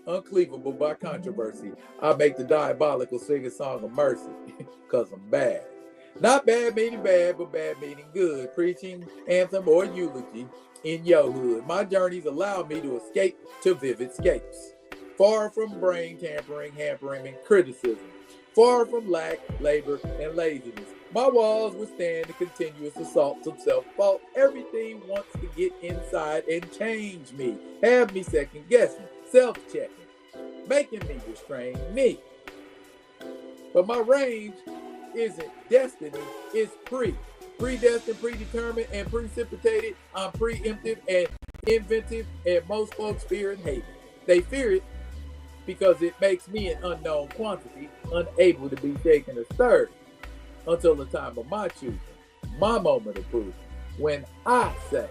uncleavable by controversy. I make the diabolical sing a song of mercy, cause I'm bad. Not bad meaning bad, but bad meaning good. Preaching, anthem, or eulogy in your hood. My journeys allow me to escape to vivid scapes. Far from brain tampering, hampering, and criticism. Far from lack, labor, and laziness. My walls withstand the continuous assaults of self-fault. Everything wants to get inside and change me. Have me second-guessing, self-checking, making me restrain me. But my range isn't destiny, it's predestined, predetermined, and precipitated. I'm preemptive and inventive, and most folks fear and hate it. They fear it because it makes me an unknown quantity, unable to be shaken or stirred until the time of my choosing, my moment of proving, when I say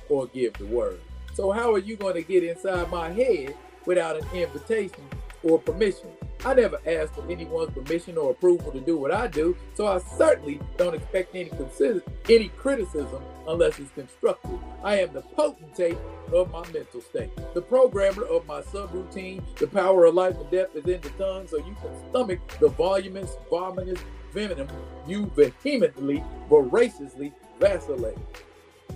or give the word. So how are you going to get inside my head without an invitation or permission? I never asked for anyone's permission or approval to do what I do, so I certainly don't expect any criticism unless it's constructive. I am the potentate of my mental state, the programmer of my subroutine. The power of life and death is in the tongue, so you can stomach the voluminous venom you vehemently, voraciously vacillate,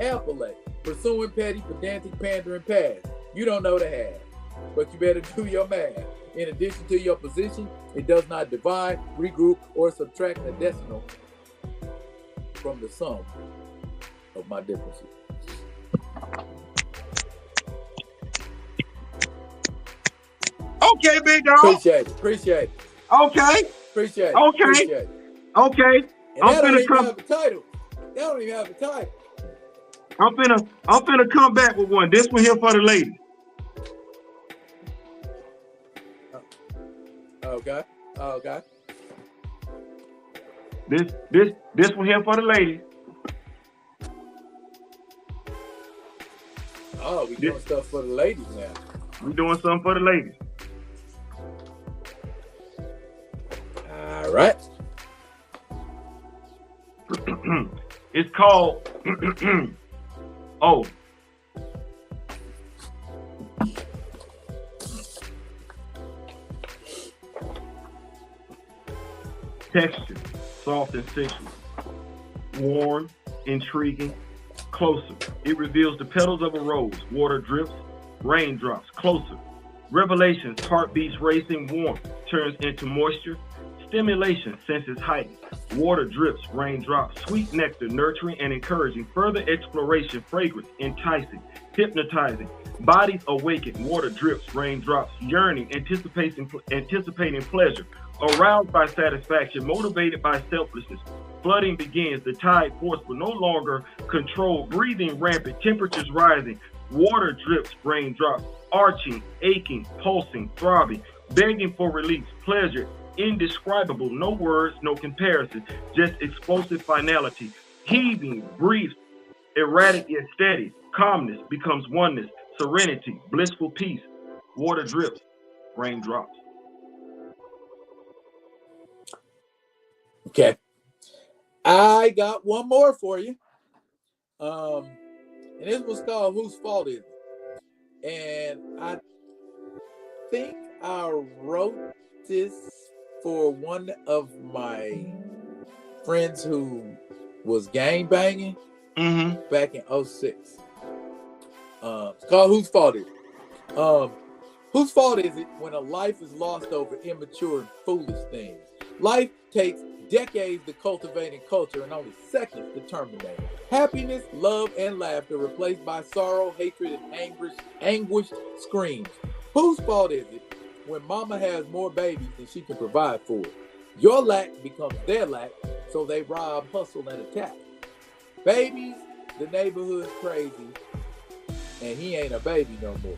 appellate, pursuing petty, pedantic, pandering past. You don't know the half, but you better do your math. In addition to your position, it does not divide, regroup, or subtract a decimal from the sum of my differences. Okay, big dog. Appreciate it. Okay. Appreciate it. Okay. And that don't even have a title. I'm finna come back with one. This one here for the ladies. Okay. This one here for the ladies. Oh, we doing stuff for the ladies now. We doing something for the ladies. All right. It's called Oh. Texture, soft and sexual, warm, intriguing, closer. It reveals the petals of a rose, water drips, raindrops, closer. Revelations, heartbeats racing, warmth turns into moisture. Stimulation, senses heightened. Water drips, raindrops, sweet nectar, nurturing and encouraging. Further exploration, fragrance, enticing, hypnotizing. Bodies awaken, water drips, raindrops, yearning, anticipating pleasure. Aroused by satisfaction, motivated by selflessness. Flooding begins, the tide forceful, no longer controlled. Breathing rampant, temperatures rising. Water drips, raindrops, arching, aching, pulsing, throbbing. Begging for release, pleasure, indescribable. No words, no comparison, just explosive finality. Heaving, brief, erratic yet steady. Calmness becomes oneness, serenity, blissful peace. Water drips, raindrops. Okay. I got one more for you. And this was called Whose Fault Is It? And I think I wrote this for one of my friends who was gang banging back in 06. It's called Whose Fault Is It? Whose fault is it when a life is lost over immature and foolish things? Life takes decades to cultivate in culture and only seconds to terminate. Happiness, love, and laughter replaced by sorrow, hatred, and anguished screams. Whose fault is it when mama has more babies than she can provide for? Your lack becomes their lack, so they rob, hustle, and attack. Babies, the neighborhood's crazy, and he ain't a baby no more.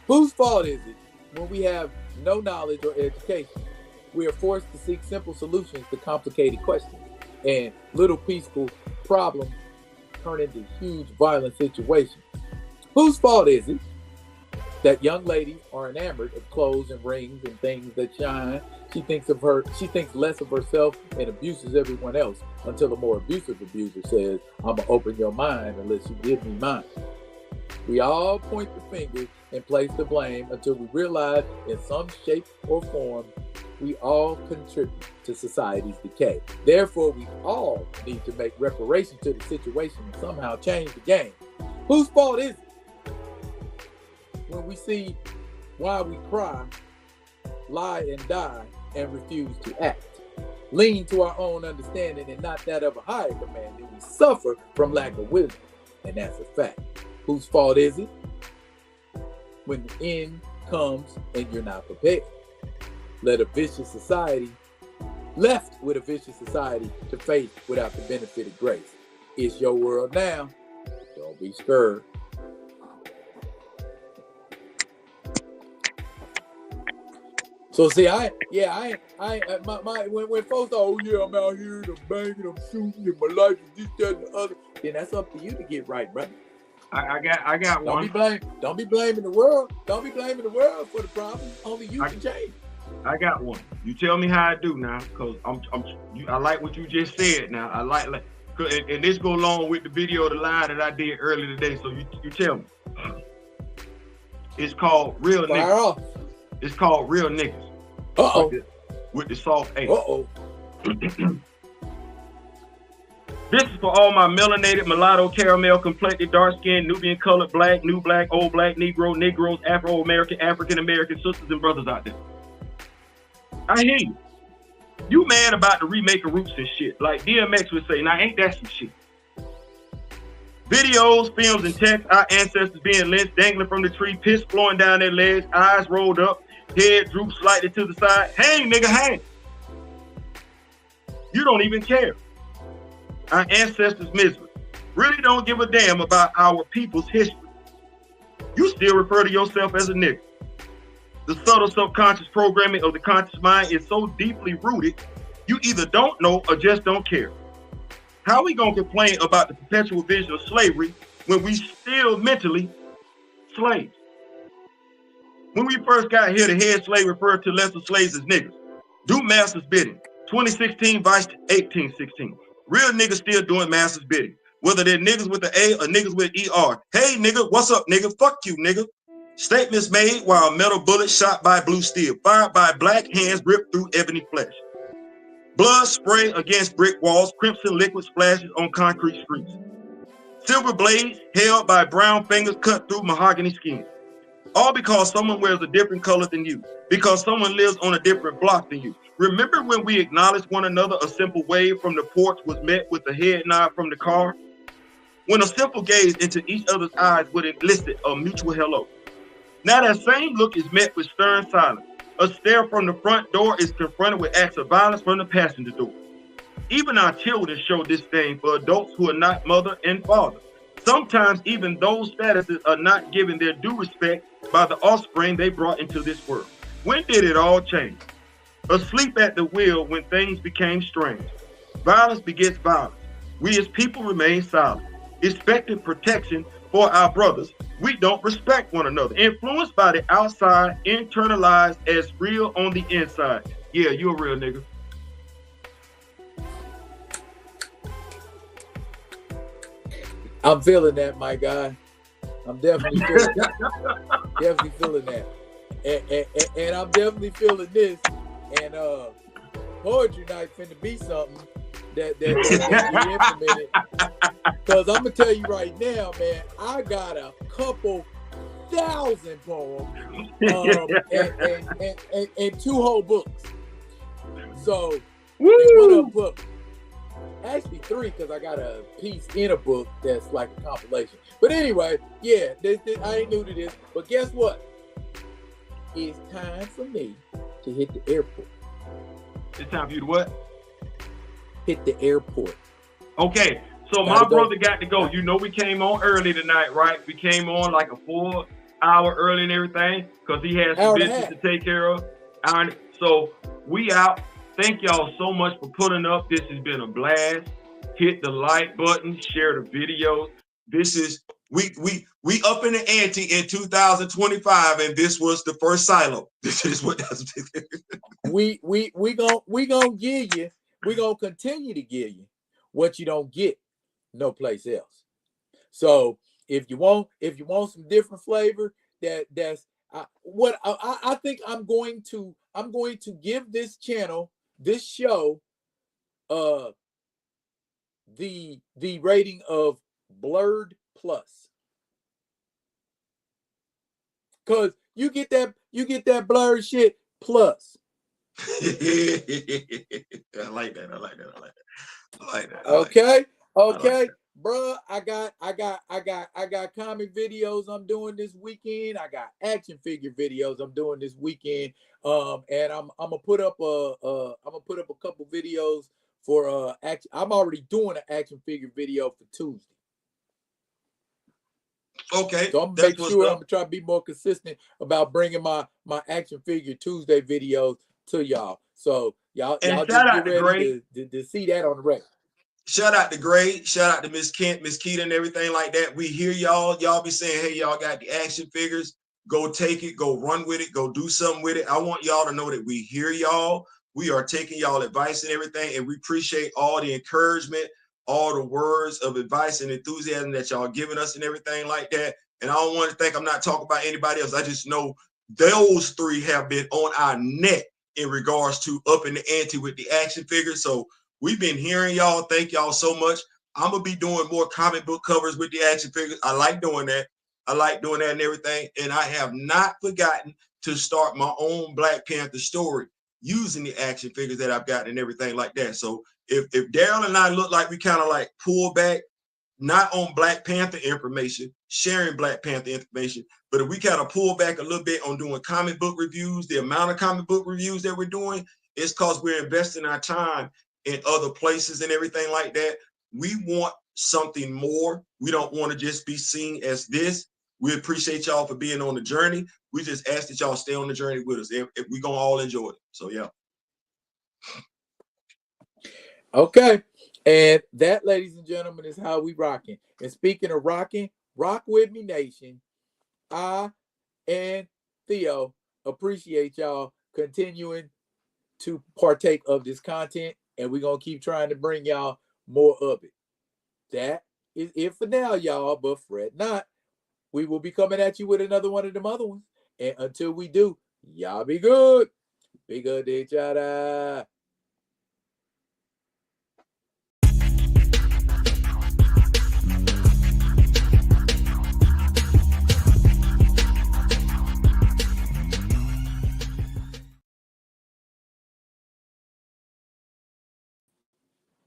Whose fault is it when we have no knowledge or education? We are forced to seek simple solutions to complicated questions, and little peaceful problems turn into huge violent situations. Whose fault is it that young ladies are enamored of clothes and rings and things that shine? She thinks less of herself and abuses everyone else until a more abusive abuser says, "I'm gonna open your mind unless you give me mine." We all point the finger and place the blame until we realize in some shape or form we all contribute to society's decay. Therefore, we all need to make reparation to the situation and somehow change the game. Whose fault is it when we see why we cry, lie and die, and refuse to act? Lean to our own understanding and not that of a higher command, and we suffer from lack of wisdom, and that's a fact. Whose fault is it when the end comes and you're not prepared? Left with a vicious society to face without the benefit of grace. It's your world now. Don't be scared. So see, when folks are, oh yeah, I'm out here, I'm banging, I'm shooting, and my life is this, that, and the other, then that's up to you to get right, brother. I got one. Don't be blaming the world. Don't be blaming the world for the problem. Only you can change. I got one. You tell me how I do now, cause I like what you just said. Now I like, and this go along with the video, the line that I did earlier today. So you tell me. It's called Real Niggas. Off. It's called Real Niggas. With the soft A. This is for all my melanated, mulatto, caramel, complected, dark-skinned, Nubian colored, black, new black, old black, Negro, Negroes, Afro-American, African-American sisters and brothers out there. I hear you. You mad about the remake of Roots and shit. Like DMX would say, now ain't that some shit? Videos, films, and text, our ancestors being lynched, dangling from the tree, piss flowing down their legs, eyes rolled up, head drooped slightly to the side. Hang, nigga, hang. You don't even care. Our ancestors' misery. Really don't give a damn about our people's history. You still refer to yourself as a nigga. The subtle subconscious programming of the conscious mind is so deeply rooted, you either don't know or just don't care. How we gonna complain about the perpetual vision of slavery when we still mentally slaves? When we first got here, the head slave referred to lesser slaves as niggas. Do master's bidding. 2016 vice 1816. Real niggas still doing master's bidding. Whether they're niggas with the A or niggas with ER. Hey nigga, what's up nigga? Fuck you nigga. Statements made while metal bullets shot by blue steel, fired by black hands ripped through ebony flesh. Blood spray against brick walls, crimson liquid splashes on concrete streets. Silver blades held by brown fingers cut through mahogany skin. All because someone wears a different color than you, because someone lives on a different block than you. Remember when we acknowledged one another, a simple wave from the porch was met with a head nod from the car? When a simple gaze into each other's eyes would elicit a mutual hello. Now that same look is met with stern silence. A stare from the front door is confronted with acts of violence from the passenger door. Even our children show disdain for adults who are not mother and father. Sometimes even those statuses are not given their due respect by the offspring they brought into this world. When did it all change? asleep at the wheel when things became strange. Violence begets violence. We as people remain silent, expecting protection for our brothers. We don't respect one another. Influenced by the outside, internalized as real on the inside. Yeah, you a real nigga. I'm feeling that, my guy. I'm definitely feeling that. Definitely feeling that. And I'm definitely feeling this. And poetry night finna be something that we implemented. Because I'm gonna tell you right now, man, I got a couple thousand poems and 2 whole books. So one up book. Actually 3, because I got a piece in a book that's like a compilation. But anyway, yeah, I ain't new to this. But guess what? It's time for me to hit the airport. It's time for you to what? Hit the airport. Okay, so my brother got to go. You know we came on early tonight, right? We came on like a 4-hour early and everything because he has some business to take care of. So we out. Thank y'all so much for putting up. This has been a blast. Hit the like button, share the videos. This is we up in the ante in 2025, and this was the first silo. This is what we gonna give you. We gonna continue to give you what you don't get no place else. So if you want some different flavor, that's what I think I'm going to give this channel, this show, the rating of blurred plus, because you get that blurred shit plus. I like that. Okay. Bruh, I got comic videos I'm doing this weekend. I got action figure videos I'm doing this weekend. And I'm gonna put up a couple videos for action. I'm already doing an action figure video for Tuesday. Okay. So I'm gonna make sure I'm gonna try to be more consistent about bringing my action figure Tuesday videos to y'all. So y'all just get ready to see that on the record. Shout out to Gray. Shout out to Miss Kent, Miss Keita, and everything like that. We hear y'all. Y'all be saying, hey, y'all got the action figures. Go take it. Go run with it. Go do something with it. I want y'all to know that we hear y'all. We are taking y'all advice and everything, and we appreciate all the encouragement, all the words of advice and enthusiasm that y'all giving us and everything like that. And I don't want to think I'm not talking about anybody else. I just know those 3 have been on our neck in regards to up in the ante with the action figures. So we've been hearing y'all. Thank y'all so much. I'm going to be doing more comic book covers with the action figures. I like doing that. And everything. And I have not forgotten to start my own Black Panther story using the action figures that I've got and everything like that. So if Daryl and I look like we kind of like pull back, not on Black Panther information, sharing Black Panther information, but if we kind of pull back a little bit on doing comic book reviews, the amount of comic book reviews that we're doing, it's because we're investing our time in other places and everything like that. We want something more. We don't want to just be seen as this. We appreciate y'all for being on the journey. We just ask that y'all stay on the journey with us. If we're going to all enjoy it. So, yeah. Okay. And that, ladies and gentlemen, is how we rocking. And speaking of rocking, rock with me, nation. I and Theo appreciate y'all continuing to partake of this content, and we're going to keep trying to bring y'all more of it. That is it for now, y'all, but fret not. We will be coming at you with another one of them other ones. And until we do, y'all be good. Be good to each other.